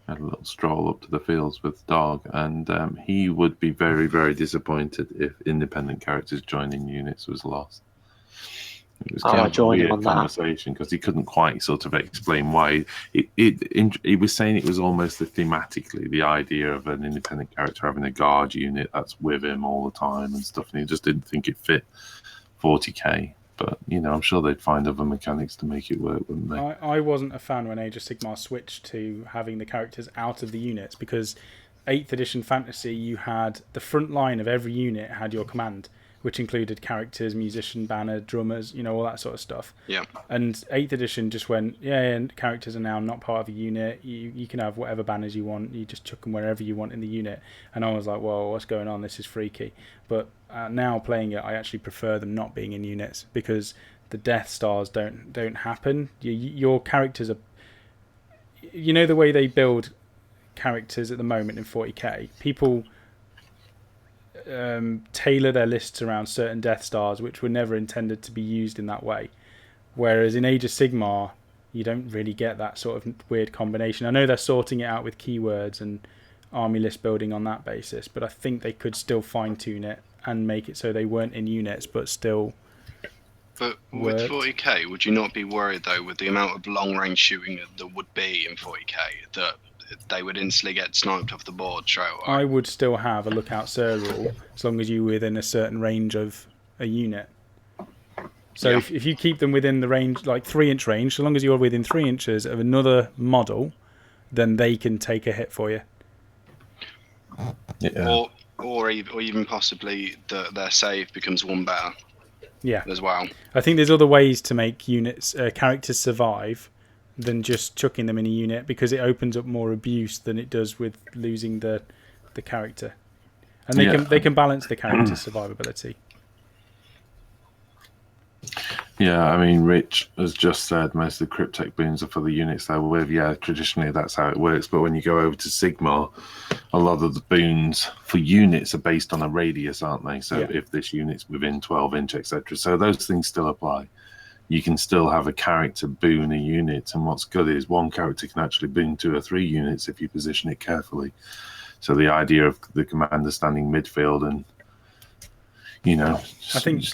Had a little stroll up to the fields with the dog, and he would be very, very disappointed if independent characters joining units was lost. It was kind of a weird conversation because he couldn't quite sort of explain why. He was saying it was almost thematically the idea of an independent character having a guard unit that's with him all the time and stuff, and he just didn't think it fit 40k. But, I'm sure they'd find other mechanics to make it work, wouldn't they? I wasn't a fan when Age of Sigmar switched to having the characters out of the units, because 8th edition fantasy, you had the front line of every unit had your command, which included characters, musician, banner, drummers, all that sort of stuff. Yeah. And 8th edition just went, and characters are now not part of the unit. You can have whatever banners you want. You just chuck them wherever you want in the unit. And I was like, whoa, what's going on? This is freaky. But now playing it, I actually prefer them not being in units, because the Death Stars don't happen. Your characters are... the way they build characters at the moment in 40k? People... tailor their lists around certain Death Stars which were never intended to be used in that way, whereas in Age of Sigmar you don't really get that sort of weird combination. I know they're sorting it out with keywords and army list building on that basis, but I think they could still fine-tune it and make it so they weren't in units but still But with 40k, would you not be worried though, with the amount of long-range shooting that would be in 40k, that they would instantly get sniped off the board straight away? I would still have a lookout sir rule as long as you're within a certain range of a unit. So if you keep them within the range, like 3-inch range, so long as you're within 3 inches of another model, then they can take a hit for you. Yeah. Or even possibly their save becomes one better. Yeah. As well. I think there's other ways to make characters survive than just chucking them in a unit, because it opens up more abuse than it does with losing the character. And they can balance the character's survivability. Yeah, I mean, Rich has just said most of the Cryptek boons are for the units they're with. Yeah, traditionally that's how it works. But when you go over to Sigmar, a lot of the boons for units are based on a radius, aren't they? So if this unit's within 12 inch, etc. So those things still apply. You can still have a character boon a unit. And what's good is one character can actually boon 2 or 3 units if you position it carefully. So the idea of the commander standing midfield and, I think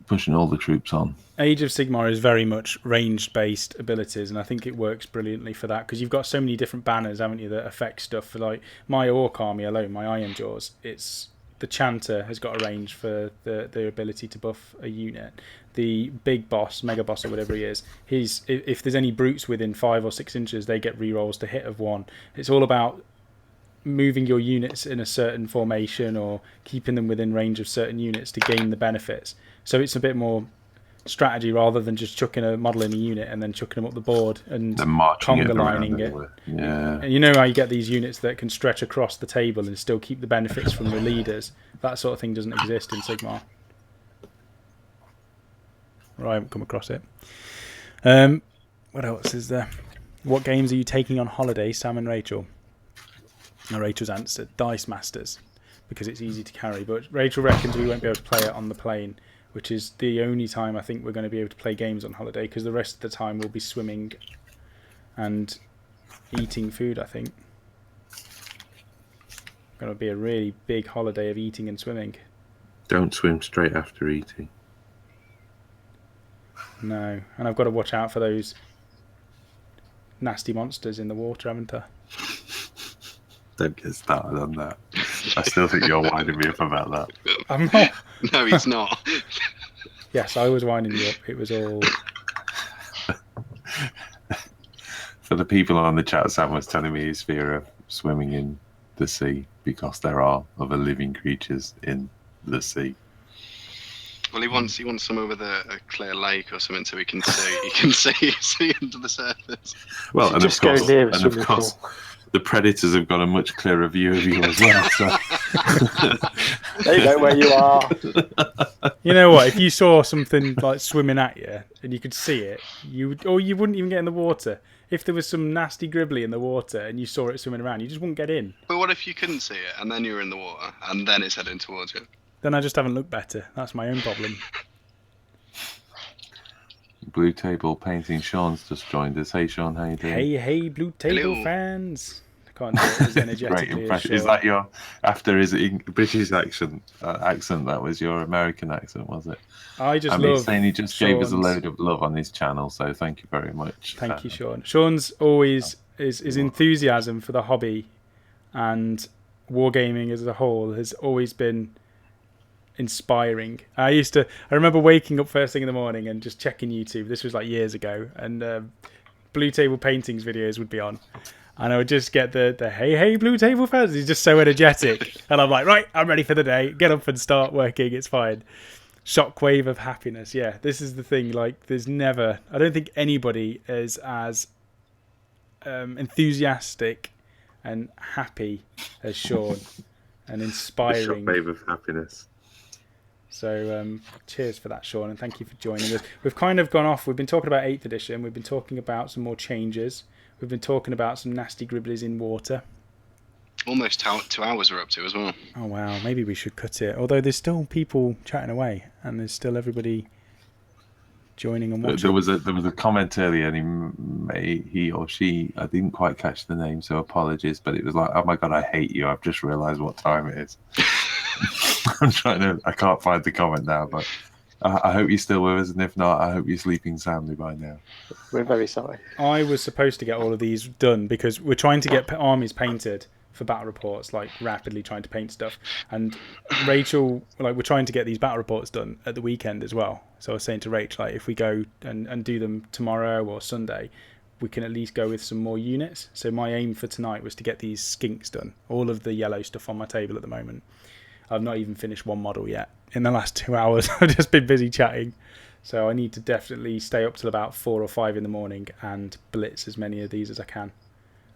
pushing all the troops on. Age of Sigmar is very much range-based abilities, and I think it works brilliantly for that because you've got so many different banners, haven't you, that affect stuff. For like my Orc army alone, my Iron Jaws, it's the Chanter has got a range for the ability to buff a unit. The big boss, Mega Boss or whatever he is, if there's any brutes within 5 or 6 inches, they get rerolls to hit of 1. It's all about moving your units in a certain formation or keeping them within range of certain units to gain the benefits. So it's a bit more strategy rather than just chucking a model in a unit and then chucking them up the board and conga lining it. Yeah. And you know how you get these units that can stretch across the table and still keep the benefits from the leaders. That sort of thing doesn't exist in Sigmar. Right, I haven't come across it. What else is there? What games are you taking on holiday, Sam and Rachel? Now Rachel's answered Dice Masters because it's easy to carry, but Rachel reckons we won't be able to play it on the plane, which is the only time I think we're going to be able to play games on holiday because the rest of the time we'll be swimming and eating food, I think. Going to be a really big holiday of eating and swimming. Don't swim straight after eating. No, and I've got to watch out for those nasty monsters in the water, haven't I? Don't get started on that. I still think you're winding me up about that. I'm not. No, he's not. Yes, I was winding you up. It was all... For the people on the chat, Sam was telling me his fear of swimming in the sea because there are other living creatures in the sea. Well, he wants somewhere with a clear lake or something so he can see under the surface. Well, and just of course, go near a swimming pool. The predators have got a much clearer view of you as well. So. They know where you are. You know what? If you saw something like swimming at you and you could see it, you wouldn't even get in the water. If there was some nasty gribbly in the water and you saw it swimming around, you just wouldn't get in. But what if you couldn't see it and then you were in the water and then it's heading towards you? Then I just haven't looked better. That's my own problem. Blue Table Painting. Sean's just joined us. Hey, Sean, how you doing? Hey, Blue Table Hello. fans. I can't do it as energetically Great impression. as Is that your, after his British accent, that was your American accent, was it? I love saying he just Sean's... gave us a load of love on his channel, so thank you very much. Thank you, Sean. Sean's always, his enthusiasm for the hobby and wargaming as a whole has always been inspiring. I remember waking up first thing in the morning and just checking YouTube. This was like years ago, and Blue Table Paintings videos would be on, and I would just get the hey Blue Table fans. He's just so energetic, and I'm like, right, I'm ready for the day. Get up and start working. It's fine. Shockwave of happiness. Yeah, this is the thing. Like, I don't think anybody is as enthusiastic and happy as Sean, and inspiring. The shockwave of happiness. So cheers for that, Sean, and thank you for joining us. We've kind of gone off. We've been talking about 8th edition. We've been talking about some more changes. We've been talking about some nasty gribblies in water. Almost 2 hours we're up to as well. Oh, wow. Maybe we should cut it. Although there's still people chatting away, and there's still everybody joining and watching. There was a comment earlier, and he or she, I didn't quite catch the name, so apologies, but it was like, oh my God, I hate you. I've just realised what time it is. I can't find the comment now, but I hope you're still with us, and if not, I hope you're sleeping soundly by now. We're very sorry. I was supposed to get all of these done because we're trying to get armies painted for battle reports, like rapidly trying to paint stuff. And Rachel, like, we're trying to get these battle reports done at the weekend as well. So I was saying to Rachel, like, if we go and do them tomorrow or Sunday, we can at least go with some more units. So my aim for tonight was to get these skinks done, all of the yellow stuff on my table at the moment. I've not even finished one model yet. In the last 2 hours, I've just been busy chatting. So I need to definitely stay up till about 4 or 5 in the morning and blitz as many of these as I can.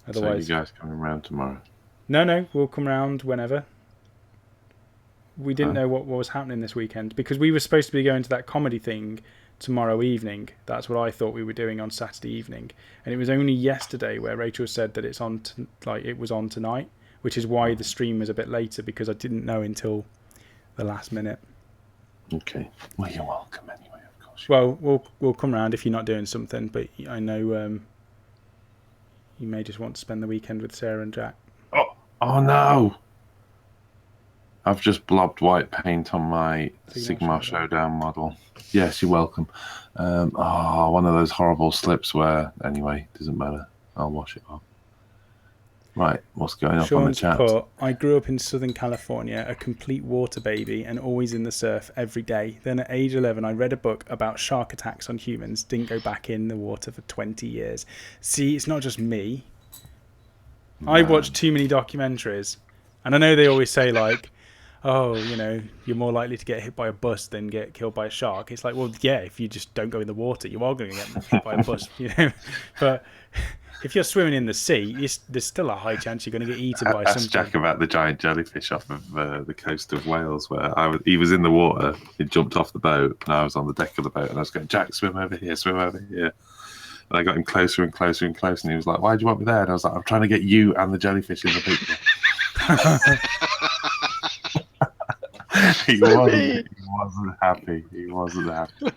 Otherwise, so you guys coming around tomorrow? No, we'll come round whenever. We didn't know what was happening this weekend because we were supposed to be going to that comedy thing tomorrow evening. That's what I thought we were doing on Saturday evening, and it was only yesterday where Rachel said that it's on it was on tonight, which is why the stream was a bit later, because I didn't know until the last minute. Okay. Well, you're welcome anyway, of course. Well, we'll come round if you're not doing something, but I know you may just want to spend the weekend with Sarah and Jack. Oh no! I've just blobbed white paint on my Sigmar Showdown model. Yes, you're welcome. One of those horrible slips where, anyway, doesn't matter. I'll wash it off. Right, what's going on on the chat? Put, I grew up in Southern California, a complete water baby, and always in the surf every day. Then at age 11, I read a book about shark attacks on humans. Didn't go back in the water for 20 years. See, it's not just me. No. I watched too many documentaries. And I know they always say, like, oh, you know, you're more likely to get hit by a bus than get killed by a shark. It's like, well, yeah, if you just don't go in the water, you are going to get hit by a bus, you know. But if you're swimming in the sea, there's still a high chance you're going to get eaten by something. Ask Jack about the giant jellyfish off of the coast of Wales, where he was in the water, he jumped off the boat, and I was on the deck of the boat, and I was going, Jack, swim over here, swim over here. And I got him closer and closer and closer, and he was like, why do you want me there? And I was like, I'm trying to get you and the jellyfish in the picture. He wasn't happy. He wasn't happy.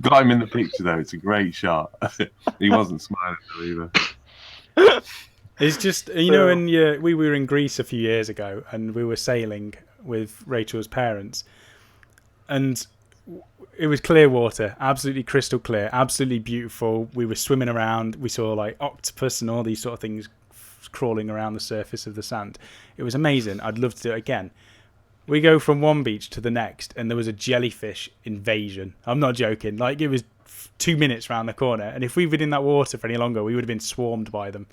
Got him in the picture though. It's a great shot. He wasn't smiling either. It's just, you know, when we were in Greece a few years ago and we were sailing with Rachel's parents, and it was clear water, absolutely crystal clear, absolutely beautiful. We were swimming around. We saw like octopus and all these sort of things crawling around the surface of the sand. It was amazing. I'd love to do it again. We go from one beach to the next, and there was a jellyfish invasion. I'm not joking. Like, it was 2 minutes round the corner, and if we'd been in that water for any longer, we would have been swarmed by them.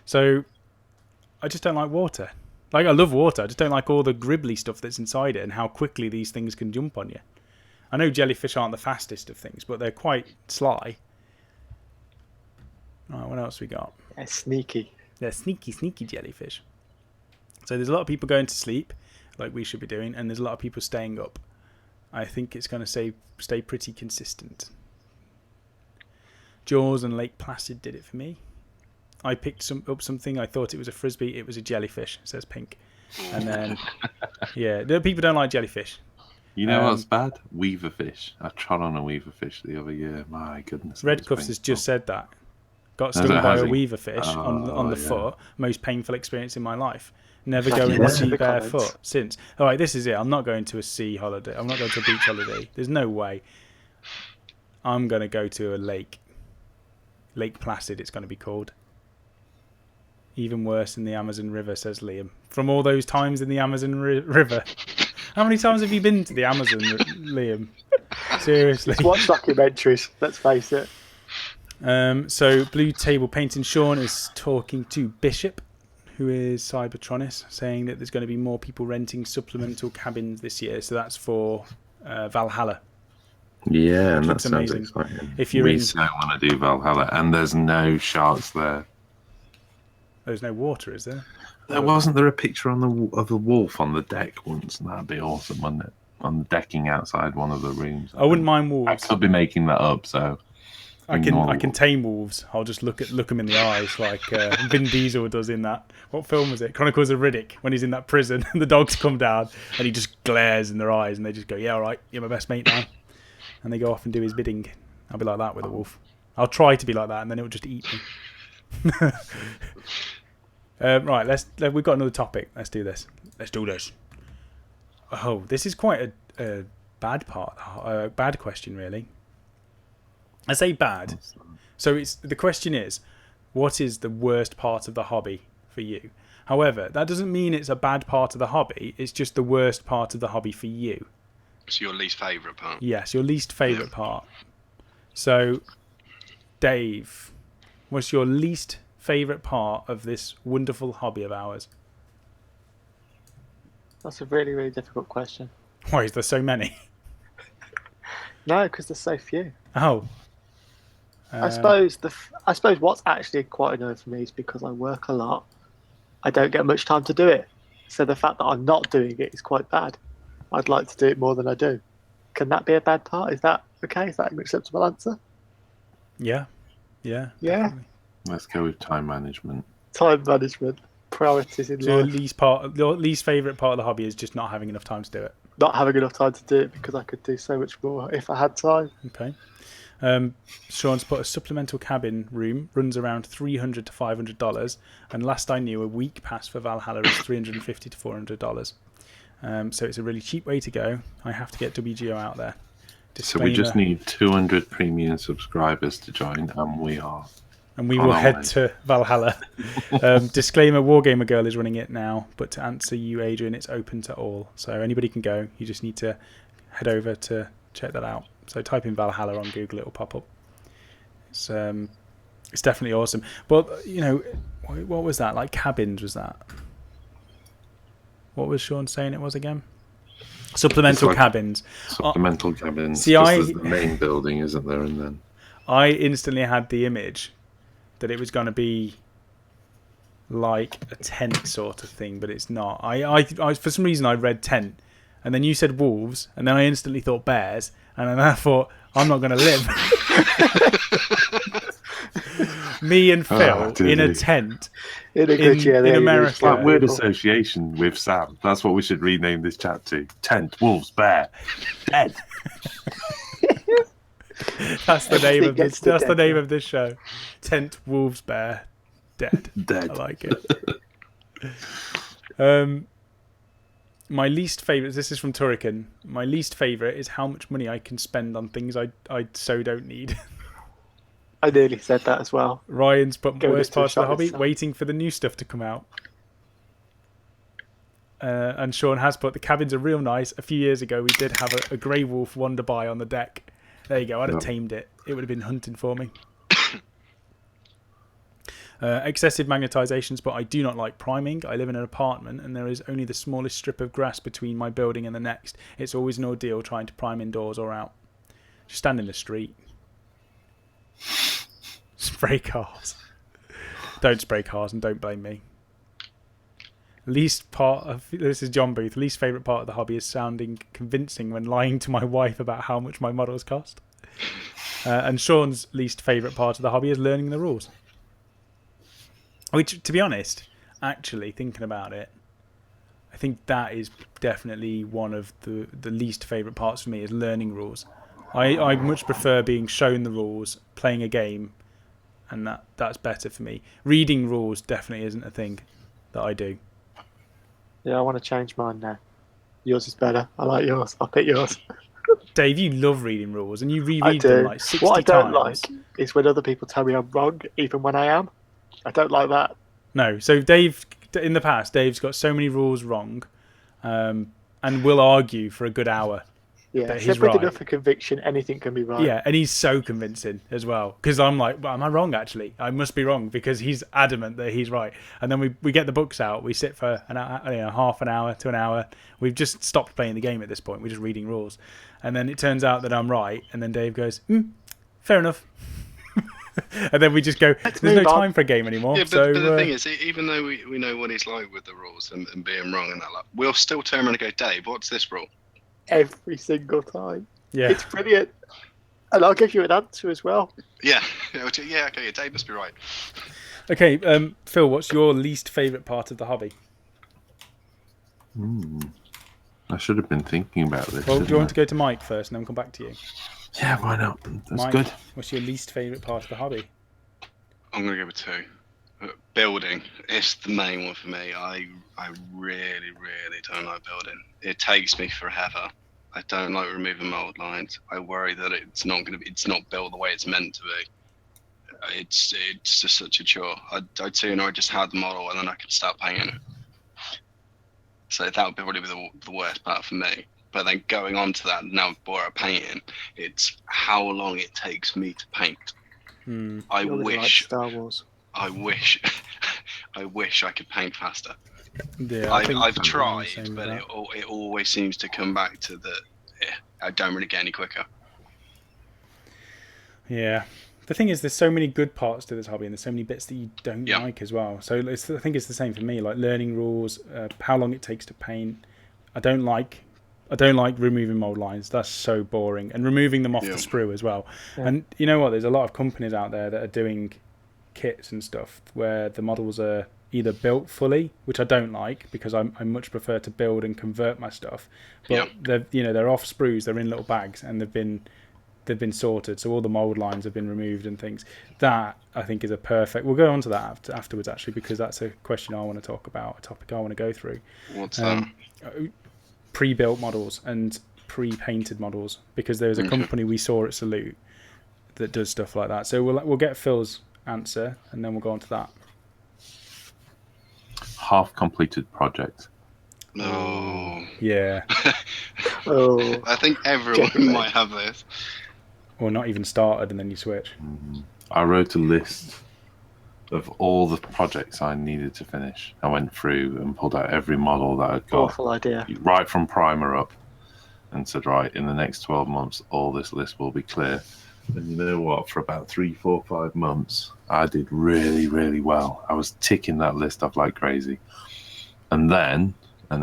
So I just don't like water. Like, I love water. I just don't like all the gribbly stuff that's inside it and how quickly these things can jump on you. I know jellyfish aren't the fastest of things, but they're quite sly. All right, what else we got? They're sneaky. They're sneaky jellyfish. So there's a lot of people going to sleep, like we should be doing, and there's a lot of people staying up. I think it's going to stay pretty consistent. Jaws and Lake Placid did it for me. I picked up something. I thought it was a frisbee. It was a jellyfish. It says pink. And then, yeah, people don't like jellyfish. You know what's bad? Weaver fish. I trod on a weaver fish the other year. My goodness. Redcuffs has just said that. Got stung by a weaver fish on the foot. Most painful experience in my life. Never going to sea barefoot since. All right, this is it. I'm not going to a sea holiday. I'm not going to a beach holiday. There's no way. I'm going to go to a lake. Lake Placid, it's going to be called. Even worse than the Amazon River, says Liam. From all those times in the Amazon River. How many times have you been to the Amazon, Liam? Seriously. Just watch documentaries, let's face it. So Blue Table Painting Sean is talking to Bishop, who is Cybertronis, saying that there's going to be more people renting supplemental cabins this year. So that's for Valhalla. Yeah, and that sounds amazing. Exciting. If you're so want to do Valhalla, and there's no sharks there. There's no water, is there? Wasn't there a picture of a wolf on the deck once? That'd be awesome, wouldn't it? On the decking outside one of the rooms. I wouldn't mind wolves. I could be making that up, so I can tame wolves. I'll just look them in the eyes like Vin Diesel does in that. What film was it? Chronicles of Riddick, when he's in that prison and the dogs come down and he just glares in their eyes and they just go, yeah, all right, you're my best mate now. And they go off and do his bidding. I'll be like that with a wolf. I'll try to be like that and then it'll just eat me. Right, we've got another topic. Let's do this. Oh, this is quite a bad part. A bad question, really. I say bad. So the question is, what is the worst part of the hobby for you? However, that doesn't mean it's a bad part of the hobby. It's just the worst part of the hobby for you. It's your least favourite part. Yes, your least favourite part. So, Dave, what's your least favourite part of this wonderful hobby of ours? That's a really, really difficult question. Why is there so many? No, because there's so few. Oh. I suppose what's actually quite annoying for me is because I work a lot, I don't get much time to do it. So the fact that I'm not doing it is quite bad. I'd like to do it more than I do. Can that be a bad part? Is that Okay, is that an acceptable answer? Yeah. Yeah. Definitely. Let's go with time management. Time management, priorities in So life. your least favourite part of the hobby is just not having enough time to do it. Not having enough time to do it because I could do so much more if I had time. Okay. Sean's put a supplemental cabin room runs around $300 to $500, and last I knew, a week pass for Valhalla is $350 to $400. So it's a really cheap way to go. I have to get WGO out there. So we just need 200 premium subscribers to join, and we are. And we will head to Valhalla. Disclaimer, Wargamer Girl is running it now, but to answer you, Adrian, it's open to all. So anybody can go. You just need to head over to check that out. So type in Valhalla on Google, it will pop up. It's definitely awesome. But, you know, what was that? Like cabins, was that? What was Sean saying it was again? Supplemental cabins. Supplemental cabins. See, there's the main building, isn't there? And then I instantly had the image that it was going to be like a tent sort of thing, but it's not. I for some reason I read tent, and then you said wolves, and then I instantly thought bears, and then I thought I'm not going to live. Me and Phil in a tent in America. That weird association with Sam. That's what we should rename this chat to. Tent, wolves, bear, dead. That's the name of this. That's the name of this show. Tent, wolves, bear, dead. Dead. I like it. My least favourite. This is from Turrican. My least favourite is how much money I can spend on things I so don't need. I nearly said that as well. Ryan's put worst part of the hobby, waiting for the new stuff to come out. And Sean has put the cabins are real nice. A few years ago, we did have a grey wolf wander by on the deck. There you go. I'd have tamed it. It would have been hunting for me. Excessive magnetizations, but I do not like priming. I live in an apartment, and there is only the smallest strip of grass between my building and the next. It's always an ordeal trying to prime indoors or out. Just stand in the street. Spray cars. Don't spray cars, and don't blame me. Least part of this is John Booth. Least favourite part of the hobby is sounding convincing when lying to my wife about how much my models cost. And Sean's least favourite part of the hobby is learning the rules. Which, to be honest, actually thinking about it, I think that is definitely one of the least favourite parts for me is learning rules. I much prefer being shown the rules, playing a game, and that's better for me. Reading rules definitely isn't a thing that I do. Yeah, I want to change mine now. Yours is better. I like yours. I'll pick yours. Dave, you love reading rules, and you reread them like 60 times. What I don't like is when other people tell me I'm wrong, even when I am. I don't like that. No, so Dave, in the past, Dave's got so many rules wrong, and will argue for a good hour. Yeah, that except with enough for conviction, anything can be right. Yeah, and he's so convincing as well. Because I'm like, well, am I wrong, actually? I must be wrong, because he's adamant that he's right. And then we get the books out, we sit for an hour, half an hour to an hour. We've just stopped playing the game at this point. We're just reading rules. And then it turns out that I'm right, and then Dave goes, fair enough. And then we just go, there's no time for a game anymore. Yeah, but the thing is, even though we know what he's like with the rules and being wrong and that, like, we'll still turn around and go, Dave, what's this rule? Every single time. Yeah. It's brilliant. And I'll give you an answer as well. Yeah. Yeah, okay, Dave must be right. Okay, Phil, what's your least favourite part of the hobby? I should have been thinking about this. Well, do you want to go to Mike first and then we'll come back to you? Yeah, why not? That's Mike, good. What's your least favourite part of the hobby? I'm going to go with two. Building is the main one for me. I really, really don't like building. It takes me forever. I don't like removing mold lines. I worry that it's not built the way it's meant to be. It's just such a chore. I'd sooner I just had the model and then I could start painting it. So that would probably be the worst part for me. But then going on to that, now before painting, it's how long it takes me to paint. I wish like Star Wars. I wish I could paint faster. Yeah, I've tried, but it always seems to come back to I don't really get any quicker. Yeah. The thing is, there's so many good parts to this hobby, and there's so many bits that you don't like as well. So I think it's the same for me, like learning rules, how long it takes to paint. I don't like I don't like removing mold lines. That's so boring. And removing them off Yeah. the sprue as well. Yeah. And you know what? There's a lot of companies out there that are doing kits and stuff where the models are either built fully, which I don't like because I much prefer to build and convert my stuff. But they're off sprues. They're in little bags and they've been sorted. So all the mold lines have been removed and things. That I think is a perfect. We'll go on to that afterwards actually because that's a question I want to talk about, a topic I want to go through. What's that? Pre-built models and pre-painted models, because there was a company we saw at Salute that does stuff like that. So we'll get Phil's answer and then we'll go on to that. Half completed project. No. Yeah. Oh, I think everyone Genuinely. might have this. Or not even started and then you switch. I wrote a list of all the projects I needed to finish. I went through and pulled out every model that I'd got, awful idea. right from primer up, and said, right, in the next 12 months, all this list will be clear. And you know what? For about 3, 4, 5 months, I did really, really well. I was ticking that list off like crazy. And then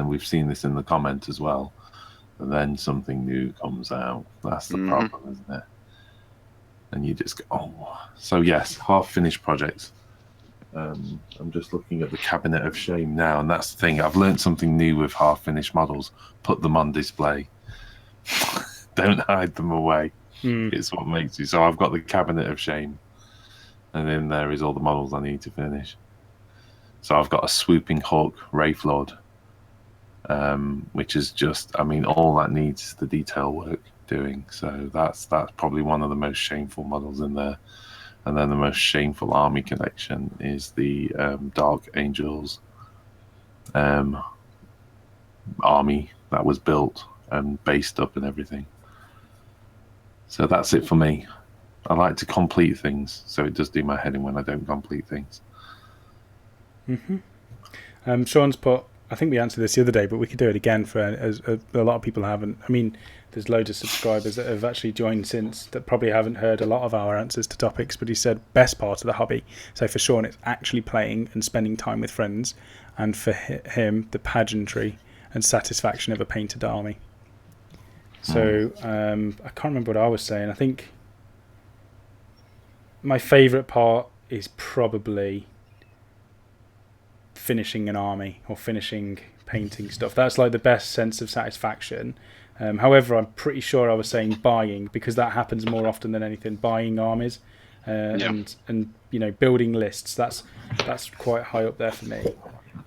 we've seen this in the comment as well, and then something new comes out. That's the problem, isn't it? And you just go, oh. So yes, half-finished projects. I'm just looking at the Cabinet of Shame now, and that's the thing. I've learned something new with half-finished models. Put them on display. Don't hide them away. It's what makes you. So I've got the Cabinet of Shame, and in there is all the models I need to finish. So I've got a Swooping Hawk Wraithlord, which is just, I mean, all that needs the detail work doing. So that's probably one of the most shameful models in there. And then the most shameful army collection is the Dark Angels army that was built and based up and everything. So that's it for me. I like to complete things, so it does do my head in when I don't complete things. Sean's put, I think we answered this the other day, but we could do it again for as a lot of people haven't. I mean, there's loads of subscribers that have actually joined since that probably haven't heard a lot of our answers to topics, but he said best part of the hobby. So for Sean, it's actually playing and spending time with friends, and for him, the pageantry and satisfaction of a painted army. So I can't remember what I was saying. I think my favourite part is probably finishing an army or finishing painting stuff. That's like the best sense of satisfaction. However, I'm pretty sure I was saying buying, because that happens more often than anything. Buying armies and you know, building lists. That's quite high up there for me.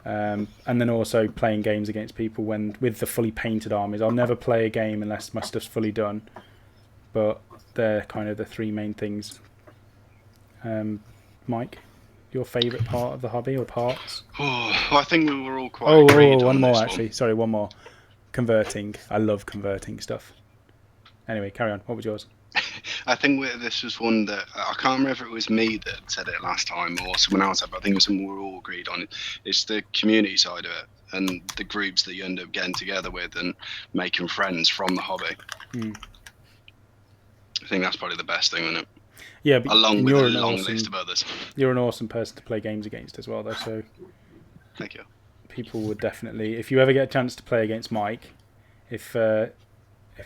And then also playing games against people with the fully painted armies. I'll never play a game unless my stuff's fully done. But they're kind of the three main things. Mike, your favourite part of the hobby or parts? Oh, well, I think we were all quite agreed on one more this actually. Sorry, one more. Converting. I love converting stuff. Anyway, carry on. What was yours? I think this was one that I can't remember if it was me that said it last time or someone else, but I think it was something we were all agreed on. It's the community side of it and the groups that you end up getting together with and making friends from the hobby. I think that's probably the best thing, isn't it? Yeah, but along with a long list of others. You're an awesome person to play games against as well, though. So thank you. People would definitely, if you ever get a chance to play against Mike, if it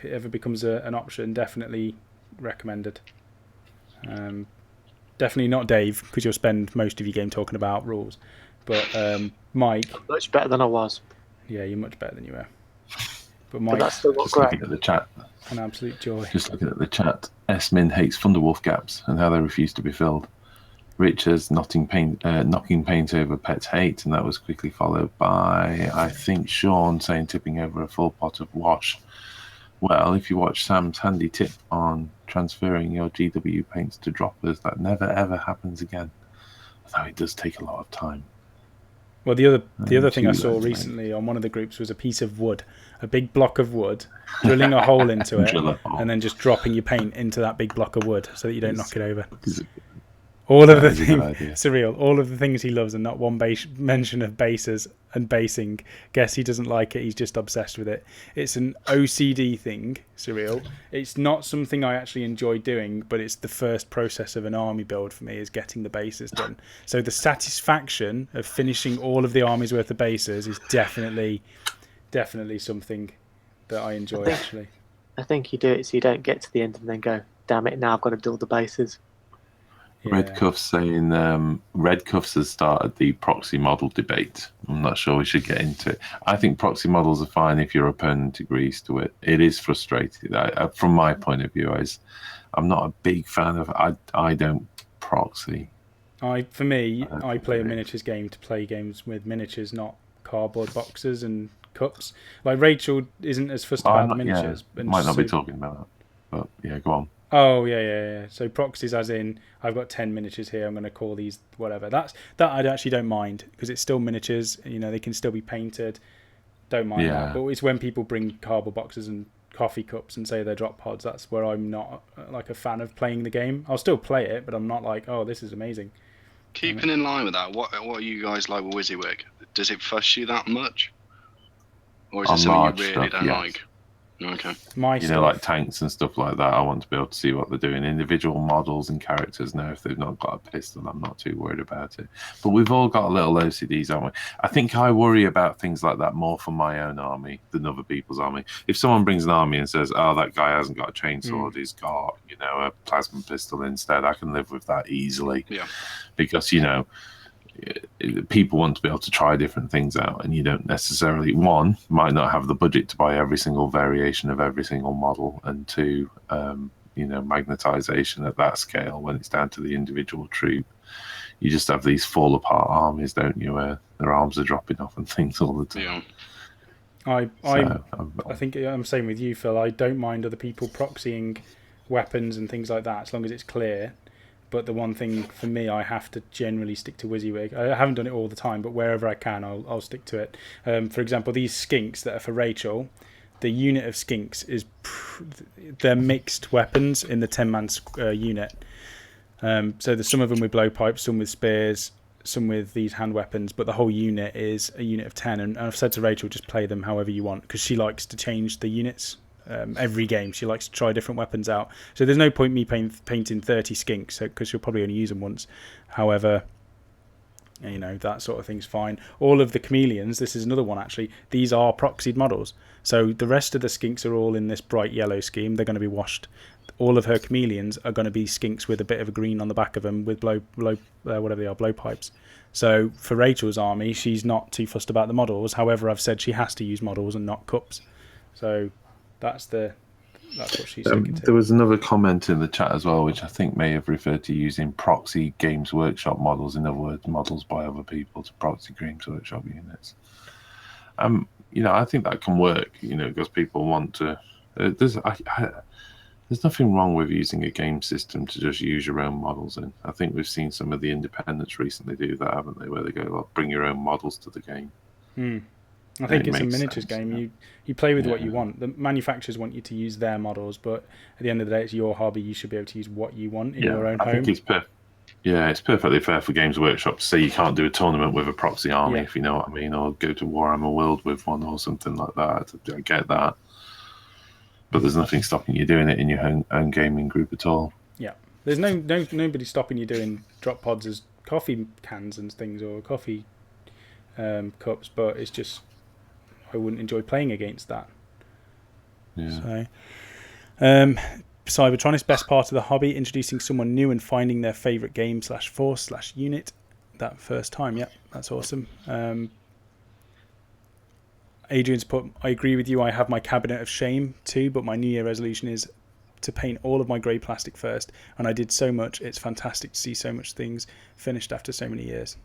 ever becomes an option, definitely recommended. Definitely not Dave, because you'll spend most of your game talking about rules. But Mike, Much better than I was. yeah, you're much better than you were. But But Mike, that's still not Just great. looking at the chat. an absolute joy. Just looking at the chat. S-Min hates Thunderwolf gaps and how they refuse to be filled. Richards knocking paint over Pet's hate, and that was quickly followed by, I think, Sean saying tipping over a full pot of wash. Well, if you watch Sam's handy tip on transferring your GW paints to droppers, that never ever happens again. Though it does take a lot of time. Well, the other thing I too saw late, mate. recently on one of the groups was a piece of wood, a big block of wood, drilling a hole into it, Drill a hole. and then just dropping your paint into that big block of wood so that you don't knock it over. Is it- All of the That is a good things, idea. surreal. All of the things he loves, and not one mention of bases and basing. Guess he doesn't like it. He's just obsessed with it. It's an OCD thing, surreal. It's not something I actually enjoy doing, but it's the first process of an army build for me is getting the bases done. So the satisfaction of finishing all of the army's worth of bases is definitely something that I enjoy, think- actually. I think you do it so you don't get to the end and then go, damn it, now I've got to do all the bases. Red Cuff's saying Red Cuffs has started the proxy model debate. I'm not sure we should get into it. I think proxy models are fine if your opponent agrees to it. It is frustrating. From my point of view, I'm not a big fan of. I don't proxy. I play a miniatures game to play games with miniatures, not cardboard boxes and cups. Like Rachel isn't as fussed about the miniatures. Yeah, might not be talking about that, but yeah, go on. Oh yeah. So proxies, as in I've got 10 miniatures here. I'm going to call these whatever. That I actually don't mind because it's still miniatures. You know, they can still be painted. Don't mind that. But it's when people bring cardboard boxes and coffee cups and say they're drop pods. That's where I'm not like a fan of playing the game. I'll still play it, but I'm not like, oh, this is amazing. Keeping in line with that, what are you guys like with Wizzywig? Does it fuss you that much, or is it something you really don't like? Okay. Like tanks and stuff like that. I want to be able to see what they're doing. Individual models and characters now, if they've not got a pistol, I'm not too worried about it. But we've all got little OCDs, haven't we? I think I worry about things like that more for my own army than other people's army. If someone brings an army and says, "Oh, that guy hasn't got a chainsaw, he's got a plasma pistol instead," I can live with that easily. Yeah. Because people want to be able to try different things out, and you don't necessarily, one, might not have the budget to buy every single variation of every single model, and two, magnetization at that scale when it's down to the individual troop. You just have these fall apart armies, don't you, where their arms are dropping off and things all the time. Yeah. I think I'm saying with you, Phil, I don't mind other people proxying weapons and things like that as long as it's clear. But the one thing for me, I have to generally stick to Wizzywig. I haven't done it all the time, but wherever I can, I'll stick to it. For example, these skinks that are for Rachel, the unit of skinks they're mixed weapons in the 10-man unit. So there's some of them with blowpipes, some with spears, some with these hand weapons, but the whole unit is a unit of 10. And I've said to Rachel, just play them however you want, because she likes to change the units. Every game she likes to try different weapons out, so there's no point me painting 30 skinks because she'll probably only use them once. However, that sort of thing's fine. All of the chameleons, this is another one actually, these are proxied models, so the rest of the skinks are all in this bright yellow scheme. They're going to be washed. All of her chameleons are going to be skinks with a bit of a green on the back of them with whatever they are, blowpipes. So for Rachel's army, she's not too fussed about the models. However, I've said she has to use models and not cups, so that's what she's sticking to. There was another comment in the chat as well, which I think may have referred to using proxy Games Workshop models. In other words, models by other people to proxy Games Workshop units. I think that can work. Because people want to. There's nothing wrong with using a game system to just use your own models in. I think we've seen some of the independents recently do that, haven't they? Where they go, well, bring your own models to the game. I think it's a miniatures game. You play with what you want. The manufacturers want you to use their models, but at the end of the day, it's your hobby. You should be able to use what you want in your own home. I think it's perfectly fair for Games Workshop to say you can't do a tournament with a proxy army, if you know what I mean, or go to Warhammer World with one or something like that. I get that. But there's nothing stopping you doing it in your own gaming group at all. Yeah. There's nobody stopping you doing drop pods as coffee cans and things, or coffee cups, but it's just I wouldn't enjoy playing against that. Yeah. So, Cybertron, best part of the hobby, introducing someone new and finding their favourite game /force /unit that first time. Yep, that's awesome. Adrian's put, I agree with you, I have my cabinet of shame too, but my New Year resolution is to paint all of my grey plastic first, and I did so much. It's fantastic to see so much things finished after so many years.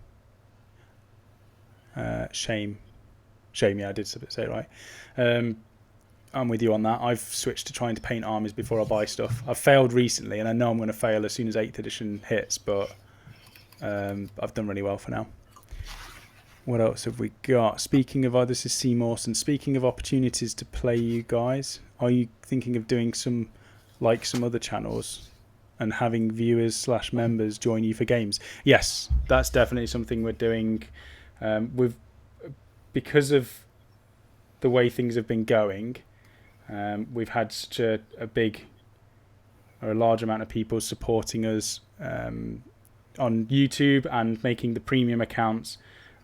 Shame, yeah, I did say it right. I'm with you on that. I've switched to trying to paint armies before I buy stuff. I've failed recently, and I know I'm going to fail as soon as 8th edition hits, but I've done really well for now. What else have we got? Speaking of this is C. Mawson. Speaking of opportunities to play, you guys, are you thinking of doing some other channels and having viewers /members join you for games? Yes, that's definitely something we're doing. Because of the way things have been going, we've had such a large amount of people supporting us on YouTube and making the premium accounts,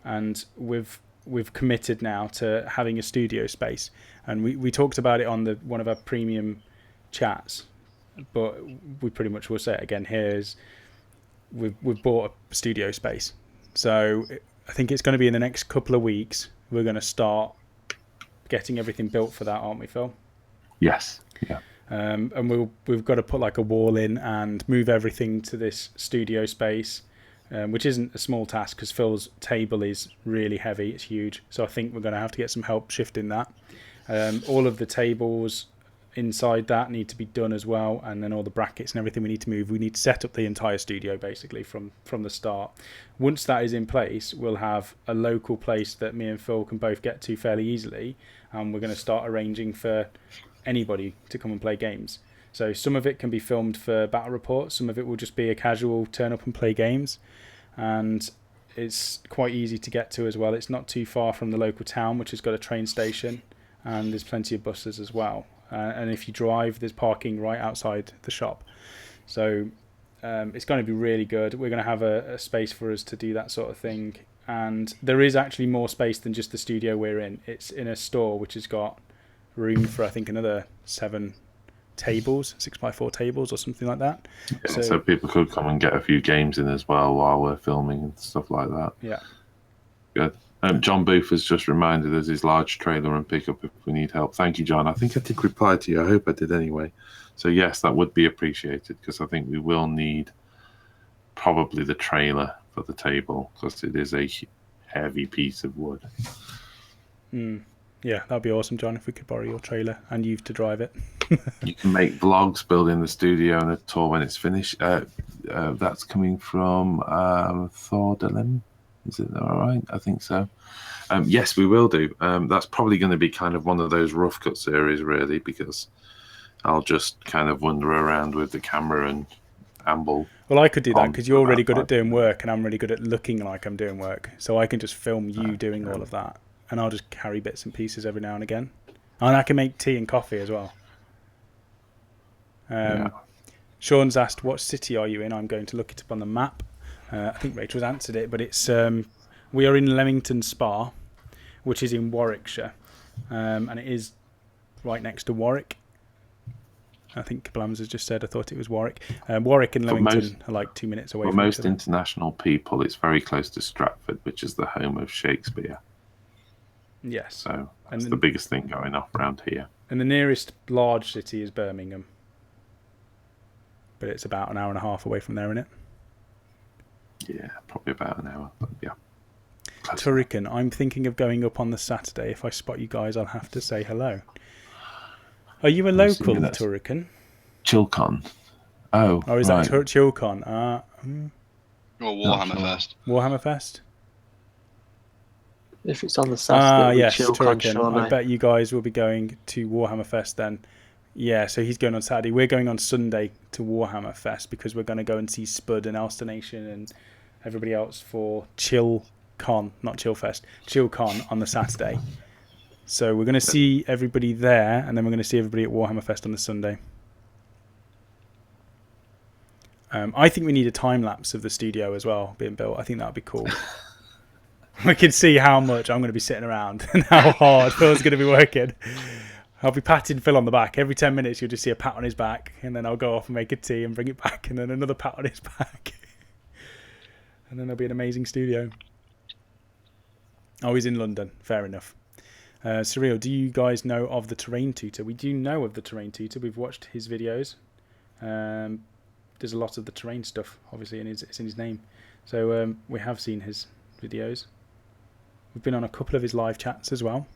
and we've we've committed now to having a studio space, and we talked about it on one of our premium chats, but we pretty much will say it again here. Is we've bought a studio space, so I think it's going to be in the next couple of weeks. We're going to start getting everything built for that, aren't we, Phil? Yes. Yeah. And we've got to put like a wall in and move everything to this studio space, which isn't a small task because Phil's table is really heavy. It's huge. So I think we're going to have to get some help shifting that. All of the tables inside that need to be done as well, and then all the brackets and everything we need to move. We need to set up the entire studio basically from the start. Once that is in place, we'll have a local place that me and Phil can both get to fairly easily, and we're going to start arranging for anybody to come and play games. So some of it can be filmed for battle reports, some of it will just be a casual turn up and play games, and it's quite easy to get to as well. It's not too far from the local town, which has got a train station, and there's plenty of buses as well. And if you drive, there's parking right outside the shop. So it's going to be really good. We're going to have a space for us to do that sort of thing. And there is actually more space than just the studio we're in. It's in a store which has got room for, I think, another 7 tables, 6x4 tables or something like that. Yeah, so people could come and get a few games in as well while we're filming and stuff like that. Yeah. Good. John Booth has just reminded us his large trailer and pickup if we need help. Thank you, John. I think I did reply to you. I hope I did anyway. So yes, that would be appreciated because I think we will need probably the trailer for the table because it is a heavy piece of wood. Yeah, that'd be awesome, John, if we could borrow your trailer and you to drive it. You can make vlogs building the studio and a tour when it's finished. That's coming from Thor Delim. Is it all right? I think so. Yes, we will do. That's probably going to be kind of one of those rough cut series, really, because I'll just kind of wander around with the camera and amble. Well, I could do that because you're really good at doing work and I'm really good at looking like I'm doing work. So I can just film you doing all of that, and I'll just carry bits and pieces every now and again. And I can make tea and coffee as well. Sean's asked, what city are you in? I'm going to look it up on the map. I think Rachel's answered it, but it's we are in Leamington Spa, which is in Warwickshire, and it is right next to Warwick. I think Blams has just said, I thought it was Warwick. Warwick and Leamington are like 2 minutes away from each other. For most international people, it's very close to Stratford, which is the home of Shakespeare. Yes. So that's the biggest thing going off around here. And the nearest large city is Birmingham, but it's about an hour and a half away from there, isn't it? Yeah, probably about an hour, but yeah. Turrican, I'm thinking of going up on the Saturday. If I spot you guys, I'll have to say hello. Are you a local Turrican? Chilcon. Oh, or is right. that Chilcon? Or Warhammer Fest. Warhammer Fest? If it's on the Saturday, yes, Chilcon, Turrican. I bet you guys will be going to Warhammer Fest then. Yeah, so he's going on Saturday. We're going on Sunday to Warhammer Fest because we're going to go and see Spud and Elster Nation and everybody else for ChillCon, not Chillfest, ChillCon on the Saturday. So we're going to see everybody there, and then we're going to see everybody at Warhammer Fest on the Sunday. I think we need a time lapse of the studio as well being built. I think that would be cool. We can see how much I'm going to be sitting around and how hard Phil's going to be working. I'll be patting Phil on the back. Every 10 minutes you'll just see a pat on his back, and then I'll go off and make a tea and bring it back, and then another pat on his back. And then there'll be an amazing studio. Oh, he's in London. Fair enough. Surreal, do you guys know of the Terrain Tutor? We do know of the Terrain Tutor. We've watched his videos. There's a lot of the terrain stuff, obviously, and it's in his name. So we have seen his videos. We've been on a couple of his live chats as well.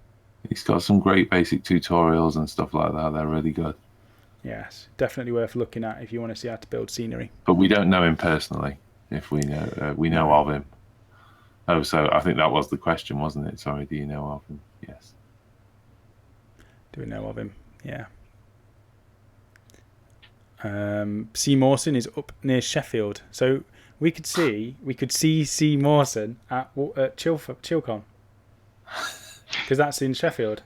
He's got some great basic tutorials and stuff like that. They're really good. Yes, definitely worth looking at if you want to see how to build scenery. But we don't know him personally. If we know of him. Oh, so I think that was the question, wasn't it? Sorry, do you know of him? Yes. Do we know of him? Yeah. C. Mawson is up near Sheffield, so we could see C. Mawson at Chilcon. Because that's in Sheffield.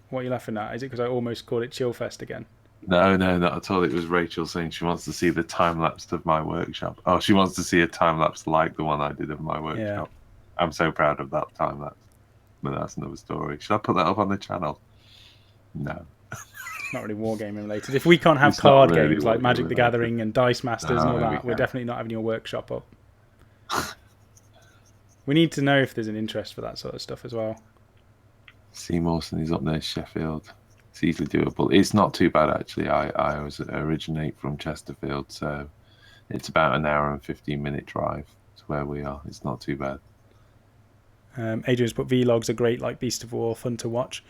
What are you laughing at? Is it because I almost called it Chillfest again? No, not at all. It was Rachel saying she wants to see the time lapse of my workshop. Oh, she wants to see a time lapse like the one I did of my workshop. Yeah. I'm so proud of that time lapse. but that's another story. Should I put that up on the channel? No. It's not really wargaming related. If we can't have It's not card really games like Magic the wargaming Gathering and Dice Masters and all No, we that, we're can't. definitely not having your workshop up. We need to know if there's an interest for that sort of stuff as well. C. Mawson is up there, Sheffield. It's easily doable. It's not too bad, actually. I originate from Chesterfield, so it's about an hour and 15-minute drive to where we are. It's not too bad. Adrian's put vlogs are great, like Beast of War, fun to watch.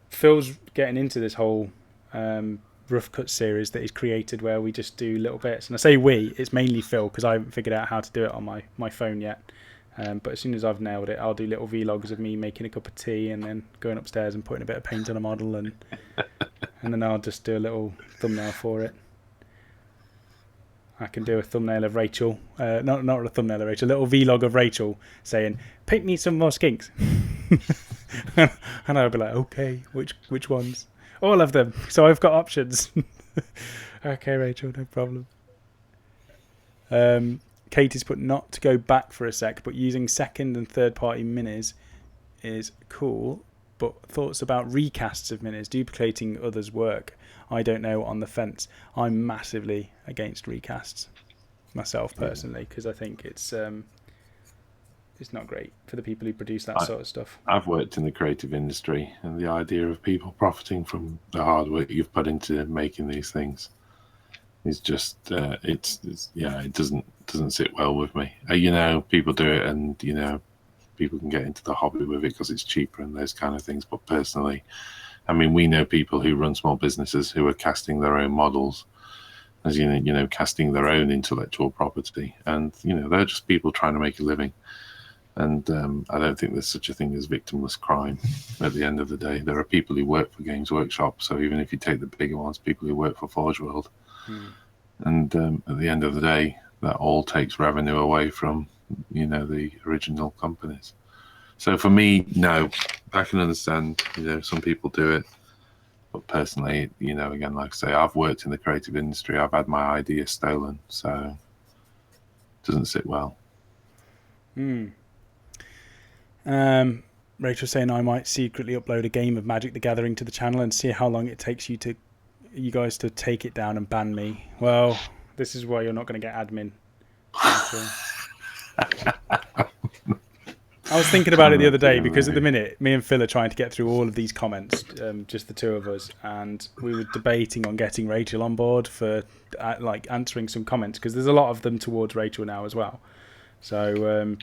Phil's getting into this whole rough cut series that he's created where we just do little bits. And I say we, it's mainly Phil because I haven't figured out how to do it on my phone yet. But as soon as I've nailed it, I'll do little vlogs of me making a cup of tea and then going upstairs and putting a bit of paint on a model, and then I'll just do a little thumbnail for it. I can do a thumbnail of Rachel, not a thumbnail of Rachel, a little vlog of Rachel saying, "Paint me some more skinks," and I'll be like, "Okay, which ones? All of them." So I've got options. Okay, Rachel, no problem. Katie's put not to go back for a sec, but using second and third party minis is cool. But thoughts about recasts of minis, duplicating others' work? I don't know, on the fence. I'm massively against recasts myself personally, because I think it's not great for the people who produce that sort of stuff. I've worked in the creative industry, and the idea of people profiting from the hard work you've put into making these things is just it doesn't sit well with me. People do it, and people can get into the hobby with it because it's cheaper and those kind of things. But personally, I mean, we know people who run small businesses who are casting their own models, as casting their own intellectual property, and they're just people trying to make a living. And I don't think there's such a thing as victimless crime. At the end of the day, there are people who work for Games Workshop. So even if you take the bigger ones, people who work for Forge World, and at the end of the day, that all takes revenue away from the original companies. So for me, no, I can understand some people do it, but personally, again, like I say, I've worked in the creative industry. I've had my ideas stolen, so it doesn't sit well. Rachel saying I might secretly upload a game of Magic the Gathering to the channel and see how long it takes you guys to take it down and ban me. Well, this is why you're not going to get admin. I was thinking about it the other day because at the minute me and Phil are trying to get through all of these comments, just the two of us, and we were debating on getting Rachel on board for answering some comments, because there's a lot of them towards Rachel now as well. So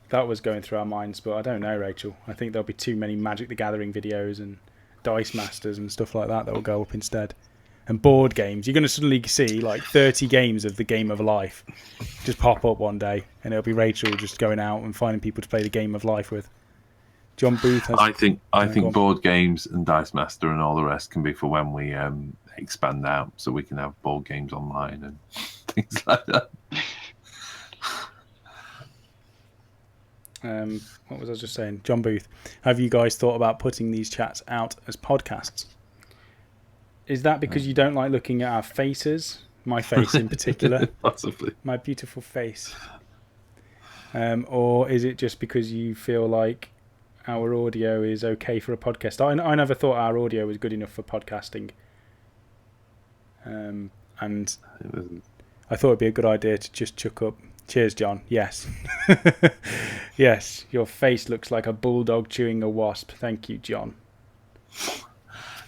that was going through our minds, but I don't know, Rachel. I think there'll be too many Magic the Gathering videos and Dice Masters and stuff like that will go up instead. And board games. You're going to suddenly see 30 games of the game of life just pop up one day, and it'll be Rachel just going out and finding people to play the game of life with. John Booth has... I think board games and Dice Master and all the rest can be for when we expand out, so we can have board games online and things like that. What was I just saying? John Booth, have you guys thought about putting these chats out as podcasts? Is that because you don't like looking at our faces? My face in particular. Possibly. My beautiful face. Or is it just because you feel like our audio is okay for a podcast? I never thought our audio was good enough for podcasting. And I thought it'd be a good idea to just chuck up. Cheers, John. Yes. Yes, your face looks like a bulldog chewing a wasp. Thank you, John.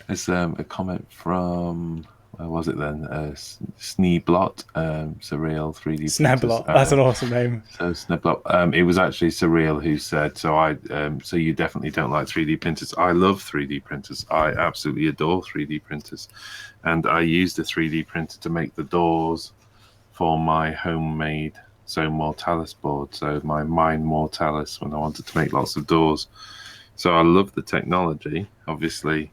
There's a comment from, where was it then? Sneeblot, Surreal 3D. Sneblot, that's an awesome name. So Sneblot, it was actually Surreal who said, so you definitely don't like 3D printers. I love 3D printers. I absolutely adore 3D printers. And I used a 3D printer to make the doors for my homemade Zone Mortalis board, so my Mine Mortalis, when I wanted to make lots of doors. So I love the technology. Obviously,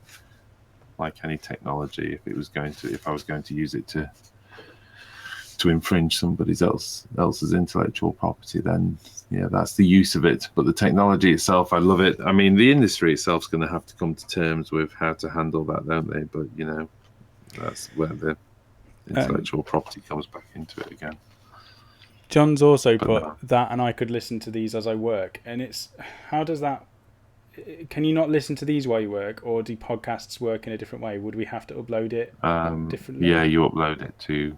like any technology, if I was going to use it to infringe somebody else's intellectual property, then yeah, that's the use of it. But the technology itself, I love it. I mean, the industry itself is going to have to come to terms with how to handle that, don't they? But that's where the intellectual property comes back into it again. John's also put that, and I could listen to these as I work. And it's, how does that, can you not listen to these while you work, or do podcasts work in a different way? Would we have to upload it differently? Yeah, you upload it to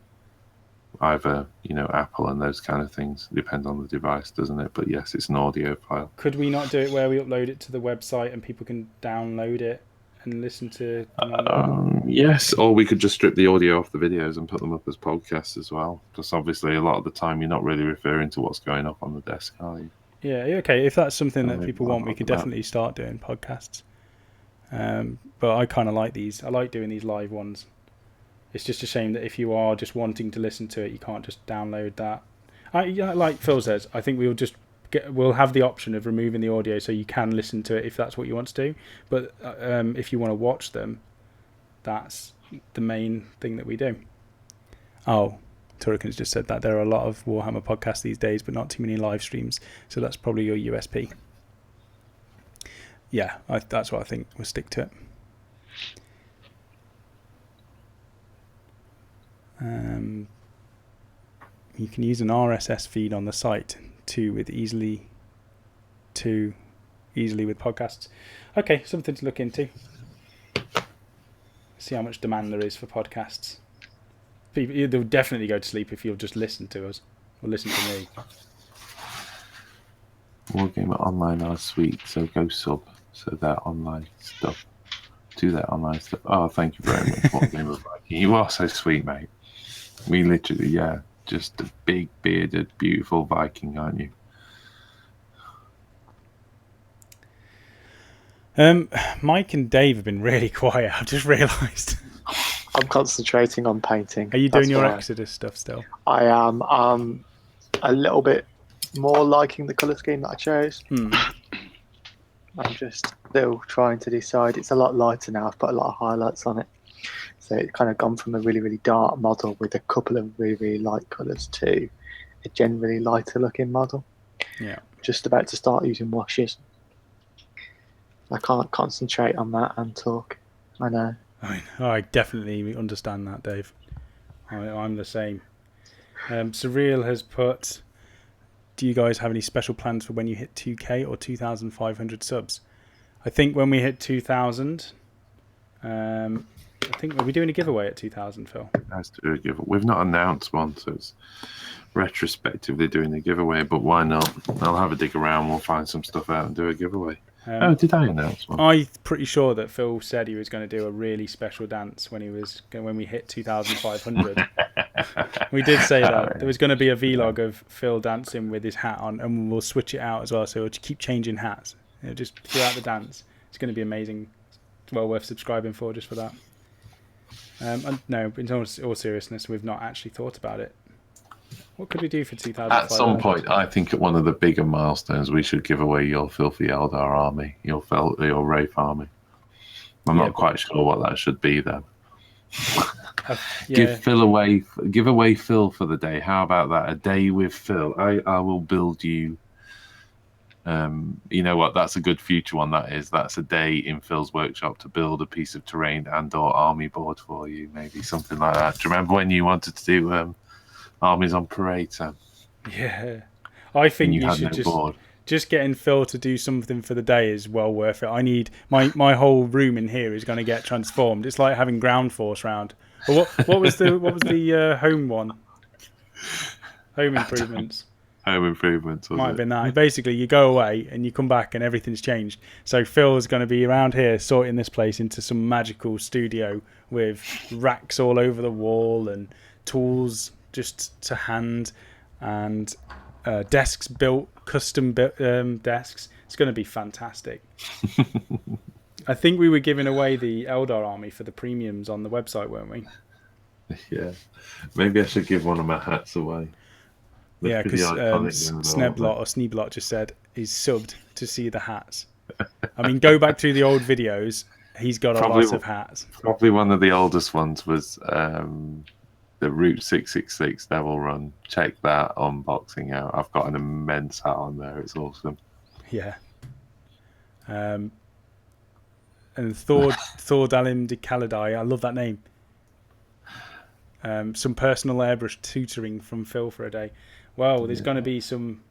either Apple and those kind of things. Depends on the device, doesn't it? But yes, it's an audio file. Could we not do it where we upload it to the website and people can download it and listen to them? Yes, or we could just strip the audio off the videos and put them up as podcasts as well. Just obviously, a lot of the time, you're not really referring to what's going up on the desk, are you? Yeah, okay. If that's something that people want, we could definitely start doing podcasts. But I kind of like these. I like doing these live ones. It's just a shame that if you are just wanting to listen to it, you can't just download that. Like Phil says, I think we'll have the option of removing the audio so you can listen to it if that's what you want to do. But if you want to watch them, that's the main thing that we do. Oh, Turrican's just said that there are a lot of Warhammer podcasts these days, but not too many live streams. So that's probably your USP. Yeah, that's what I think. We'll stick to it. You can use an RSS feed on the site easily with podcasts. Okay, something to look into. See how much demand there is for podcasts. People, they'll definitely go to sleep if you'll just listen to us or listen to me. Wargamer Online are sweet, so go sub. So their online stuff. Do their online stuff. Oh, thank you very much, Wargamer Viking. You are so sweet, mate. We literally, just a big bearded, beautiful Viking, aren't you? Mike and Dave have been really quiet. I've just realised. I'm concentrating on painting. Are you doing your Exodus stuff still? I am. A little bit more liking the colour scheme that I chose. I'm just still trying to decide. It's a lot lighter now. I've put a lot of highlights on it. So it's kind of gone from a really, really dark model with a couple of really, really light colours to a generally lighter looking model. Yeah. Just about to start using washes. I can't concentrate on that and talk. I know. I definitely understand that, Dave. I'm the same. Surreal has put, do you guys have any special plans for when you hit 2K or 2,500 subs? I think when we hit 2,000, I think, are we doing a giveaway at 2,000, Phil? Let's do a giveaway. We've not announced one, so it's retrospectively doing a giveaway, but why not? I'll have a dig around, we'll find some stuff out and do a giveaway. Did I announce one? I'm pretty sure that Phil said he was going to do a really special dance when we hit 2,500. We did say that. There was going to be a vlog of Phil dancing with his hat on, and we'll switch it out as well, so we'll keep changing hats. Just throughout the dance. It's going to be amazing. It's well worth subscribing for just for that. And no, in all seriousness, we've not actually thought about it. What could we do for 2,500? At some point, I think at one of the bigger milestones, we should give away your Filthy Eldar army, your Wraith army. I'm not quite sure what that should be, though. Give away Phil for the day. How about that? A day with Phil. I will build you. You know what? That's a good future one. That's a day in Phil's workshop to build a piece of terrain and/or army board for you. Maybe something like that. Do you remember when you wanted to do armies on parade, Sam? Yeah, I think you should just getting Phil to do something for the day is well worth it. I need my whole room in here is going to get transformed. It's like having ground force round. But what was the home one? Home improvements. Home improvements. Might have been that. Basically, you go away and you come back and everything's changed. So Phil's going to be around here sorting this place into some magical studio with racks all over the wall and tools just to hand and desks built, custom desks. It's going to be fantastic. I think we were giving away the Eldar army for the premiums on the website, weren't we? Yeah. Maybe I should give one of my hats away. Yeah, because Sneeblot just said he's subbed to see the hats. I mean, go back to the old videos. He's got a lot of hats. Probably one of the oldest ones was the Route 666 Devil Run. Check that unboxing out. I've got an immense hat on there. It's awesome. Yeah. And Thor Dalim de Kaladai. I love that name. Some personal airbrush tutoring from Phil for a day. Well, there's going to be some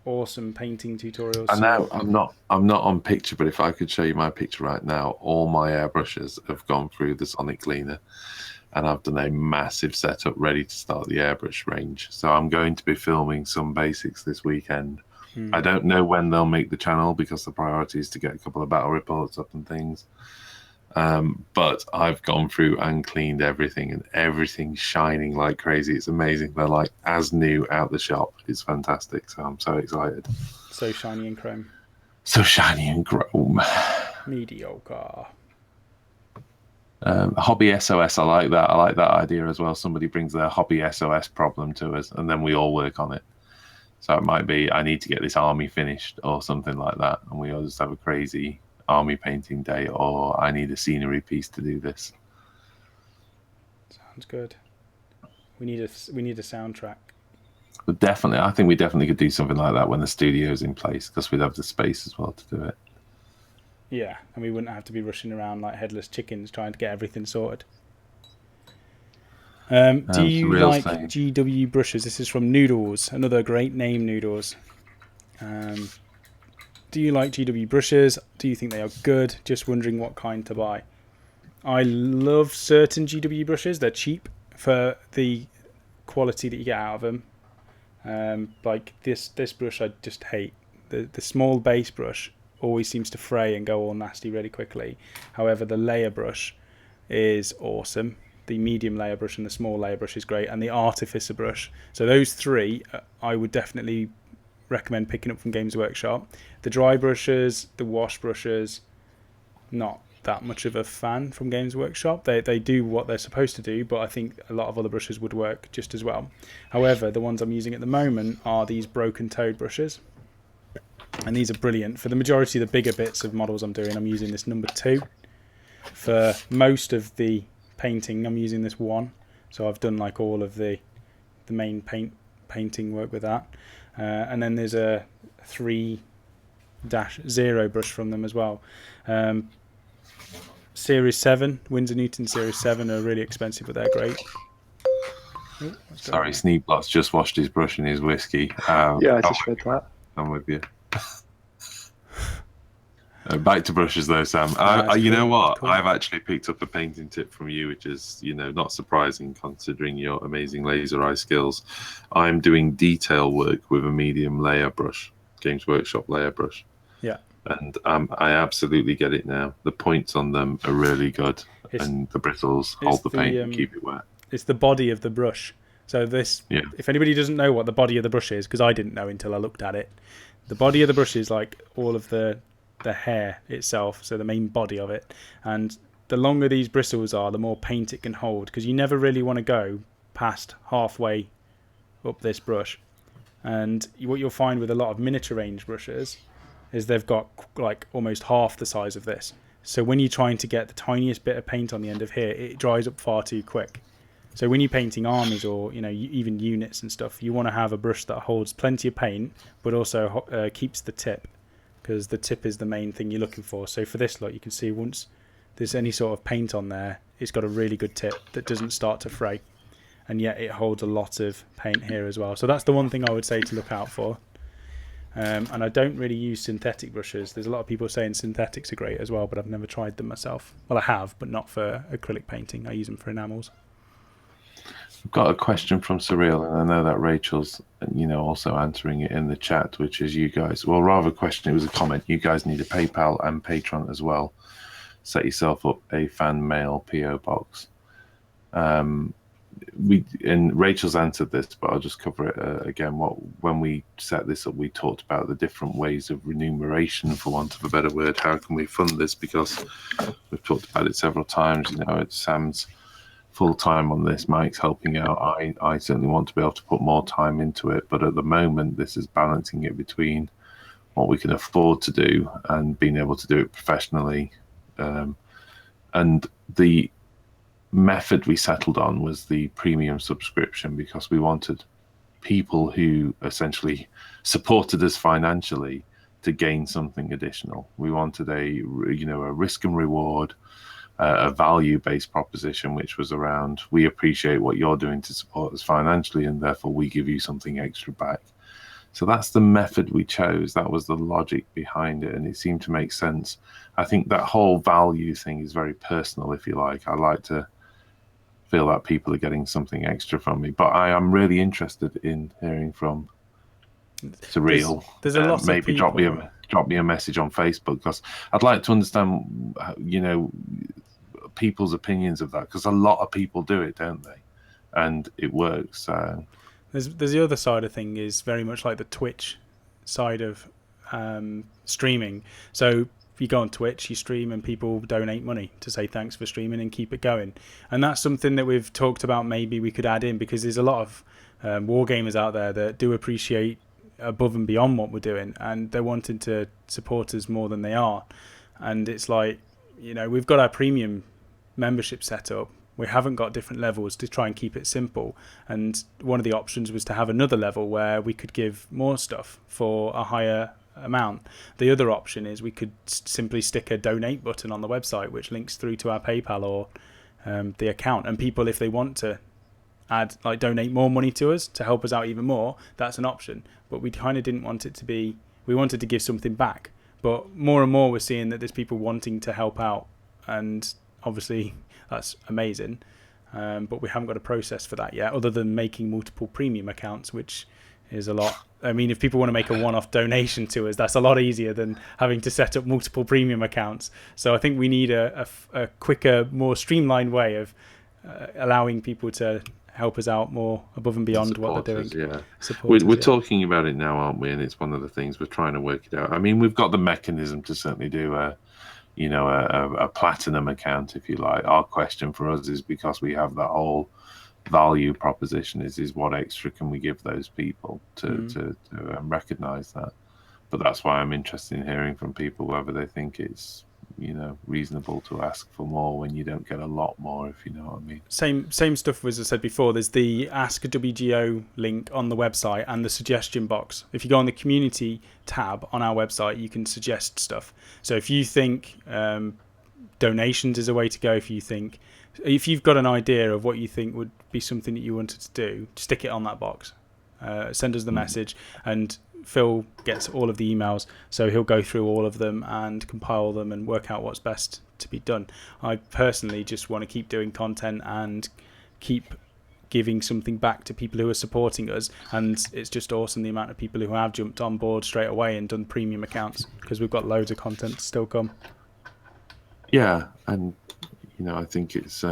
awesome painting tutorials. And now I'm not on picture, but if I could show you my picture right now, all my airbrushes have gone through the sonic cleaner, and I've done a massive setup ready to start the airbrush range. So I'm going to be filming some basics this weekend. I don't know when they'll make the channel because the priority is to get a couple of battle reports up and things. But I've gone through and cleaned everything, and everything's shining like crazy. It's amazing. They're like as new out the shop. It's fantastic. So I'm so excited. So shiny and chrome. So shiny and chrome. Mediocre. Hobby SOS. I like that. I like that idea as well. Somebody brings their hobby SOS problem to us, and then we all work on it. So it might be, I need to get this army finished or something like that, and we all just have a crazy army painting day, or I need a scenery piece to do this. Sounds good. We need a soundtrack. But definitely, I think we definitely could do something like that when the studio's in place, because we'd have the space as well to do it. Yeah, and we wouldn't have to be rushing around like headless chickens trying to get everything sorted. Do you like GW brushes? This is from Noodles, another great name, Noodles. Do you like GW brushes? Do you think they are good? Just wondering what kind to buy. I love certain GW brushes. They're cheap for the quality that you get out of them. Like this brush I just hate. The small base brush always seems to fray and go all nasty really quickly. However, the layer brush is awesome. The medium layer brush and the small layer brush is great, and the artificer brush. So those three I would definitely recommend picking up from Games Workshop. The dry brushes, the wash brushes, not that much of a fan from Games Workshop. They do what they're supposed to do, but I think a lot of other brushes would work just as well. However, the ones I'm using at the moment are these broken toed brushes, and these are brilliant. For the majority of the bigger bits of models I'm doing, I'm using this number 2. For most of the painting, I'm using this 1. So I've done like all of the main painting work with that. And then there's a 3-0 brush from them as well. Series 7, Winsor Newton Series 7 are really expensive, but they're great. Ooh, sorry, Sneeblots just washed his brush in his whiskey. Yeah, I just read that. I'm with you. Back to brushes though, Sam. You know what? Cool. I've actually picked up a painting tip from you, which is, not surprising considering your amazing laser eye skills. I'm doing detail work with a medium layer brush, Games Workshop layer brush. Yeah. And I absolutely get it now. The points on them are really good, and the bristles hold the paint and keep it wet. It's the body of the brush. So this, if anybody doesn't know what the body of the brush is, because I didn't know until I looked at it, the body of the brush is like all of the hair itself, so the main body of it, and the longer these bristles are, the more paint it can hold, because you never really want to go past halfway up this brush. And what you'll find with a lot of miniature range brushes is they've got like almost half the size of this, so when you're trying to get the tiniest bit of paint on the end of here, it dries up far too quick. So when you're painting armies or even units and stuff, you want to have a brush that holds plenty of paint but also keeps the tip, because the tip is the main thing you're looking for. So for this lot, you can see once there's any sort of paint on there, it's got a really good tip that doesn't start to fray, and yet it holds a lot of paint here as well. So that's the one thing I would say to look out for. And I don't really use synthetic brushes. There's a lot of people saying synthetics are great as well, but I've never tried them myself. Well, I have, but not for acrylic painting. I use them for enamels. I've got a question from Surreal, and I know that Rachel's, also answering it in the chat, which is you guys. Well, rather a question, it was a comment. You guys need a PayPal and Patreon as well. Set yourself up a fan mail PO box. And Rachel's answered this, but I'll just cover it again. When we set this up, we talked about the different ways of remuneration, for want of a better word. How can we fund this? Because we've talked about it several times. It's Sam's full time on this, Mike's helping out. I certainly want to be able to put more time into it, but at the moment this is balancing it between what we can afford to do and being able to do it professionally. And the method we settled on was the premium subscription, because we wanted people who essentially supported us financially to gain something additional. We wanted a risk and reward, a value-based proposition, which was around, we appreciate what you're doing to support us financially, and therefore we give you something extra back. So that's the method we chose. That was the logic behind it, and it seemed to make sense. I think that whole value thing is very personal, if you like. I like to feel that people are getting something extra from me, but I am really interested in hearing from Surreal. There's a lot maybe of people. drop me a message on Facebook, because I'd like to understand, people's opinions of that, because a lot of people do it, don't they? And it works. There's the other side of thing is very much like the Twitch side of streaming. So if you go on Twitch, you stream and people donate money to say thanks for streaming and keep it going. And that's something that we've talked about maybe we could add in, because there's a lot of wargamers out there that do appreciate above and beyond what we're doing, and they're wanting to support us more than they are. And it's like, we've got our premium membership set up. We haven't got different levels to try and keep it simple, and one of the options was to have another level where we could give more stuff for a higher amount. The other option is we could simply stick a donate button on the website which links through to our PayPal or the account, and people, if they want to donate more money to us to help us out even more, that's an option. But we kind of didn't want it to be, we wanted to give something back, but more and more we're seeing that there's people wanting to help out, and obviously that's amazing, but we haven't got a process for that yet, other than making multiple premium accounts, which is a lot. I mean, if people want to make a one-off donation to us, that's a lot easier than having to set up multiple premium accounts. So I think we need a quicker, more streamlined way of allowing people to help us out more above and beyond what they're doing. We're talking about it now, aren't we? And it's one of the things we're trying to work it out. I mean, we've got the mechanism to certainly do a platinum account, if you like. Our question for us is, because we have that whole value proposition, is what extra can we give those people to recognize that. But that's why I'm interested in hearing from people whether they think it's reasonable to ask for more when you don't get a lot more, if you know what I mean. Same stuff as I said before. There's the Ask a WGO link on the website and the suggestion box. If you go on the community tab on our website, you can suggest stuff. So if you think donations is a way to go, if you've got an idea of what you think would be something that you wanted to do, stick it on that box. Send us the message, and Phil gets all of the emails, so he'll go through all of them and compile them and work out what's best to be done. I personally just want to keep doing content and keep giving something back to people who are supporting us, and it's just awesome the amount of people who have jumped on board straight away and done premium accounts, because we've got loads of content to still come. Yeah, and I think it's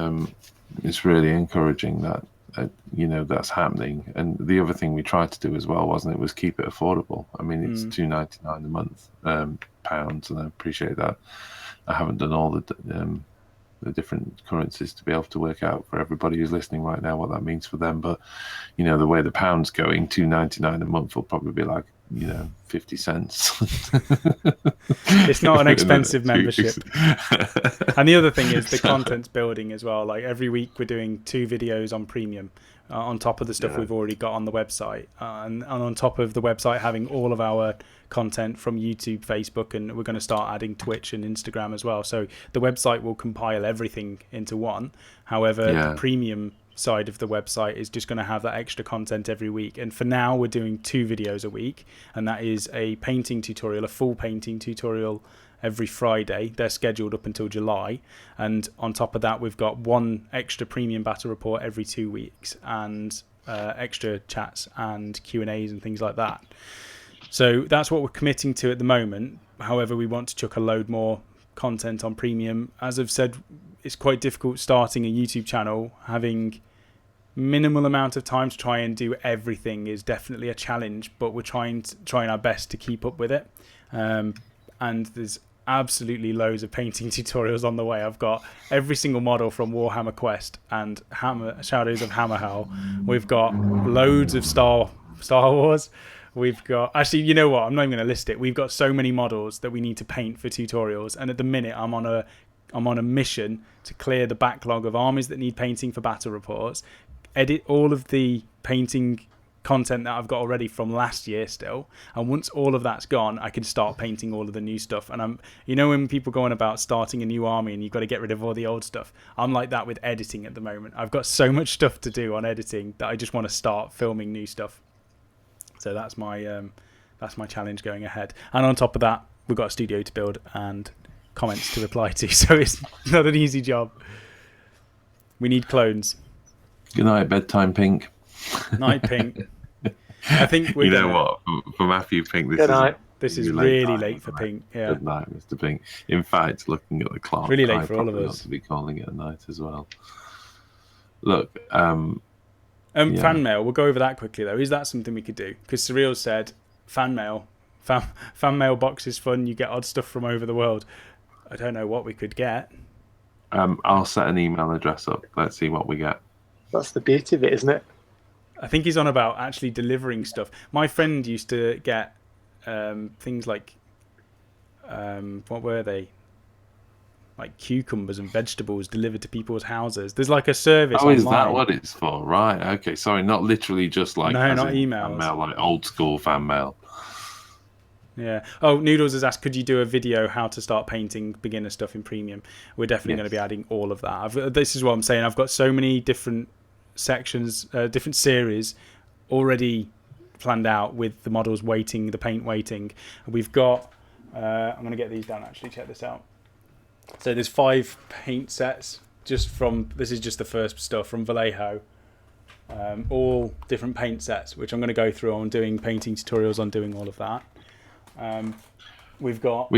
really encouraging that that's happening. And the other thing we tried to do as well, wasn't it, was keep it affordable. I mean, it's £2.99 a month, pounds, and I appreciate that. I haven't done all the different currencies to be able to work out for everybody who's listening right now what that means for them. But the way the pound's going, £2.99 a month will probably be like 50 cents. It's not an expensive membership. And the other thing is the content's building as well. Like every week we're doing 2 videos on premium on top of the stuff we've already got on the website, and on top of the website having all of our content from YouTube, Facebook, and we're going to start adding Twitch and Instagram as well. So the website will compile everything into one. However, the premium side of the website is just going to have that extra content every week, and for now we're doing 2 videos a week, and that is a painting tutorial, a full painting tutorial every Friday. They're scheduled up until July, and on top of that we've got 1 extra premium battle report every 2 weeks, and extra chats and Q&As and things like that. So that's what we're committing to at the moment. However, we want to chuck a load more content on premium. As I've said, it's quite difficult starting a YouTube channel. Having minimal amount of time to try and do everything is definitely a challenge, but we're trying our best to keep up with it. And there's absolutely loads of painting tutorials on the way. I've got every single model from Warhammer Quest and Shadows of Hammerhell. We've got loads of Star Wars. We've got, actually, you know what, I'm not even going to list it. We've got so many models that we need to paint for tutorials, and at the minute I'm on a mission to clear the backlog of armies that need painting for battle reports, edit all of the painting content that I've got already from last year still, and once all of that's gone, I can start painting all of the new stuff. And when people go on about starting a new army and you've got to get rid of all the old stuff, I'm like that with editing at the moment. I've got so much stuff to do on editing that I just want to start filming new stuff. So that's my challenge going ahead. And on top of that, we've got a studio to build and comments to reply to. So it's not an easy job. We need clones. Good night, bedtime, Pink. Night, Pink. I think we're what? For Matthew Pink, this is really late for Pink. Yeah. Good night, Mr. Pink. In fact, looking at the clock, really late for all of us. Ought to be calling it a night as well. Look, fan mail. We'll go over that quickly though. Is that something we could do? Because Surreal said fan mail. Fan mail box is fun. You get odd stuff from over the world. I don't know what we could get. I'll set an email address up. Let's see what we get. That's the beauty of it, isn't it? I think he's on about actually delivering stuff. My friend used to get things like what were they? Like cucumbers and vegetables delivered to people's houses. There's like a service. Oh, online. Is that what it's for? Right. Okay. Sorry, not literally just like not emails. Fan mail, like old school fan mail. Yeah. Oh, Noodles has asked, could you do a video how to start painting beginner stuff in Premium? We're definitely going to be adding all of that. This is what I'm saying. I've got so many different sections, different series already planned out with the models waiting, the paint waiting. We've got, I'm going to get these down actually, check this out. So there's 5 paint sets this is just the first stuff from Vallejo. All different paint sets, which I'm going to go through on doing painting tutorials on doing all of that. We've got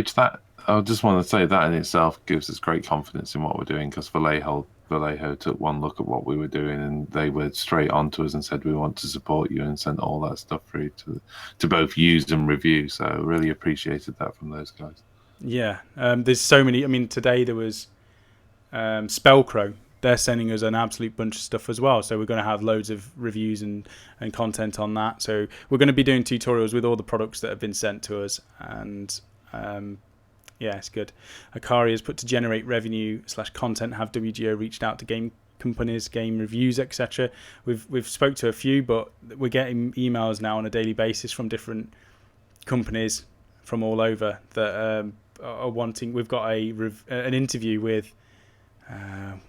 I just want to say that in itself gives us great confidence in what we're doing, because Vallejo took one look at what we were doing and they were straight on to us and said we want to support you, and sent all that stuff through to both use and review. So really appreciated that from those guys. Yeah, there's so many. I mean, today there was Spellcrow. They're sending us an absolute bunch of stuff as well. So we're going to have loads of reviews and content on that. So we're going to be doing tutorials with all the products that have been sent to us. And yeah, it's good. Akari has put to generate revenue / content. Have WGO reached out to game companies, game reviews, etc. We've spoke to a few, but we're getting emails now on a daily basis from different companies from all over that are wanting. We've got an interview with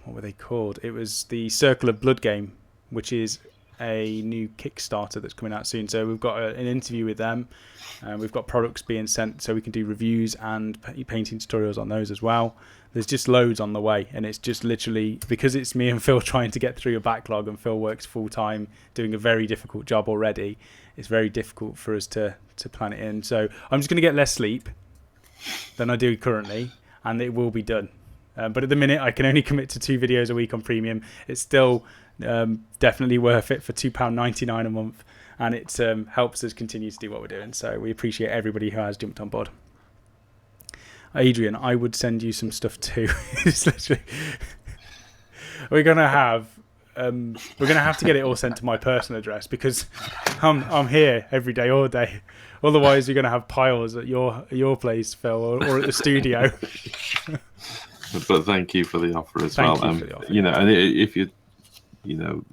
what were they called? It was the Circle of Blood game, which is a new Kickstarter that's coming out soon. So we've got an interview with them. We've got products being sent so we can do reviews and painting tutorials on those as well. There's just loads on the way, and it's just literally because it's me and Phil trying to get through a backlog, and Phil works full time doing a very difficult job already. It's very difficult for us to plan it in. So I'm just going to get less sleep than I do currently, and it will be done. But at the minute, I can only commit to 2 videos a week on Premium. It's still definitely worth it for £2.99 a month, and it helps us continue to do what we're doing. So we appreciate everybody who has jumped on board. Adrian, I would send you some stuff too. It's literally we're gonna have to get it all sent to my personal address, because I'm here every day, all day. Otherwise, you're gonna have piles at your place, Phil, or at the studio. But thank you for the offer as well. And if you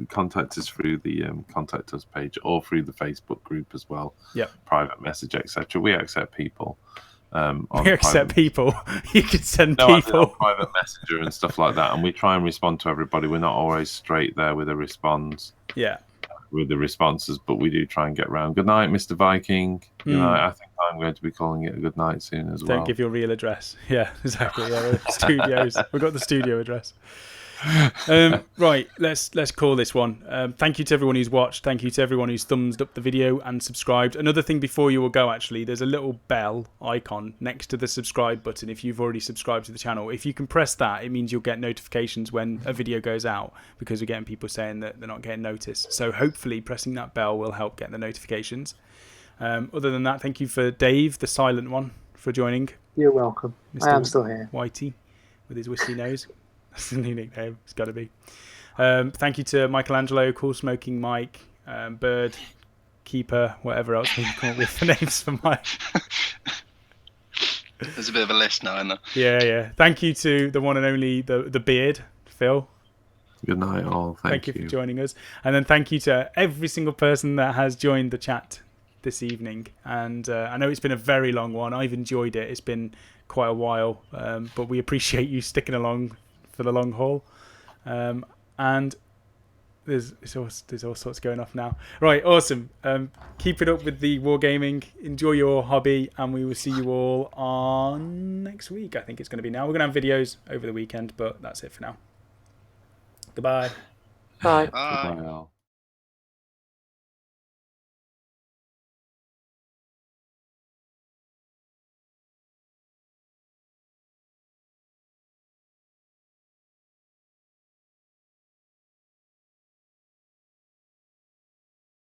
contact us through the contact us page or through the Facebook group as well. Yep. Private message, etc. We accept people. We accept people. You can send people. Private messenger and stuff like that, and we try and respond to everybody. We're not always straight there with a response. Yeah. With the responses, but we do try and get round. Good night, Mr. Viking. I think I'm going to be calling it a good night soon as well. Don't give your real address. Yeah, exactly. Yeah, studios. We've got the studio address. Right, let's call this one. Thank you to everyone who's watched. Thank you to everyone who's thumbs up the video and subscribed. Another thing before you will go, actually, there's a little bell icon next to the subscribe button if you've already subscribed to the channel. If you can press that, it means you'll get notifications when a video goes out, because we're getting people saying that they're not getting noticed. So hopefully pressing that bell will help get the notifications. Other than that, thank you for Dave, the silent one, for joining. You're welcome. Mr. I am still here. Whitey with his whiskey nose. That's the new nickname. It's got to be. Thank you to Michelangelo, Cool Smoking Mike, Bird, Keeper, whatever else we can come up with for names for Mike. There's a bit of a list now, isn't there? Yeah. Thank you to the one and only the Beard, Phil. Good night, all. Thank you for joining us. And then thank you to every single person that has joined the chat this evening. And I know it's been a very long one. I've enjoyed it. It's been quite a while, but we appreciate you sticking along for the long haul. And there's all sorts going off now. Right, awesome. Keep it up with the wargaming. Enjoy your hobby, and we will see you all on next week. I think it's going to be now. We're going to have videos over the weekend, but that's it for now. Goodbye. Bye. Bye. Bye all.